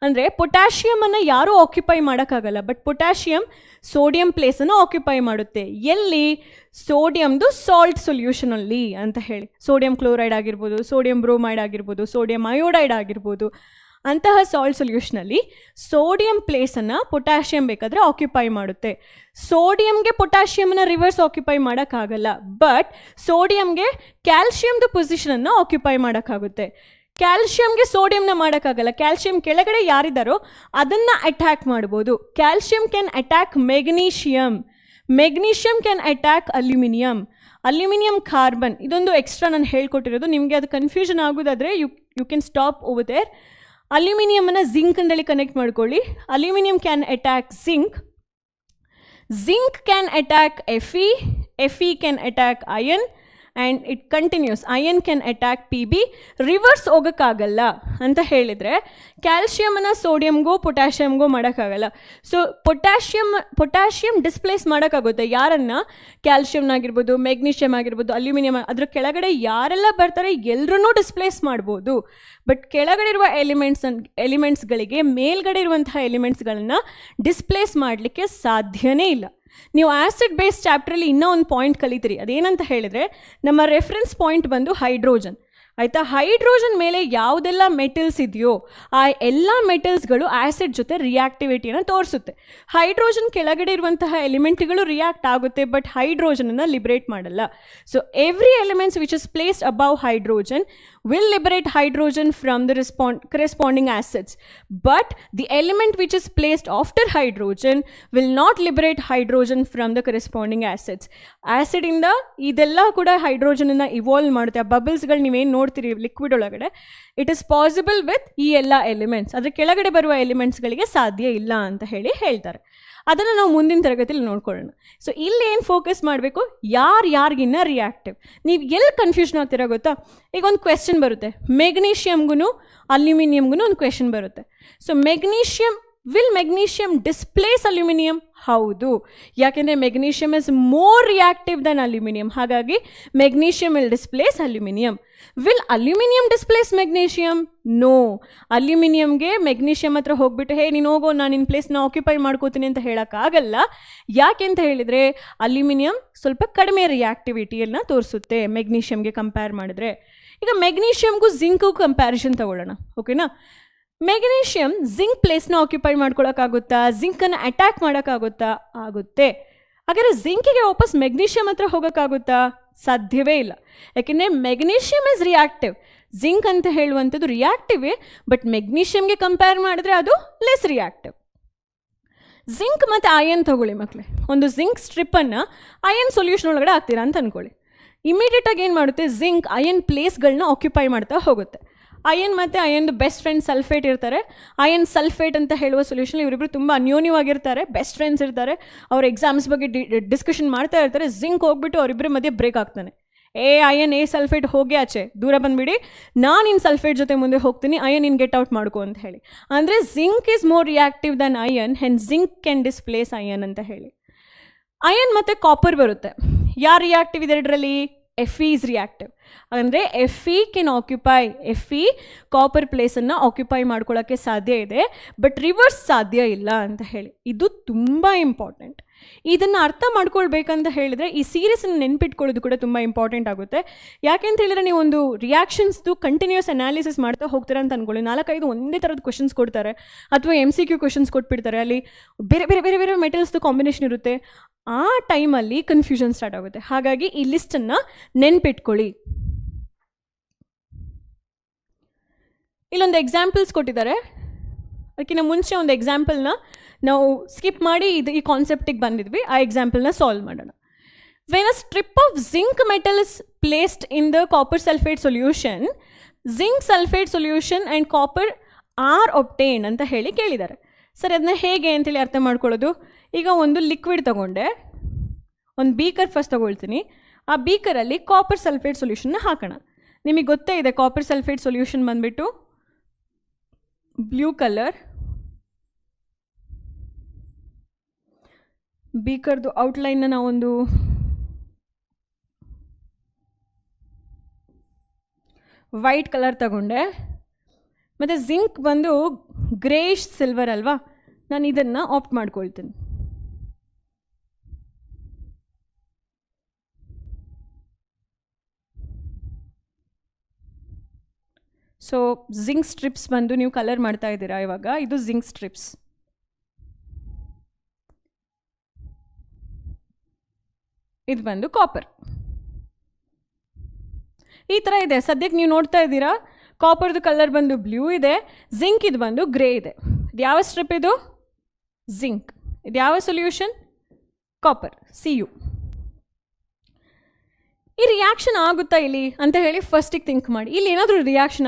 [SPEAKER 1] ಅಂದರೆ ಪೊಟ್ಯಾಷಿಯಮನ್ನು ಯಾರೂ ಆಕ್ಯುಪೈ ಮಾಡೋಕ್ಕಾಗಲ್ಲ, ಬಟ್ ಪೊಟ್ಯಾಷಿಯಮ್ ಸೋಡಿಯಂ ಪ್ಲೇಸನ್ನು ಆಕ್ಯುಪೈ ಮಾಡುತ್ತೆ. ಎಲ್ಲಿ? ಸೋಡಿಯಮ್ದು ಸಾಲ್ಟ್ ಸೊಲ್ಯೂಷನಲ್ಲಿ ಅಂತ ಹೇಳಿ. ಸೋಡಿಯಂ ಕ್ಲೋರೈಡ್ ಆಗಿರ್ಬೋದು, ಸೋಡಿಯಂ ಬ್ರೋಮೈಡ್ ಆಗಿರ್ಬೋದು, ಸೋಡಿಯಂ ಅಯೋಡೈಡ್ ಆಗಿರ್ಬೋದು, ಅಂತಹ ಸಾಲ್ಟ್ ಸೊಲ್ಯೂಷನಲ್ಲಿ ಸೋಡಿಯಂ ಪ್ಲೇಸನ್ನು ಪೊಟ್ಯಾಷಿಯಮ್ ಬೇಕಾದರೆ ಆಕ್ಯುಪೈ ಮಾಡುತ್ತೆ. ಸೋಡಿಯಮ್ಗೆ ಪೊಟ್ಯಾಷಿಯಮ್ನ ರಿವರ್ಸ್ ಆಕ್ಯುಪೈ ಮಾಡೋಕ್ಕಾಗಲ್ಲ, ಬಟ್ ಸೋಡಿಯಮ್ಗೆ ಕ್ಯಾಲ್ಶಿಯಮ್ದು ಪೊಸಿಷನನ್ನು ಆಕ್ಯುಪೈ ಮಾಡೋಕ್ಕಾಗುತ್ತೆ. ಕ್ಯಾಲ್ಶಿಯಮ್ಗೆ ಸೋಡಿಯಮ್ನ ಮಾಡೋಕ್ಕಾಗಲ್ಲ. ಕ್ಯಾಲ್ಶಿಯಮ್ ಕೆಳಗಡೆ ಯಾರಿದ್ದಾರೋ ಅದನ್ನು ಅಟ್ಯಾಕ್ ಮಾಡ್ಬೋದು. Calcium can attack magnesium, magnesium can attack aluminium, aluminium carbon. ಇದೊಂದು ಎಕ್ಸ್ಟ್ರಾ ನಾನು ಹೇಳ್ಕೊಟ್ಟಿರೋದು, ನಿಮಗೆ ಅದು ಕನ್ಫ್ಯೂಷನ್ ಆಗೋದಾದರೆ you can stop over there. ಅಲ್ಯೂಮಿನಿಯಮನ್ನು ಜಿಂಕ್ ಅಂದೇಳಿ ಕನೆಕ್ಟ್ ಮಾಡ್ಕೊಳ್ಳಿ. Aluminium can attack zinc, zinc can attack Fe can attack iron, and it continues. Iron can attack Pb. Reverse ಹೋಗೋಕ್ಕಾಗಲ್ಲ ಅಂತ ಹೇಳಿದರೆ ಕ್ಯಾಲ್ಶಿಯಮನ್ನು ಸೋಡಿಯಮ್ಗೂ ಪೊಟ್ಯಾಷಿಯಮ್ಗೂ ಮಾಡೋಕ್ಕಾಗಲ್ಲ. ಸೊ ಪೊಟ್ಯಾಷಿಯಮ್ ಡಿಸ್ಪ್ಲೇಸ್ ಮಾಡೋಕ್ಕಾಗುತ್ತೆ. ಯಾರನ್ನು? ಕ್ಯಾಲ್ಶಿಯಮ್ನಾಗಿರ್ಬೋದು, ಮೆಗ್ನೀಷಿಯಮ್ ಆಗಿರ್ಬೋದು, ಅಲ್ಯೂಮಿನಿಯಮ್, ಅದ್ರ ಕೆಳಗಡೆ ಯಾರೆಲ್ಲ ಬರ್ತಾರೆ ಎಲ್ಲರೂ ಡಿಸ್ಪ್ಲೇಸ್ ಮಾಡ್ಬೋದು. ಬಟ್ ಕೆಳಗಡೆ ಇರುವ ಎಲಿಮೆಂಟ್ಸ್ಗಳಿಗೆ ಮೇಲ್ಗಡೆ ಇರುವಂತಹ ಎಲಿಮೆಂಟ್ಸ್ಗಳನ್ನು ಡಿಸ್ಪ್ಲೇಸ್ ಮಾಡಲಿಕ್ಕೆ ಸಾಧ್ಯನೇ ಇಲ್ಲ. ನೀವು ಆ್ಯಸಿಡ್ ಬೇಸ್ ಚಾಪ್ಟ್ರಲ್ಲಿ ಇನ್ನೂ ಒಂದು ಪಾಯಿಂಟ್ ಕಲಿತೀರಿ. ಅದೇನಂತ ಹೇಳಿದರೆ ನಮ್ಮ ರೆಫರೆನ್ಸ್ ಪಾಯಿಂಟ್ ಬಂದು ಹೈಡ್ರೋಜನ್ ಆಯಿತಾ. ಹೈಡ್ರೋಜನ್ ಮೇಲೆ ಯಾವುದೆಲ್ಲ ಮೆಟಲ್ಸ್ ಇದೆಯೋ ಆ ಎಲ್ಲ ಮೆಟಲ್ಸ್ಗಳು ಆ್ಯಸಿಡ್ ಜೊತೆ ರಿಯಾಕ್ಟಿವಿಟಿಯನ್ನು ತೋರಿಸುತ್ತೆ. ಹೈಡ್ರೋಜನ್ ಕೆಳಗಡೆ ಇರುವಂತಹ ಎಲಿಮೆಂಟ್ಗಳು ರಿಯಾಕ್ಟ್ ಆಗುತ್ತೆ, ಬಟ್ ಹೈಡ್ರೋಜನನ್ನು ಲಿಬರೇಟ್ ಮಾಡಲ್ಲ. So every elements which is placed above hydrogen will liberate hydrogen from the corresponding acids, but the element which is placed after hydrogen will not liberate hydrogen from the corresponding acids. Acid ಇಂದ ಇದೆಲ್ಲ ಕೂಡ ಹೈಡ್ರೋಜನನ್ನು ಇವಾಲ್ವ್ ಮಾಡುತ್ತೆ. ಆ ಬಬಲ್ಸ್ಗಳು ನೀವೇನು ನೋಡ್ತೀರಿ ಲಿಕ್ವಿಡ್ ಒಳಗಡೆ, ಇಟ್ ಇಸ್ ಪಾಸಿಬಲ್ ವಿತ್ ಈ ಎಲ್ಲ ಎಲಿಮೆಂಟ್ಸ್. ಅದರ ಕೆಳಗಡೆ ಬರುವ ಎಲಿಮೆಂಟ್ಸ್ಗಳಿಗೆ ಸಾಧ್ಯ ಇಲ್ಲ ಅಂತ ಹೇಳ್ತಾರೆ. ಅದನ್ನು ನಾವು ಮುಂದಿನ ತರಗತಿಯಲ್ಲಿ ನೋಡ್ಕೊಳ್ಳೋಣ. ಸೊ ಇಲ್ಲಿ ಏನು ಫೋಕಸ್ ಮಾಡಬೇಕು? ಯಾರಿಗಿನ್ನ ರಿಯಾಕ್ಟಿವ್. ನೀವು ಎಲ್ಲಿ ಕನ್ಫ್ಯೂಷನ್ ಆಗ್ತೀರಾ ಗೊತ್ತಾ? ಈಗ ಒಂದು ಕ್ವೆಶ್ಚನ್ ಬರುತ್ತೆ, ಮೆಗ್ನೀಷಿಯಮ್ಗೂ ಅಲ್ಯೂಮಿನಿಯಮ್ಗೂ ಒಂದು ಕ್ವೆಶನ್ ಬರುತ್ತೆ. So will magnesium displace aluminium? ಹೌದು, ಯಾಕೆಂದರೆ magnesium is more reactive than aluminium. ಹಾಗಾಗಿ magnesium will displace aluminium. Will aluminium displace magnesium? No. ಅಲ್ಯೂಮಿನಿಯಮ್ಗೆ ಮೆಗ್ನೀಷಿಯಮ್ ಹತ್ರ ಹೋಗ್ಬಿಟ್ಟು ನೀನು ಹೋಗೋ, ನಾನು ನಿನ್ನ ಪ್ಲೇಸ್ನ ಆಕ್ಯುಪೈ ಮಾಡ್ಕೋತೀನಿ ಅಂತ ಹೇಳೋಕ್ಕಾಗಲ್ಲ. ಯಾಕೆ ಅಂತ ಹೇಳಿದರೆ ಅಲ್ಯೂಮಿನಿಯಂ ಸ್ವಲ್ಪ ಕಡಿಮೆ ರಿಯಾಕ್ಟಿವಿಟಿಯನ್ನು ತೋರಿಸುತ್ತೆ ಮೆಗ್ನೀಷಿಯಮ್ಗೆ ಕಂಪೇರ್ ಮಾಡಿದ್ರೆ. ಈಗ ಮೆಗ್ನೀಷಿಯಮ್ಗೂ ಜಿಂಕ್ಗೂ ಕಂಪ್ಯಾರಿಸನ್ ತಗೊಳ್ಳೋಣ, ಓಕೆನಾ? ಮೆಗ್ನೀಷಿಯಮ್ ಜಿಂಕ್ ಪ್ಲೇಸ್ನ ಆಕ್ಯುಪೈ ಮಾಡ್ಕೊಳಕ್ಕಾಗುತ್ತಾ? ಜಿಂಕನ್ನು ಅಟ್ಯಾಕ್ ಮಾಡೋಕ್ಕಾಗುತ್ತಾ? ಆಗುತ್ತೆ. ಹಾಗಾದರೆ ಜಿಂಕಿಗೆ ವಾಪಸ್ ಮೆಗ್ನೀಷಿಯಮ್ ಹತ್ರ ಹೋಗೋಕ್ಕಾಗುತ್ತಾ? ಸಾಧ್ಯವೇ ಇಲ್ಲ. ಯಾಕೆಂದರೆ ಮೆಗ್ನೀಷಿಯಮ್ ಇಸ್ ರಿಯಾಕ್ಟಿವ್. ಜಿಂಕ್ ಅಂತ ಹೇಳುವಂಥದ್ದು ರಿಯಾಕ್ಟಿವೇ, ಬಟ್ ಮೆಗ್ನೀಷಿಯಮ್ಗೆ ಕಂಪೇರ್ ಮಾಡಿದ್ರೆ ಅದು ಲೆಸ್ ರಿಯಾಕ್ಟಿವ್. ಜಿಂಕ್ ಮತ್ತು ಅಯನ್ ತಗೊಳ್ಳಿ ಮಕ್ಕಳೇ. ಒಂದು ಜಿಂಕ್ ಸ್ಟ್ರಿಪ್ಪನ್ನು ಅಯನ್ ಸೊಲ್ಯೂಷನ್ ಒಳಗಡೆ ಹಾಕ್ತೀರಾ ಅಂತ ಅಂದ್ಕೊಳ್ಳಿ. ಇಮಿಡಿಯೇಟಾಗಿ ಏನು ಮಾಡುತ್ತೆ? ಜಿಂಕ್ ಅಯನ್ ಪ್ಲೇಸ್ಗಳನ್ನ ಆಕ್ಯುಪೈ ಮಾಡ್ತಾ ಹೋಗುತ್ತೆ. ಅಯನ್ ಮತ್ತು ಅಯನ್ದು ಬೆಸ್ಟ್ ಫ್ರೆಂಡ್ ಸಲ್ಫೇಟ್ ಇರ್ತಾರೆ. ಅಯನ್ ಸಲ್ಫೇಟ್ ಅಂತ ಹೇಳುವ ಸೊಲ್ಯೂಷನ್ ಇವರಿಬ್ಬರು ತುಂಬ ಅನ್ಯೋನ್ಯವಾಗಿರ್ತಾರೆ, ಬೆಸ್ಟ್ ಫ್ರೆಂಡ್ಸ್ ಇರ್ತಾರೆ. ಅವ್ರ ಎಕ್ಸಾಮ್ಸ್ ಬಗ್ಗೆ ಡಿಸ್ಕಷನ್ ಮಾಡ್ತಾ ಇರ್ತಾರೆ. ಜಿಂಕ್ ಹೋಗ್ಬಿಟ್ಟು ಅವರಿಬ್ಬರ ಮಧ್ಯೆ ಬ್ರೇಕ್ ಆಗ್ತಾನೆ. ಅಯನ್ ಸಲ್ಫೇಟ್ ಹೋಗಿ ಆಚೆ ದೂರ ಬಂದುಬಿಡಿ, ನಾನು ಇನ್ನು ಸಲ್ಫೇಟ್ ಜೊತೆ ಮುಂದೆ ಹೋಗ್ತೀನಿ, ಅಯನ್ ಇನ್ ಗೆಟ್ ಔಟ್ ಮಾಡ್ಕೊ ಅಂತ ಹೇಳಿ. ಅಂದರೆ zinc is more reactive than iron, then zinc can displace iron ಅಂತ ಹೇಳಿ. ಅಯನ್ ಮತ್ತು ಕಾಪರ್ ಬರುತ್ತೆ. ಯಾರು ರಿಯಾಕ್ಟಿವ್ ಇದೆ ಇದರಲ್ಲಿ? Fe is reactive. ಅಂದರೆ Fe can occupy, Fe copper ಪ್ಲೇಸನ್ನು ಆಕ್ಯುಪೈ ಮಾಡ್ಕೊಳ್ಳೋಕ್ಕೆ ಸಾಧ್ಯ ಇದೆ, ಬಟ್ ರಿವರ್ಸ್ ಸಾಧ್ಯ ಇಲ್ಲ ಅಂತ ಹೇಳಿ. ಇದು ತುಂಬ ಇಂಪಾರ್ಟೆಂಟ್. ಇದನ್ನು ಅರ್ಥ ಮಾಡ್ಕೊಳ್ಬೇಕಂತ ಹೇಳಿದರೆ ಈ ಸೀರೀಸನ್ನು ನೆನ್ಪಿಟ್ಕೊಳ್ಳೋದು ಕೂಡ ತುಂಬ ಇಂಪಾರ್ಟೆಂಟ್ ಆಗುತ್ತೆ. ಯಾಕೆಂತ ಹೇಳಿದರೆ ನೀವು ಒಂದು ರಿಯಾಕ್ಷನ್ಸ್ದು ಕಂಟಿನ್ಯೂಸ್ ಅನಾಲಿಸಿಸ್ ಮಾಡ್ತಾ ಹೋಗ್ತೀರಾ ಅಂತ ಅಂದ್ಕೊಳ್ಳಿ, 4-5 ಒಂದೇ ಥರದ ಕ್ವಶನ್ಸ್ ಕೊಡ್ತಾರೆ ಅಥವಾ MCQ ಕ್ವಶನ್ಸ್ ಕೊಟ್ಬಿಡ್ತಾರೆ, ಅಲ್ಲಿ ಬೇರೆ ಬೇರೆ ಬೇರೆ ಬೇರೆ ಮೆಟಲ್ಸ್ದು ಕಾಂಬಿನೇಷನ್ ಇರುತ್ತೆ. ಆ ಟೈಮಲ್ಲಿ ಕನ್ಫ್ಯೂಷನ್ ಸ್ಟಾರ್ಟ್ ಆಗುತ್ತೆ. ಹಾಗಾಗಿ ಈ ಲಿಸ್ಟನ್ನು ನೆನ್ಪಿಟ್ಕೊಳ್ಳಿ. ಇಲ್ಲೊಂದು ಎಕ್ಸಾಂಪಲ್ಸ್ ಕೊಟ್ಟಿದ್ದಾರೆ, ಅದಕ್ಕಿಂತ ಮುಂಚೆ ಒಂದು ಎಕ್ಸಾಂಪಲ್ನ ನಾವು ಸ್ಕಿಪ್ ಮಾಡಿ ಈ ಕಾನ್ಸೆಪ್ಟಿಗೆ ಬಂದಿದ್ವಿ. ಆ ಎಕ್ಸಾಂಪಲ್ನ ಸಾಲ್ವ್ ಮಾಡೋಣ. When a strip of zinc metal is placed in the copper sulphate solution, zinc sulphate solution and copper are obtain ಅಂತ ಹೇಳಿ ಕೇಳಿದ್ದಾರೆ. ಸರಿ, ಅದನ್ನ ಹೇಗೆ ಅಂತೇಳಿ ಅರ್ಥ ಮಾಡ್ಕೊಳ್ಳೋದು. ಈಗ ಒಂದು ಲಿಕ್ವಿಡ್ ತೊಗೊಂಡೆ, ಒಂದು ಬೀಕರ್ ಫಸ್ಟ್ ತೊಗೊಳ್ತೀನಿ. ಆ ಬೀಕರಲ್ಲಿ ಕಾಪರ್ ಸಲ್ಫೇಟ್ ಸೊಲ್ಯೂಷನ್ನ ಹಾಕೋಣ. ನಿಮಗೆ ಗೊತ್ತೇ ಇದೆ ಕಾಪರ್ ಸಲ್ಫೇಟ್ ಸೊಲ್ಯೂಷನ್ ಬಂದುಬಿಟ್ಟು ಬ್ಲೂ ಕಲರ್. ಬೀಕರ್ದು ಔಟ್ಲೈನ್ನ ನಾವೊಂದು ವೈಟ್ ಕಲರ್ ತಗೊಂಡೆ. ಮತ್ತು ಜಿಂಕ್ ಬಂದು ಗ್ರೇಷ್ ಸಿಲ್ವರ್ ಅಲ್ವಾ, ನಾನು ಇದನ್ನು ಆಪ್ಟ್ ಮಾಡ್ಕೊಳ್ತೀನಿ. ಸೊ ಜಿಂಕ್ ಸ್ಟ್ರಿಪ್ಸ್ ಬಂದು ನೀವು ಕಲರ್ ಮಾಡ್ತಾ ಇದ್ದೀರಾ ಇವಾಗ, ಇದು ಜಿಂಕ್ ಸ್ಟ್ರಿಪ್ಸ್. ಇದು ಬಂದು ಕಾಪರ್. ಈ ಥರ ಇದೆ. ಸದ್ಯಕ್ಕೆ ನೀವು ನೋಡ್ತಾ ಇದ್ದೀರಾ, ಕಾಪರ್ದು ಕಲರ್ ಬಂದು ಬ್ಲೂ ಇದೆ, ಜಿಂಕ್ ಇದು ಬಂದು ಗ್ರೇ ಇದೆ. ಇದು ಯಾವ ಸ್ಟ್ರಿಪ್? ಇದು ಜಿಂಕ್. ಇದು ಯಾವ ಸೊಲ್ಯೂಷನ್? Copper, CU. ಈ ರಿಯಾಕ್ಷನ್ ಆಗುತ್ತಾ ಇಲ್ಲಿ ಅಂತ ಹೇಳಿ ಫಸ್ಟಿಗೆ ಥಿಂಕ್ ಮಾಡಿ. ಇಲ್ಲಿ ಏನಾದರೂ ರಿಯಾಕ್ಷನ್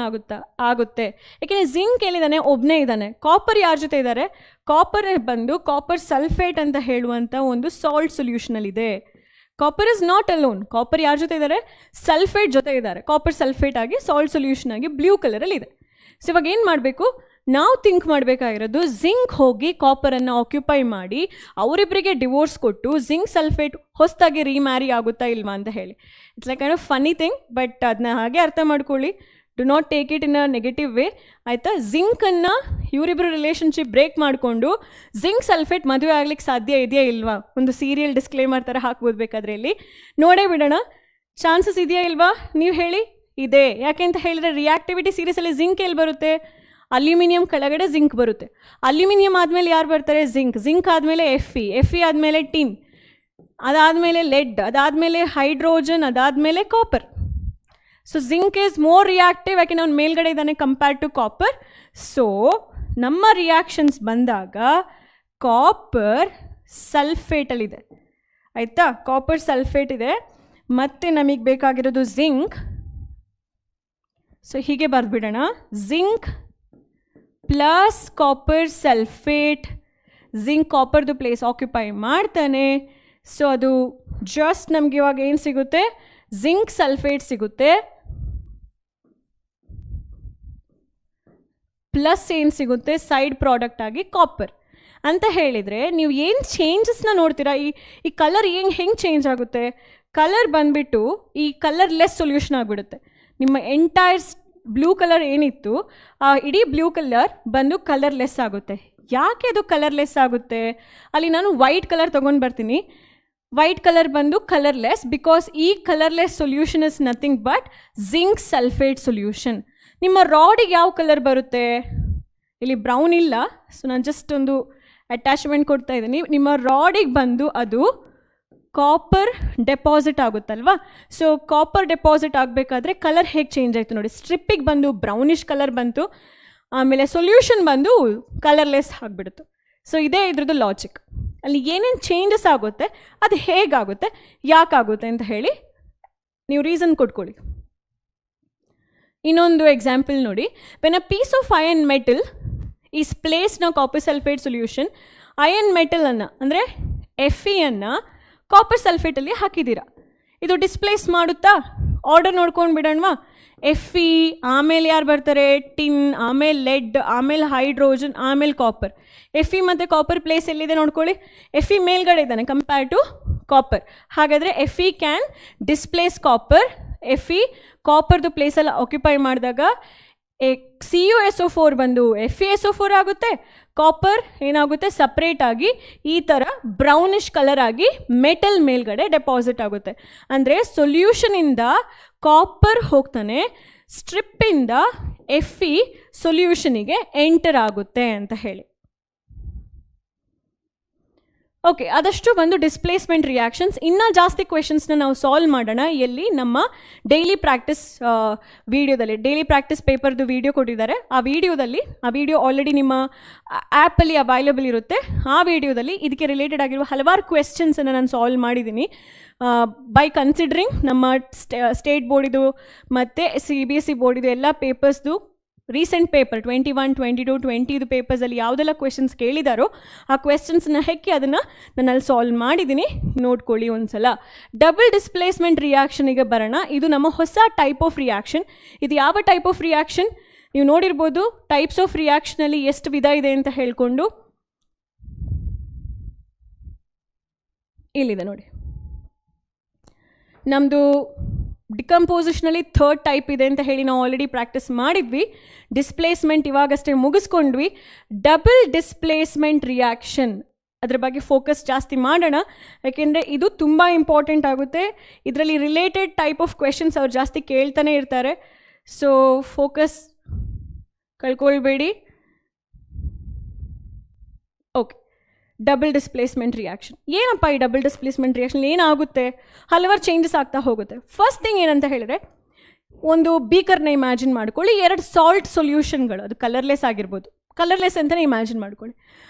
[SPEAKER 1] ಆಗುತ್ತೆ. ಯಾಕೆಂದರೆ ಜಿಂಕ್ ಎಲ್ಲಿದ್ದಾನೆ? ಒಬ್ಬನೇ ಇದ್ದಾನೆ. ಕಾಪರ್ ಯಾರ ಜೊತೆ ಇದ್ದಾರೆ? ಕಾಪರ್ ಬಂದು ಕಾಪರ್ ಸಲ್ಫೇಟ್ ಅಂತ ಹೇಳುವಂಥ ಒಂದು ಸಾಲ್ಟ್ ಸೊಲ್ಯೂಷನಲ್ಲಿದೆ. Copper is not alone. Copper ಯಾರ ಜೊತೆ ಇದ್ದಾರೆ? ಸಲ್ಫೇಟ್ ಜೊತೆ ಇದ್ದಾರೆ. ಕಾಪರ್ ಸಲ್ಫೇಟ್ ಆಗಿ ಸಾಲ್ಟ್ ಸೊಲ್ಯೂಷನ್ ಆಗಿ ಬ್ಲೂ ಕಲರಲ್ಲಿ ಇದೆ. ಸೊ ಇವಾಗ ಏನು ಮಾಡಬೇಕು? ನಾವು ಥಿಂಕ್ ಮಾಡಬೇಕಾಗಿರೋದು, ಜಿಂಕ್ ಹೋಗಿ ಕಾಪರನ್ನು ಆಕ್ಯುಪೈ ಮಾಡಿ ಅವರಿಬ್ಬರಿಗೆ ಡಿವೋರ್ಸ್ ಕೊಟ್ಟು ಜಿಂಕ್ ಸಲ್ಫೇಟ್ ಹೊಸದಾಗಿ ರೀಮ್ಯಾರಿ ಆಗುತ್ತಾ ಇಲ್ವಾ ಅಂತ ಹೇಳಿ. It's like kind of funny thing, but ಅದನ್ನ ಹಾಗೆ ಅರ್ಥ ಮಾಡ್ಕೊಳ್ಳಿ. Do not take it in a negative way, ಆಯಿತಾ? ಜಿಂಕನ್ನು ಇವರಿಬ್ಬರು ರಿಲೇಷನ್ಶಿಪ್ ಬ್ರೇಕ್ ಮಾಡಿಕೊಂಡು ಜಿಂಕ್ ಸಲ್ಫೇಟ್ ಮದುವೆ ಆಗ್ಲಿಕ್ಕೆ ಸಾಧ್ಯ ಇದೆಯಾ ಇಲ್ವಾ? ಒಂದು ಸೀರಿಯಲ್ ಡಿಸ್ಕ್ಲೇಮರ್ ಥರ ಹಾಕ್ಬೋದು ಬೇಕಾದರೆ. ಇಲ್ಲಿ ನೋಡೇ ಬಿಡೋಣ, ಚಾನ್ಸಸ್ ಇದೆಯಾ ಇಲ್ವಾ? ನೀವು ಹೇಳಿ. ಇದೆ. ಯಾಕೆ ಅಂತ ಹೇಳಿದರೆ ರಿಯಾಕ್ಟಿವಿಟಿ ಸೀರೀಸಲ್ಲಿ ಜಿಂಕ್ ಎಲ್ಲಿ ಬರುತ್ತೆ? ಅಲ್ಯೂಮಿನಿಯಂ ಕೆಳಗಡೆ ಜಿಂಕ್ ಬರುತ್ತೆ. ಅಲ್ಯೂಮಿನಿಯಂ ಆದಮೇಲೆ ಯಾರು ಬರ್ತಾರೆ? ಜಿಂಕ್ ಆದಮೇಲೆ Fe ಆದಮೇಲೆ ಟಿನ್, ಅದಾದಮೇಲೆ ಲೆಡ್, ಅದಾದಮೇಲೆ ಹೈಡ್ರೋಜನ್, ಅದಾದಮೇಲೆ copper. So zinc is more reactive, ಯಾಕೆ ನಾವು ಮೇಲ್ಗಡೆ ಇದ್ದಾನೆ ಕಂಪೇರ್ಡ್ ಟು ಕಾಪರ್. ಸೊ ನಮ್ಮ ರಿಯಾಕ್ಷನ್ಸ್ ಬಂದಾಗ ಕಾಪರ್ ಸಲ್ಫೇಟಲ್ಲಿದೆ, ಆಯಿತಾ? ಕಾಪರ್ ಸಲ್ಫೇಟ್ ಇದೆ. ಮತ್ತು ನಮಗೆ ಬೇಕಾಗಿರೋದು ಜಿಂಕ್. ಸೊ ಹೀಗೆ ಬರೆದ್ಬಿಡೋಣ, zinc plus copper sulphate. Zinc ಕಾಪರ್ದು ಪ್ಲೇಸ್ ಆಕ್ಯುಪೈ ಮಾಡ್ತಾನೆ. ಸೊ ಅದು ಜಸ್ಟ್ ನಮಗೆ ಇವಾಗ ಏನು ಸಿಗುತ್ತೆ? ಜಿಂಕ್ ಸಲ್ಫೇಟ್ ಸಿಗುತ್ತೆ, ಪ್ಲಸ್ ಏನು ಸಿಗುತ್ತೆ? ಸೈಡ್ ಪ್ರಾಡಕ್ಟ್ ಆಗಿ ಕಾಪರ್ ಅಂತ ಹೇಳಿದರೆ ನೀವು ಏನು ಚೇಂಜಸ್ನ ನೋಡ್ತೀರಾ? ಈ ಕಲರ್ ಹೆಂಗೆ ಚೇಂಜ್ ಆಗುತ್ತೆ? ಕಲರ್ ಬಂದುಬಿಟ್ಟು ಈ ಕಲರ್ಲೆಸ್ ಸೊಲ್ಯೂಷನ್ ಆಗಿಬಿಡುತ್ತೆ. ನಿಮ್ಮ ಎಂಟೈರ್ ಬ್ಲೂ ಕಲರ್ ಏನಿತ್ತು, ಆ ಇಡೀ ಬ್ಲೂ ಕಲರ್ ಬಂದು ಕಲರ್ಲೆಸ್ ಆಗುತ್ತೆ. ಯಾಕೆ ಅದು ಕಲರ್ಲೆಸ್ ಆಗುತ್ತೆ? ಅಲ್ಲಿ ನಾನು ವೈಟ್ ಕಲರ್ ತೊಗೊಂಡು ಬರ್ತೀನಿ. ವೈಟ್ ಕಲರ್ ಬಂದು ಕಲರ್ಲೆಸ್ ಬಿಕಾಸ್ ಈ colourless solution is nothing but zinc sulphate solution. ನಿಮ್ಮ ರಾಡಿಗೆ ಯಾವ ಕಲರ್ ಬರುತ್ತೆ? ಇಲ್ಲಿ ಬ್ರೌನ್ ಇಲ್ಲ, ಸೊ ನಾನು ಜಸ್ಟ್ ಒಂದು ಅಟ್ಯಾಚ್ಮೆಂಟ್ ಕೊಡ್ತಾ ಇದ್ದೀನಿ. ನಿಮ್ಮ ರಾಡಿಗೆ ಬಂದು ಅದು ಕಾಪರ್ ಡೆಪಾಸಿಟ್ ಆಗುತ್ತಲ್ವಾ? ಸೊ ಕಾಪರ್ ಡೆಪಾಸಿಟ್ ಆಗಬೇಕಾದ್ರೆ ಕಲರ್ ಹೇಗೆ ಚೇಂಜ್ ಆಯಿತು ನೋಡಿ. ಸ್ಟ್ರಿಪ್ಪಿಗೆ ಬಂದು ಬ್ರೌನಿಷ್ ಕಲರ್ ಬಂತು, ಆಮೇಲೆ ಸೊಲ್ಯೂಷನ್ ಬಂದು ಕಲರ್ಲೆಸ್ ಆಗಿಬಿಡ್ತು. ಸೊ ಇದೇ ಇದ್ರದ್ದು ಲಾಜಿಕ್. ಅಲ್ಲಿ ಏನೇನು ಚೇಂಜಸ್ ಆಗುತ್ತೆ, ಅದು ಹೇಗಾಗುತ್ತೆ, ಯಾಕಾಗುತ್ತೆ ಅಂತ ಹೇಳಿ ನೀವು ರೀಸನ್ ಕೊಟ್ಕೊಳ್ಳಿ. ಇನ್ನೊಂದು ಎಕ್ಸಾಂಪಲ್ ನೋಡಿ. When a piece of iron metal is placed in copper sulphate solution, iron ಮೆಟಲನ್ನು ಅಂದರೆ Feಯನ್ನು ಕಾಪರ್ ಸಲ್ಫೇಟಲ್ಲಿ ಹಾಕಿದ್ದೀರಾ. ಇದು ಡಿಸ್ಪ್ಲೇಸ್ ಮಾಡುತ್ತಾ? ಆರ್ಡರ್ ನೋಡ್ಕೊಂಡು ಬಿಡೋಣವಾ? Fe, ಆಮೇಲೆ ಯಾರು ಬರ್ತಾರೆ? ಟಿನ್, ಆಮೇಲೆ ಲೆಡ್, ಆಮೇಲೆ ಹೈಡ್ರೋಜನ್, ಆಮೇಲೆ ಕಾಪರ್. Fe ಮತ್ತು ಕಾಪರ್ ಪ್ಲೇಸ್ ಎಲ್ಲಿದೆ ನೋಡ್ಕೊಳ್ಳಿ. Fe ಮೇಲ್ಗಡೆ ಇದ್ದಾನೆ ಕಂಪೇರ್ ಟು ಕಾಪರ್. ಹಾಗಾದರೆ Fe can displace copper. Fe ಕಾಪರ್ದು ಪ್ಲೇಸಲ್ಲಿ ಆಕ್ಯುಪೈ ಮಾಡಿದಾಗ CuSO4 ಬಂದು FeSO4 ಆಗುತ್ತೆ. ಕಾಪರ್ ಏನಾಗುತ್ತೆ ಸಪ್ರೇಟ್ ಆಗಿ ಈ ಥರ ಬ್ರೌನಿಷ್ ಕಲರ್ ಆಗಿ ಮೆಟಲ್ ಮೇಲ್ಗಡೆ ಡೆಪಾಸಿಟ್ ಆಗುತ್ತೆ. ಅಂದರೆ ಸೊಲ್ಯೂಷನಿಂದ ಕಾಪರ್ ಹೋಗ್ತಾನೆ, ಸ್ಟ್ರಿಪ್ಪಿಂದ Fe ಸೊಲ್ಯೂಷನಿಗೆ ಎಂಟರ್ ಆಗುತ್ತೆ ಅಂತ ಹೇಳಿ. ಓಕೆ, ಅದಷ್ಟು ಬಂದು ಡಿಸ್ಪ್ಲೇಸ್ಮೆಂಟ್ ರಿಯಾಕ್ಷನ್ಸ್. ಇನ್ನೂ ಜಾಸ್ತಿ ಕ್ವೆಶನ್ಸ್ನ ನಾವು ಸಾಲ್ವ್ ಮಾಡೋಣ ಎಲ್ಲಿ ನಮ್ಮ ಡೈಲಿ ಪ್ರಾಕ್ಟೀಸ್ ವೀಡಿಯೋದಲ್ಲಿ. ಡೈಲಿ ಪ್ರಾಕ್ಟೀಸ್ ಪೇಪರ್ದು ವೀಡಿಯೋ ಕೊಟ್ಟಿದ್ದಾರೆ. ಆ ವಿಡಿಯೋ ಆಲ್ರೆಡಿ ನಿಮ್ಮ ಆ್ಯಪಲ್ಲಿ ಅವೈಲಬಲ್ ಇರುತ್ತೆ. ಆ ವಿಡಿಯೋದಲ್ಲಿ ಇದಕ್ಕೆ ರಿಲೇಟೆಡ್ ಆಗಿರುವ ಹಲವಾರು ಕ್ವೆಶ್ಚನ್ಸನ್ನು ನಾನು ಸಾಲ್ವ್ ಮಾಡಿದ್ದೀನಿ. ಬೈ ಕನ್ಸಿಡ್ರಿಂಗ್ ನಮ್ಮ ಸ್ಟೇಟ್ ಬೋರ್ಡಿದು ಮತ್ತು CBSE ಬೋರ್ಡಿದು ಎಲ್ಲ ಪೇಪರ್ಸ್ದು ರೀಸೆಂಟ್ ಪೇಪರ್ 21, 22, 20 ಪೇಪರ್ಸಲ್ಲಿ ಯಾವುದೆಲ್ಲ ಕ್ವೆಶನ್ಸ್ ಕೇಳಿದಾರೋ ಆ ಕ್ವೆಶನ್ಸ್ನ ಹೆಕ್ಕಿ ಅದನ್ನು ನಾನಲ್ಲಿ ಸಾಲ್ವ್ ಮಾಡಿದ್ದೀನಿ, ನೋಡ್ಕೊಳ್ಳಿ ಒಂದ್ಸಲ. ಡಬಲ್ ಡಿಸ್ಪ್ಲೇಸ್ಮೆಂಟ್ ರಿಯಾಕ್ಷನಿಗೆ ಬರೋಣ. ಇದು ನಮ್ಮ ಹೊಸ ಟೈಪ್ ಆಫ್ ರಿಯಾಕ್ಷನ್. ಇದು ಯಾವ ಟೈಪ್ ಆಫ್ ರಿಯಾಕ್ಷನ್? ನೀವು ನೋಡಿರ್ಬೋದು ಟೈಪ್ಸ್ ಆಫ್ ರಿಯಾಕ್ಷನಲ್ಲಿ ಎಷ್ಟು ವಿಧ ಇದೆ ಅಂತ ಹೇಳ್ಕೊಂಡು. ಇಲ್ಲಿದೆ ನೋಡಿ, ನಮ್ಮದು ಡಿಕಂಪೋಸಿಷನಲ್ಲಿ ಥರ್ಡ್ ಟೈಪ್ ಇದೆ ಅಂತ ಹೇಳಿ ನಾವು ಆಲ್ರೆಡಿ ಪ್ರಾಕ್ಟೀಸ್ ಮಾಡಿದ್ವಿ. ಡಿಸ್ಪ್ಲೇಸ್ಮೆಂಟ್ ಇವಾಗಷ್ಟೇ ಮುಗಿಸ್ಕೊಂಡ್ವಿ. ಡಬಲ್ ಡಿಸ್ಪ್ಲೇಸ್ಮೆಂಟ್ ರಿಯಾಕ್ಷನ್ ಅದ್ರ ಬಗ್ಗೆ ಫೋಕಸ್ ಜಾಸ್ತಿ ಮಾಡೋಣ, ಯಾಕೆಂದರೆ ಇದು ತುಂಬ ಇಂಪಾರ್ಟೆಂಟ್ ಆಗುತ್ತೆ. ಇದರಲ್ಲಿ ರಿಲೇಟೆಡ್ ಟೈಪ್ ಆಫ್ ಕ್ವೆಶನ್ಸ್ ಅವ್ರು ಜಾಸ್ತಿ ಕೇಳ್ತಾನೆ ಇರ್ತಾರೆ. ಸೊ ಫೋಕಸ್ ಕಳ್ಕೊಳ್ಬೇಡಿ. ಓಕೆ, ಡಬಲ್ ಡಿಸ್ಪ್ಲೇಸ್ಮೆಂಟ್ ರಿಯಾಕ್ಷನ್ ಏನಪ್ಪ? ಈ ಡಬಲ್ ಡಿಸ್ಪ್ಲೇಸ್ಮೆಂಟ್ ರಿಯಾಕ್ಷನ್ ಏನಾಗುತ್ತೆ? ಹಲವಾರು ಚೇಂಜಸ್ ಆಗ್ತಾ ಹೋಗುತ್ತೆ. ಫಸ್ಟ್ ಥಿಂಗ್ ಏನಂತ ಹೇಳಿದ್ರೆ, ಒಂದು ಬೀಕರ್ನ ಇಮ್ಯಾಜಿನ್ ಮಾಡ್ಕೊಳ್ಳಿ. 2 ಸಾಲ್ಟ್ ಸೊಲ್ಯೂಷನ್ಗಳು, ಅದು ಕಲರ್ಲೆಸ್ ಆಗಿರ್ಬೋದು, ಕಲರ್ಲೆಸ್ ಅಂತಲೇ ಇಮ್ಯಾಜಿನ್ ಮಾಡ್ಕೊಳ್ಳಿ.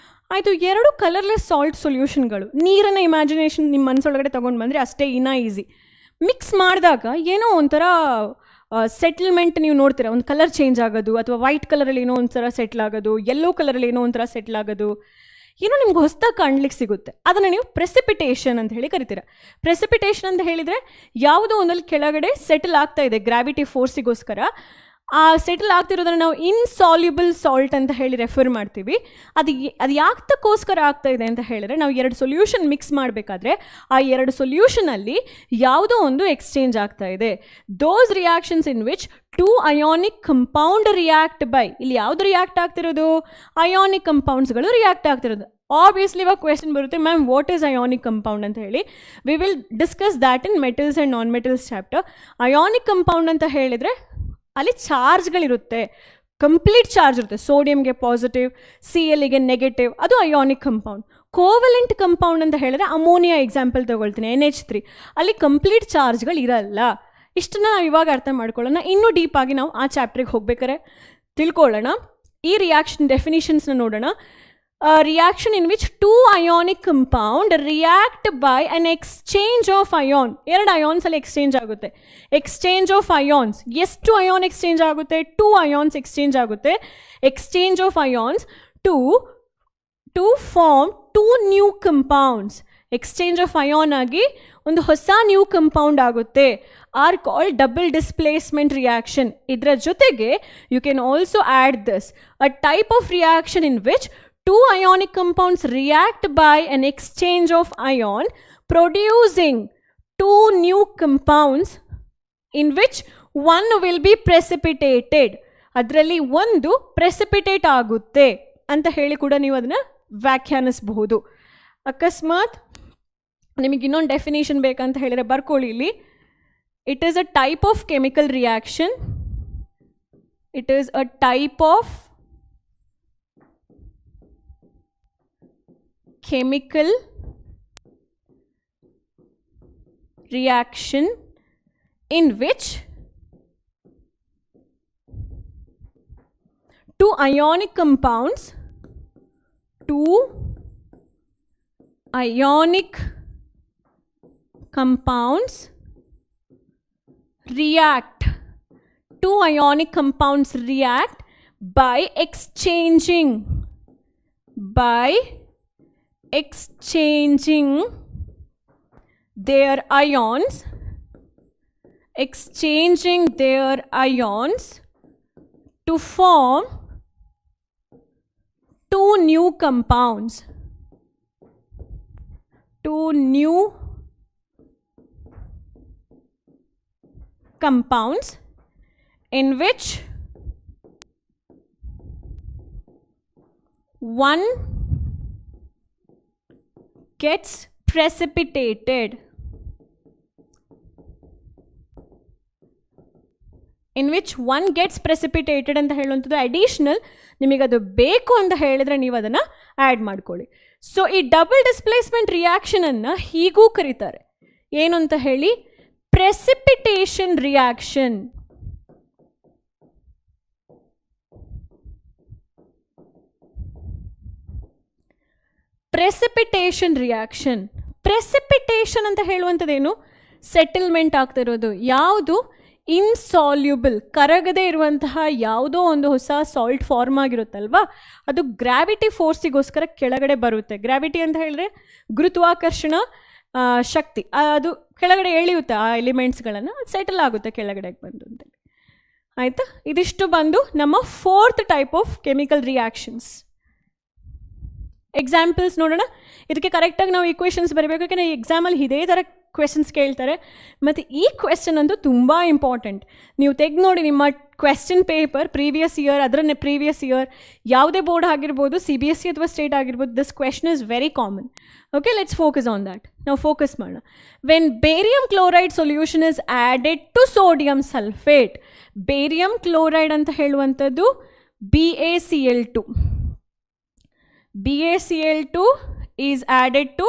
[SPEAKER 1] ಆಯಿತು, 2 ಕಲರ್ಲೆಸ್ ಸಾಲ್ಟ್ ಸೊಲ್ಯೂಷನ್ಗಳು. ನೀರನ್ನು ಇಮ್ಯಾಜಿನೇಷನ್ ನಿಮ್ಮ ಮನಸ್ಸೊಳಗಡೆ ತೊಗೊಂಡು ಬಂದರೆ ಅಷ್ಟೇ ಇನ್ನೂ ಈಸಿ. ಮಿಕ್ಸ್ ಮಾಡಿದಾಗ ಏನೋ ಒಂಥರ ಸೆಟಲ್ಮೆಂಟ್ ನೀವು ನೋಡ್ತೀರಾ, ಒಂದು ಕಲರ್ ಚೇಂಜ್ ಆಗೋದು, ಅಥವಾ ವೈಟ್ ಕಲರಲ್ಲಿ ಏನೋ ಒಂಥರ ಸೆಟ್ಲ್ ಆಗೋದು, ಯೆಲ್ಲೋ ಕಲರಲ್ಲಿ ಏನೋ ಒಂಥರ ಸೆಟ್ಲ್ ಆಗೋದು, ಏನೋ ನಿಮ್ಗೆ ಹೊಸದಾಗಿ ಕಾಣ್ಲಿಕ್ಕೆ ಸಿಗುತ್ತೆ. ಅದನ್ನು ನೀವು ಪ್ರೆಸಿಪಿಟೇಷನ್ ಅಂತ ಹೇಳಿ ಕರಿತೀರ. ಪ್ರೆಸಿಪಿಟೇಷನ್ ಅಂತ ಹೇಳಿದರೆ ಯಾವುದೋ ಒಂದಲ್ಲಿ ಕೆಳಗಡೆ ಸೆಟಲ್ ಆಗ್ತಾ ಇದೆ ಗ್ರಾವಿಟಿ ಫೋರ್ಸಿಗೋಸ್ಕರ. ಆ ಸೆಟಲ್ ಆಗ್ತಿರೋದನ್ನು ನಾವು ಇನ್ಸಾಲ್ಯುಬಲ್ ಸಾಲ್ಟ್ ಅಂತ ಹೇಳಿ ರೆಫರ್ ಮಾಡ್ತೀವಿ. ಅದು ಯಾತಕ್ಕೋಸ್ಕರ ಆಗ್ತಾ ಇದೆ ಅಂತ ಹೇಳಿದ್ರೆ, ನಾವು 2 ಸೊಲ್ಯೂಷನ್ ಮಿಕ್ಸ್ ಮಾಡಬೇಕಾದ್ರೆ ಆ 2 ಸೊಲ್ಯೂಷನಲ್ಲಿ ಯಾವುದೋ ಒಂದು ಎಕ್ಸ್ಚೇಂಜ್ ಆಗ್ತಾ ಇದೆ. Those reactions in which 2 ionic compound react by. ಇಲ್ಲಿ ಯಾವುದು ರಿಯಾಕ್ಟ್ ಆಗ್ತಿರೋದು? ಅಯಾನಿಕ್ ಕಂಪೌಂಡ್ಸ್ಗಳು ರಿಯಾಕ್ಟ್ ಆಗ್ತಿರೋದು. ಆಬ್ವಿಯಸ್ಲಿ ಇವಾಗ ಕ್ವೆಶನ್ ಬರುತ್ತೆ, ma'am what is ionic compound ಅಂತ ಹೇಳಿ. We will discuss that in metals and non metals chapter. Ionic compound ಅಂತ ಹೇಳಿದರೆ ಅಲ್ಲಿ ಚಾರ್ಜ್ಗಳಿರುತ್ತೆ, ಕಂಪ್ಲೀಟ್ ಚಾರ್ಜ್ ಇರುತ್ತೆ. ಸೋಡಿಯಂಗೆ ಪಾಸಿಟಿವ್, Clಗೆ ನೆಗೆಟಿವ್, ಅದು ಅಯಾನಿಕ್ ಕಂಪೌಂಡ್. ಕೋವಲೆಂಟ್ ಕಂಪೌಂಡ್ ಅಂತ ಹೇಳಿದ್ರೆ ಅಮೋನಿಯಾ ಎಕ್ಸಾಂಪಲ್ ತೊಗೊಳ್ತೀನಿ, NH3, ಅಲ್ಲಿ ಕಂಪ್ಲೀಟ್ ಚಾರ್ಜ್ಗಳು ಇರಲ್ಲ. ಇಷ್ಟನ್ನು ನಾವು ಇವಾಗ ಅರ್ಥ ಮಾಡ್ಕೊಳ್ಳೋಣ. ಇನ್ನೂ ಡೀಪಾಗಿ ನಾವು ಆ ಚಾಪ್ಟ್ರಿಗೆ ಹೋಗ್ಬೇಕಾರೆ ತಿಳ್ಕೊಳ್ಳೋಣ. ಈ ರಿಯಾಕ್ಷನ್ ಡೆಫಿನಿಷನ್ಸ್ನ ನೋಡೋಣ. Reaction in which 2 ionic compound react by an exchange of ion. 2 ಅಯಾನ್ಸಲ್ಲಿ ಎಕ್ಸ್ಚೇಂಜ್ ಆಗುತ್ತೆ. ಎಕ್ಸ್ಚೇಂಜ್ ಆಫ್ ಅಯಾನ್ಸ್, ಎಷ್ಟು ಅಯಾನ್ ಎಕ್ಸ್ಚೇಂಜ್ ಆಗುತ್ತೆ? 2 ಅಯಾನ್ಸ್ ಎಕ್ಸ್ಚೇಂಜ್ ಆಗುತ್ತೆ. Exchange of ions to form 2 new compounds. Exchange of ion ಆಗಿ ಒಂದು ಹೊಸ ನ್ಯೂ ಕಂಪೌಂಡ್ ಆಗುತ್ತೆ. Are called double displacement reaction. ಇದರ ಜೊತೆಗೆ you can also add this, a type of reaction in which 2 ionic compounds react by an exchange of ion, producing 2 new compounds in which one will be precipitated. ಅದರಲ್ಲಿ ಒಂದು ಪ್ರೆಸಿಪಿಟೇಟ್ ಆಗುತ್ತೆ ಅಂತ ಹೇಳಿ ಕೂಡ ನೀವು ಅದನ್ನು ವ್ಯಾಖ್ಯಾನಿಸಬಹುದು. ಅಕಸ್ಮಾತ್ ನಿಮಗೆ ಇನ್ನೊಂದು ಡೆಫಿನೇಷನ್ ಬೇಕಂತ ಹೇಳಿದರೆ ಬರ್ಕೊಳ್ಳಿ ಇಲ್ಲಿ. It is a type of chemical reaction. It is a type of chemical reaction in which 2 ionic compounds react. 2 ionic compounds react by exchanging their ions to form 2 new compounds. 2 new compounds in which one gets precipitated, in which one gets precipitated ಅಂತ ಹೇಳುವಂಥದ್ದು ಅಡಿಷ್ನಲ್. ನಿಮಗದು ಬೇಕು ಅಂತ ಹೇಳಿದ್ರೆ ನೀವು ಅದನ್ನು ಆ್ಯಡ್ ಮಾಡ್ಕೊಳ್ಳಿ. ಸೊ ಈ ಡಬಲ್ ಡಿಸ್ಪ್ಲೇಸ್ಮೆಂಟ್ ರಿಯಾಕ್ಷನನ್ನು ಹೀಗೂ ಕರೀತಾರೆ. ಏನು ಅಂತ ಹೇಳಿ? Precipitation reaction. Precipitation reaction. Precipitation ಅಂತ ಹೇಳುವಂಥದ್ದೇನು? ಸೆಟಲ್ಮೆಂಟ್ ಆಗ್ತಿರೋದು. ಯಾವುದು? ಇನ್ಸಾಲ್ಯುಬಲ್, ಕರಗದೇ ಇರುವಂತಹ ಯಾವುದೋ ಒಂದು ಹೊಸ ಸಾಲ್ಟ್ ಫಾರ್ಮ್ ಆಗಿರುತ್ತಲ್ವಾ, ಅದು ಗ್ರಾವಿಟಿ ಫೋರ್ಸಿಗೋಸ್ಕರ ಕೆಳಗಡೆ ಬರುತ್ತೆ. ಗ್ರಾವಿಟಿ ಅಂತ ಹೇಳಿದ್ರೆ ಗುರುತ್ವಾಕರ್ಷಣ ಶಕ್ತಿ, ಅದು ಕೆಳಗಡೆ ಎಳೆಯುತ್ತೆ ಆ ಎಲಿಮೆಂಟ್ಸ್ಗಳನ್ನು, ಸೆಟಲ್ ಆಗುತ್ತೆ ಕೆಳಗಡೆಗೆ ಬಂದು ಅಂತೇಳಿ. ಆಯಿತಾ? ಇದಿಷ್ಟು ಬಂದು ನಮ್ಮ 4th type of chemical reactions. Examples ನೋಡೋಣ. ಇದಕ್ಕೆ ಕರೆಕ್ಟಾಗಿ ನಾವು ಈಕ್ವೇಷನ್ಸ್ ಬರೀಬೇಕು, ಯಾಕೆಂದರೆ ಎಕ್ಸಾಮಲ್ಲಿ ಇದೇ ಥರ ಕ್ವೆಶನ್ಸ್ ಕೇಳ್ತಾರೆ. ಮತ್ತು ಈ ಕ್ವೆಶ್ಚನ್ ಅಂತೂ ತುಂಬ ಇಂಪಾರ್ಟೆಂಟ್. ನೀವು ತೆಗೆದು ನೋಡಿ ನಿಮ್ಮ ಕ್ವೆಶ್ಚನ್ ಪೇಪರ್ ಪ್ರೀವಿಯಸ್ ಇಯರ್, ಅದರನ್ನೇ ಪ್ರೀವಿಯಸ್ ಇಯರ್ ಯಾವುದೇ ಬೋರ್ಡ್ ಆಗಿರ್ಬೋದು, CBSE ಅಥವಾ ಸ್ಟೇಟ್ ಆಗಿರ್ಬೋದು, this question is very common. Okay, let's focus on that. ನಾವು ಫೋಕಸ್ ಮಾಡೋಣ. When barium chloride solution is added to sodium sulphate. Barium chloride ಅಂತ ಹೇಳುವಂಥದ್ದು BaCl2. BaCl2 is added to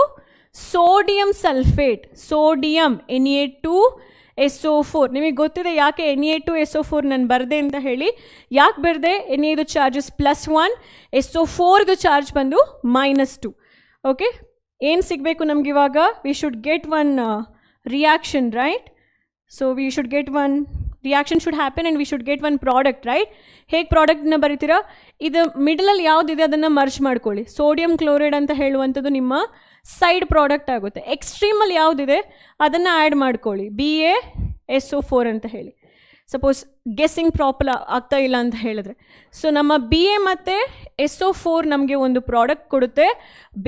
[SPEAKER 1] sodium sulfate. Sodium Na2SO4. ನಿಮಗೆ ಗೊತ್ತಿದೆ ಯಾಕೆ Na2SO4 ನಾನು ಬರದೆ ಅಂತ ಹೇಳಿ. ಯಾಕೆ ಬರದೆ? Na ಇದು ಚಾರ್ಜಸ್ +1, SO4 ಇದು ಚಾರ್ಜ್ ಬಂದು -2. ಓಕೆ, ಏನು ಸಿಗಬೇಕು ನಮ್ಗೆ ಇವಾಗ? We should get one reaction, right? So we should get one reaction should happen and we should get one product, right? ಹೇಗೆ ಪ್ರಾಡಕ್ಟ್ನ ಬರೀತೀರಾ? ಇದು ಮಿಡಲಲ್ಲಿ ಯಾವುದಿದೆ ಅದನ್ನು ಮರ್ಜ್ ಮಾಡ್ಕೊಳ್ಳಿ. ಸೋಡಿಯಂ ಕ್ಲೋರೈಡ್ ಅಂತ ಹೇಳುವಂಥದ್ದು ನಿಮ್ಮ ಸೈಡ್ ಪ್ರಾಡಕ್ಟ್ ಆಗುತ್ತೆ. ಎಕ್ಸ್ಟ್ರೀಮಲ್ಲಿ ಯಾವುದಿದೆ ಅದನ್ನು ಆ್ಯಡ್ ಮಾಡ್ಕೊಳ್ಳಿ, BaSO4 ಅಂತ ಹೇಳಿ. ಸಪೋಸ್ ಗೆಸ್ಸಿಂಗ್ ಪ್ರಾಪರ್ ಆಗ್ತಾ ಇಲ್ಲ ಅಂತ ಹೇಳಿದ್ರೆ, ಸೊ ನಮ್ಮ Ba ಮತ್ತು SO4 ನಮಗೆ ಒಂದು ಪ್ರಾಡಕ್ಟ್ ಕೊಡುತ್ತೆ,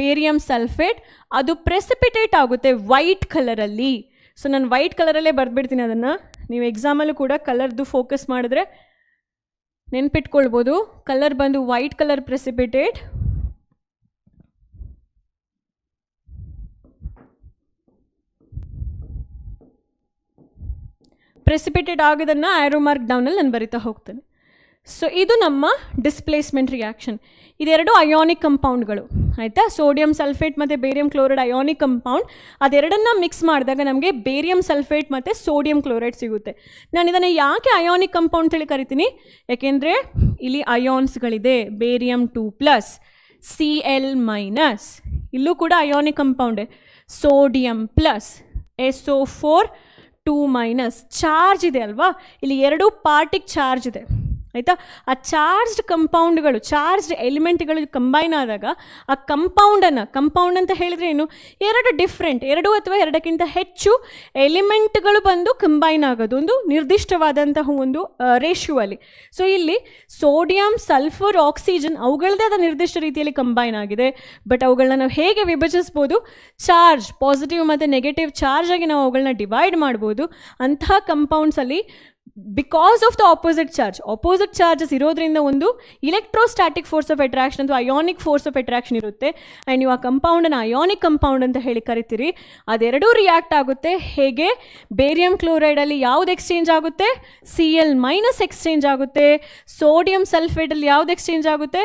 [SPEAKER 1] ಬೇರಿಯಂ ಸಲ್ಫೇಟ್. ಅದು ಪ್ರೆಸಿಪಿಟೇಟ್ ಆಗುತ್ತೆ ವೈಟ್ ಕಲರಲ್ಲಿ. ಸೊ ನಾನು ವೈಟ್ ಕಲರಲ್ಲೇ ಬರೆದ್ಬಿಡ್ತೀನಿ ಅದನ್ನು. ನೀವು ಎಕ್ಸಾಮಲ್ಲೂ ಕೂಡ ಕಲರ್ದು ಫೋಕಸ್ ಮಾಡಿದ್ರೆ ನೆನ್ಪಿಟ್ಕೊಳ್ಬೋದು. ಕಲರ್ ಬಂದು ವೈಟ್ ಕಲರ್ ಪ್ರೆಸಿಪಿಟೇಟ್. ಪ್ರೆಸಿಪಿಟೇಟ್ ಆಗೋದನ್ನು ಆ್ಯರೋ ಮಾರ್ಕ್ ಡೌನಲ್ಲಿ ನಾನು ಬರಿತಾ ಹೋಗ್ತೇನೆ. ಸೊ ಇದು ನಮ್ಮ ಡಿಸ್ಪ್ಲೇಸ್ಮೆಂಟ್ ರಿಯಾಕ್ಷನ್. ಇದೆರಡು ಅಯಾನಿಕ್ ಕಂಪೌಂಡ್ಗಳು, ಆಯಿತಾ? ಸೋಡಿಯಂ ಸಲ್ಫೇಟ್ ಮತ್ತು ಬೇರಿಯಂ ಕ್ಲೋರೈಡ್ ಅಯಾನಿಕ್ ಕಂಪೌಂಡ್. ಅದೆರಡನ್ನು ಮಿಕ್ಸ್ ಮಾಡಿದಾಗ ನಮಗೆ ಬೇರಿಯಂ ಸಲ್ಫೇಟ್ ಮತ್ತು ಸೋಡಿಯಂ ಕ್ಲೋರೈಡ್ ಸಿಗುತ್ತೆ. ನಾನು ಇದನ್ನು ಯಾಕೆ ಅಯಾನಿಕ್ ಕಂಪೌಂಡ್ ಹೇಳಿ ಕರಿತೀನಿ? ಯಾಕೆಂದರೆ ಇಲ್ಲಿ ಅಯಾನ್ಸ್ಗಳಿದೆ. ಬೇರಿಯಂ 2+, Cl-, ಇಲ್ಲೂ ಕೂಡ ಅಯಾನಿಕ್ ಕಂಪೌಂಡೆ. Sodium +, SO4 2-. ಚಾರ್ಜ್ ಇದೆ ಅಲ್ವಾ, ಇಲ್ಲಿ 2 ಪಾರ್ಟಿಗೆ ಚಾರ್ಜ್ ಇದೆ, ಆಯಿತಾ? ಆ ಚಾರ್ಜ್ಡ್ ಕಂಪೌಂಡ್ಗಳು, ಚಾರ್ಜ್ಡ್ ಎಲಿಮೆಂಟ್ಗಳು ಕಂಬೈನ್ ಆದಾಗ ಆ ಕಂಪೌಂಡ್ ಅಂತ ಹೇಳಿದ್ರೆ ಏನು? 2 ಡಿಫ್ರೆಂಟ್, 2 ಅಥವಾ 2ಕ್ಕಿಂತ ಹೆಚ್ಚು ಎಲಿಮೆಂಟ್ಗಳು ಬಂದು ಕಂಬೈನ್ ಆಗೋದು ಒಂದು ನಿರ್ದಿಷ್ಟವಾದಂತಹ ಒಂದು ರೇಷಿಯೋ ಅಲ್ಲಿ. ಸೊ ಇಲ್ಲಿ ಸೋಡಿಯಂ, ಸಲ್ಫರ್, ಆಕ್ಸಿಜನ್ ಅವುಗಳದೇ ಆದ ನಿರ್ದಿಷ್ಟ ರೀತಿಯಲ್ಲಿ ಕಂಬೈನ್ ಆಗಿದೆ. ಬಟ್ ಅವುಗಳನ್ನ ನಾವು ಹೇಗೆ ವಿಭಜಿಸ್ಬೋದು? ಚಾರ್ಜ್, ಪಾಸಿಟಿವ್ ಮತ್ತು ನೆಗೆಟಿವ್ ಚಾರ್ಜ್ ಆಗಿ ನಾವು ಅವುಗಳನ್ನ ಡಿವೈಡ್ ಮಾಡ್ಬೋದು. ಅಂತಹ ಕಂಪೌಂಡ್ಸಲ್ಲಿ because of the opposite charges ಇರೋದ್ರಿಂದ ಒಂದು ಇಲೆಕ್ಟ್ರೋಸ್ಟ್ಯಾಟಿಕ್ ಫೋರ್ಸ್ ಆಫ್ ಅಟ್ರಾಕ್ಷನ್ ಅಥವಾ ಅಯಾನಿಕ್ ಫೋರ್ಸ್ ಆಫ್ ಅಟ್ರಾಕ್ಷನ್ ಇರುತ್ತೆ. ಆ್ಯಂಡ್ ನೀವು ಆ ಕಂಪೌಂಡನ್ನು ಅಯಾನಿಕ್ ಕಂಪೌಂಡ್ ಅಂತ ಹೇಳಿ ಕರಿತೀರಿ. ಅದೆರಡೂ ರಿಯಾಕ್ಟ್ ಆಗುತ್ತೆ. ಹೇಗೆ? ಬೇರಿಯಂ ಕ್ಲೋರೈಡಲ್ಲಿ ಯಾವುದು ಎಕ್ಸ್ಚೇಂಜ್ ಆಗುತ್ತೆ? Cl- ಎಕ್ಸ್ಚೇಂಜ್ ಆಗುತ್ತೆ. ಸೋಡಿಯಂ ಸಲ್ಫೇಟಲ್ಲಿ ಯಾವುದು ಎಕ್ಸ್ಚೇಂಜ್ ಆಗುತ್ತೆ?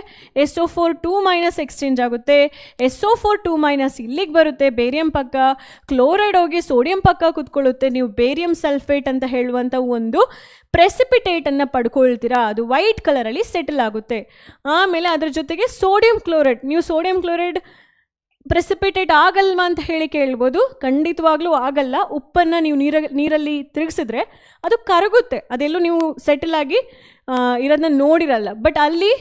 [SPEAKER 1] SO4 2- ಎಕ್ಸ್ಚೇಂಜ್ ಆಗುತ್ತೆ. SO4 2- ಇಲ್ಲಿಗೆ ಬರುತ್ತೆ ಬೇರಿಯಂ ಪಕ್ಕ, ಕ್ಲೋರೈಡ್ ಹೋಗಿ ಸೋಡಿಯಂ ಪಕ್ಕ ಕೂತ್ಕೊಳ್ಳುತ್ತೆ. ನೀವು ಬೇರಿಯಂ ಸಲ್ಫೇಟ್ ಅಂತ ಹೇಳುವಂಥ ಒಂದು ಪ್ರೆಸಿಪಿಟೇಟನ್ನು ಪಡ್ಕೊಳ್ತೀರಾ. ಅದು ವೈಟ್ ಕಲರಲ್ಲಿ ಸೆಟಲ್ ಆಗುತ್ತೆ. ಆಮೇಲೆ ಅದ್ರ ಜೊತೆಗೆ ಸೋಡಿಯಂ ಕ್ಲೋರೈಡ್, ನೀವು ಸೋಡಿಯಂ ಕ್ಲೋರೈಡ್ ಪ್ರೆಸಿಪಿಟೇಟ್ ಆಗಲ್ವಾ ಅಂತ ಹೇಳಿ ಕೇಳ್ಬೋದು. ಖಂಡಿತವಾಗ್ಲೂ ಆಗಲ್ಲ. ಉಪ್ಪನ್ನು ನೀವು ನೀರಲ್ಲಿ ತಿರುಗಿಸಿದ್ರೆ ಅದು ಕರಗುತ್ತೆ. ಅದೆಲ್ಲೂ ನೀವು ಸೆಟಲ್ ಆಗಿ ಇರೋದನ್ನ ನೋಡಿರಲ್ಲ. ಬಟ್ ಅಲ್ಲಿ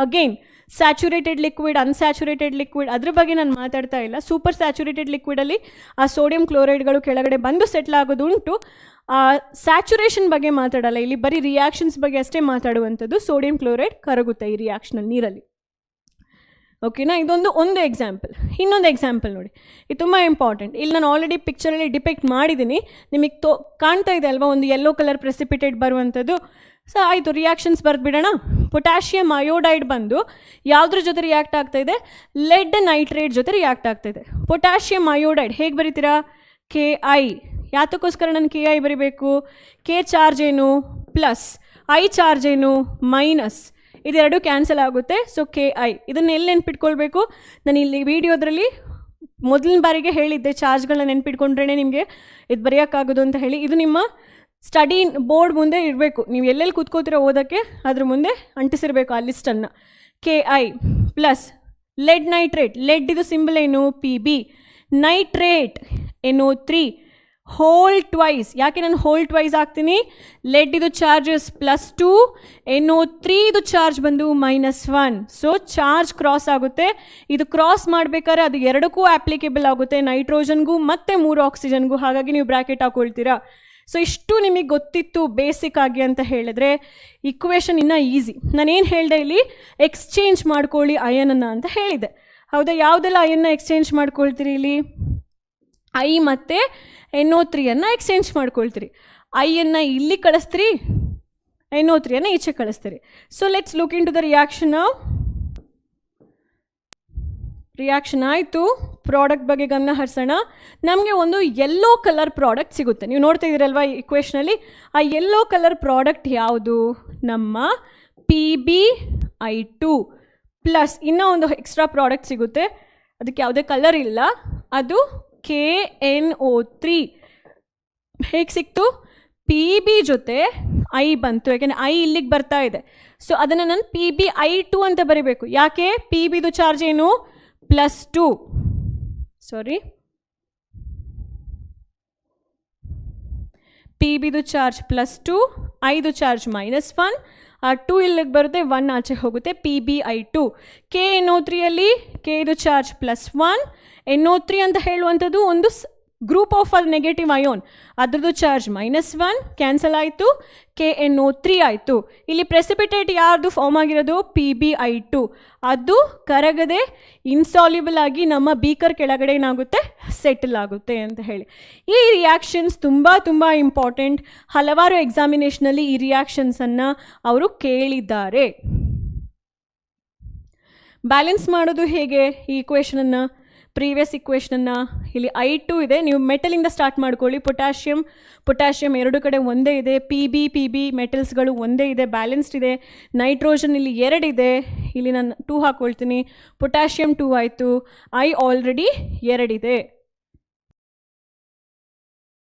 [SPEAKER 1] again saturated liquid, unsaturated liquid, ಅದ್ರ ಬಗ್ಗೆ ನಾನು ಮಾತಾಡ್ತಾ ಇಲ್ಲ. ಸೂಪರ್ ಸ್ಯಾಚುರೇಟೆಡ್ ಲಿಕ್ವಿಡಲ್ಲಿ ಆ ಸೋಡಿಯಂ ಕ್ಲೋರೈಡ್ಗಳು ಕೆಳಗಡೆ ಬಂದು ಸೆಟ್ಲ್ ಆಗೋದು ಉಂಟು. ಸ್ಯಾಚುರೇಷನ್ ಬಗ್ಗೆ ಮಾತಾಡಲ್ಲ, ಇಲ್ಲಿ ಬರೀ ರಿಯಾಕ್ಷನ್ಸ್ ಬಗ್ಗೆ ಅಷ್ಟೇ ಮಾತಾಡುವಂಥದ್ದು. ಸೋಡಿಯಂ ಕ್ಲೋರೈಡ್ ಕರಗುತ್ತೆ ಈ ರಿಯಾಕ್ಷನಲ್ಲಿ, ನೀರಲ್ಲಿ. ಓಕೆನಾ? ಒಂದು ಎಕ್ಸಾಂಪಲ್. ಇನ್ನೊಂದು ಎಕ್ಸಾಂಪಲ್ ನೋಡಿ, ಇದು ತುಂಬ ಇಂಪಾರ್ಟೆಂಟ್. ಇಲ್ಲಿ ನಾನು ಆಲ್ರೆಡಿ ಪಿಕ್ಚರಲ್ಲಿ ಡಿಪೆಕ್ಟ್ ಮಾಡಿದ್ದೀನಿ. ನಿಮಗೆ ಕಾಣ್ತಾ ಇದೆ ಅಲ್ವಾ ಒಂದು ಯೆಲ್ಲೋ ಕಲರ್ ಪ್ರೆಸಿಪಿಟೇಟ್ ಬರುವಂಥದ್ದು. ಸೊ ಆಯಿತು, ರಿಯಾಕ್ಷನ್ಸ್ ಬರೆದ್ಬಿಡೋಣ. ಪೊಟ್ಯಾಷಿಯಮ್ ಅಯೋಡೈಡ್ ಬಂದು ಯಾವುದ್ರ ಜೊತೆ ರಿಯಾಕ್ಟ್ ಆಗ್ತಾಯಿದೆ, ಲೆಡ್ ನೈಟ್ರೇಟ್ ಜೊತೆ ರಿಯಾಕ್ಟ್ ಆಗ್ತಾಯಿದೆ. ಪೊಟ್ಯಾಷಿಯಮ್ ಅಯೋಡೈಡ್ ಹೇಗೆ ಬರೀತೀರಾ, KI. ಯಾತಕ್ಕೋಸ್ಕರ ನಾನು KI ಬರೀಬೇಕು, K ಚಾರ್ಜ್ ಏನು ಪ್ಲಸ್, I ಚಾರ್ಜ್ ಏನು ಮೈನಸ್, ಇದೆರಡು ಕ್ಯಾನ್ಸಲ್ ಆಗುತ್ತೆ. ಸೊ KI ಇದನ್ನು ಎಲ್ಲಿ ನೆನ್ಪಿಟ್ಕೊಳ್ಬೇಕು, ನಾನು ಇಲ್ಲಿ ವಿಡಿಯೋದ್ರಲ್ಲಿ ಮೊದಲನೇ ಬಾರಿಗೆ ಹೇಳಿದ್ದೆ ಚಾರ್ಜ್ಗಳನ್ನ ನೆನ್ಪಿಟ್ಕೊಂಡ್ರೇ ನಿಮಗೆ ಇದು ಬರೆಯೋಕ್ಕಾಗೋದು ಅಂತ ಹೇಳಿ. ಇದು ನಿಮ್ಮ ಸ್ಟಡಿ ಬೋರ್ಡ್ ಮುಂದೆ ಇರಬೇಕು, ನೀವು ಎಲ್ಲೆಲ್ಲಿ ಕೂತ್ಕೋತಿರೋ ಓದೋಕ್ಕೆ ಅದ್ರ ಮುಂದೆ ಅಂಟಿಸಿರಬೇಕು ಆ ಲಿಸ್ಟನ್ನು. KI plus lead nitrate, lead ಇದು ಸಿಂಬಲ್ ಏನು PB, nitrate NO3 whole twice. ಯಾಕೆ ನಾನು ಹೋಲ್ ಟ್ವೈಸ್ ಹಾಕ್ತೀನಿ, ಲೆಡ್ ಇದು ಚಾರ್ಜಸ್ +2, NO3 ಇದು ಚಾರ್ಜ್ ಬಂದು -1. ಸೊ ಚಾರ್ಜ್ ಕ್ರಾಸ್ ಆಗುತ್ತೆ. ಇದು ಕ್ರಾಸ್ ಮಾಡಬೇಕಾದ್ರೆ ಅದು ಎರಡಕ್ಕೂ ಅಪ್ಲಿಕೇಬಲ್ ಆಗುತ್ತೆ, ನೈಟ್ರೋಜನ್ಗೂ ಮತ್ತು 3 ಆಕ್ಸಿಜನ್ಗೂ. ಹಾಗಾಗಿ ನೀವು ಬ್ರ್ಯಾಕೆಟ್ ಹಾಕೊಳ್ತೀರಾ. ಸೊ ಇಷ್ಟು ನಿಮಗೆ ಗೊತ್ತಿತ್ತು ಬೇಸಿಕ್ ಆಗಿ ಅಂತ ಹೇಳಿದ್ರೆ ಇಕ್ವೇಷನ್ ಇನ್ನೂ ಈಸಿ. ನಾನೇನು ಹೇಳಿದೆ ಇಲ್ಲಿ, ಎಕ್ಸ್ಚೇಂಜ್ ಮಾಡ್ಕೊಳ್ಳಿ ಅಯನನ್ನು ಅಂತ ಹೇಳಿದೆ. ಹೌದಾ, ಯಾವುದೆಲ್ಲ ಅಯನ್ನ ಎಕ್ಸ್ಚೇಂಜ್ ಮಾಡ್ಕೊಳ್ತೀರಿ ಇಲ್ಲಿ, I ಮತ್ತು NO3 ಎಕ್ಸ್ಚೇಂಜ್ ಮಾಡ್ಕೊಳ್ತೀರಿ. ಐಯನ್ನು ಇಲ್ಲಿ ಕಳಿಸ್ತೀರಿ, NO3 ಈಚೆ ಕಳಿಸ್ತೀರಿ. So let's look in to the reaction. Reaction ಆಯಿತು, ಪ್ರಾಡಕ್ಟ್ ಬಗ್ಗೆ ಗಮನ ಹರಿಸೋಣ. ನಮಗೆ ಒಂದು ಯೆಲ್ಲೋ ಕಲರ್ ಪ್ರಾಡಕ್ಟ್ ಸಿಗುತ್ತೆ, ನೀವು ನೋಡ್ತಾ ಇದ್ದೀರಲ್ವ ಇಕ್ವೇಷನಲ್ಲಿ. ಆ ಯೆಲ್ಲೋ ಕಲರ್ ಪ್ರಾಡಕ್ಟ್ ಯಾವುದು, ನಮ್ಮ PbI2 ಪ್ಲಸ್ ಇನ್ನೂ ಒಂದು ಎಕ್ಸ್ಟ್ರಾ ಪ್ರಾಡಕ್ಟ್ ಸಿಗುತ್ತೆ, ಅದಕ್ಕೆ ಯಾವುದೇ ಕಲರ್ ಇಲ್ಲ, ಅದು KNO3. ಹೇಗೆ ಸಿಕ್ತು, PB ಜೊತೆ I ಬಂತು, ಯಾಕೆಂದರೆ I ಇಲ್ಲಿಗೆ ಬರ್ತಾ ಇದೆ. ಸೊ ಅದನ್ನು ನಾನು PbI2 ಅಂತ ಬರೀಬೇಕು. ಯಾಕೆ, PBದು ಚಾರ್ಜ್ ಏನು +2, ಸಾರಿ PBದು ಚಾರ್ಜ್ +2, Iದು ಚಾರ್ಜ್ -1. ಆ 2 ಇಲ್ಲಿಗೆ ಬರುತ್ತೆ, 1 ಆಚೆ ಹೋಗುತ್ತೆ, PbI2. KNO3 K ಇದು ಚಾರ್ಜ್ +1, NO3 ಅಂತ ಹೇಳುವಂಥದ್ದು ಒಂದು ಗ್ರೂಪ್ ಆಫ್ ನೆಗೆಟಿವ್ ಅಯೋನ್, ಅದರದ್ದು ಚಾರ್ಜ್ -1 ಕ್ಯಾನ್ಸಲ್ ಆಯಿತು, KNO3 ಆಯಿತು. ಇಲ್ಲಿ ಪ್ರೆಸಿಪಿಟೇಟ್ ಯಾರ್ದು ಫಾರ್ಮ್ ಆಗಿರೋದು, PbI2. ಅದು ಕರಗದೆ ಇನ್ಸಾಲ್ಯುಬಲ್ ಆಗಿ ನಮ್ಮ ಬೀಕರ್ ಕೆಳಗಡೆ ಏನಾಗುತ್ತೆ, ಸೆಟಲ್ ಆಗುತ್ತೆ ಅಂತ ಹೇಳಿ. ಈ ರಿಯಾಕ್ಷನ್ಸ್ ತುಂಬ ಇಂಪಾರ್ಟೆಂಟ್. ಹಲವಾರು ಎಕ್ಸಾಮಿನೇಷನಲ್ಲಿ ಈ ರಿಯಾಕ್ಷನ್ಸನ್ನು ಅವರು ಕೇಳಿದ್ದಾರೆ. ಬ್ಯಾಲೆನ್ಸ್ ಮಾಡೋದು ಹೇಗೆ ಈ ಇಕ್ವೇಷನನ್ನು, ಪ್ರೀವಿಯಸ್ ಇಕ್ವೇಷನನ್ನು, ಇಲ್ಲಿ I2 ಇದೆ, ನೀವು ಮೆಟಲಿಂದ ಸ್ಟಾರ್ಟ್ ಮಾಡ್ಕೊಳ್ಳಿ. ಪೊಟ್ಯಾಷಿಯಮ್ ಎರಡು ಕಡೆ ಒಂದೇ ಇದೆ, PB ಮೆಟಲ್ಸ್ಗಳು ಒಂದೇ ಇದೆ, ಬ್ಯಾಲೆನ್ಸ್ಡ್ ಇದೆ. ನೈಟ್ರೋಜನ್ ಇಲ್ಲಿ 2 ಇದೆ, ಇಲ್ಲಿ ನಾನು 2 ಹಾಕ್ಕೊಳ್ತೀನಿ. ಪೊಟ್ಯಾಷಿಯಮ್ 2 ಆಯಿತು, I ಆಲ್ರೆಡಿ 2 ಇದೆ.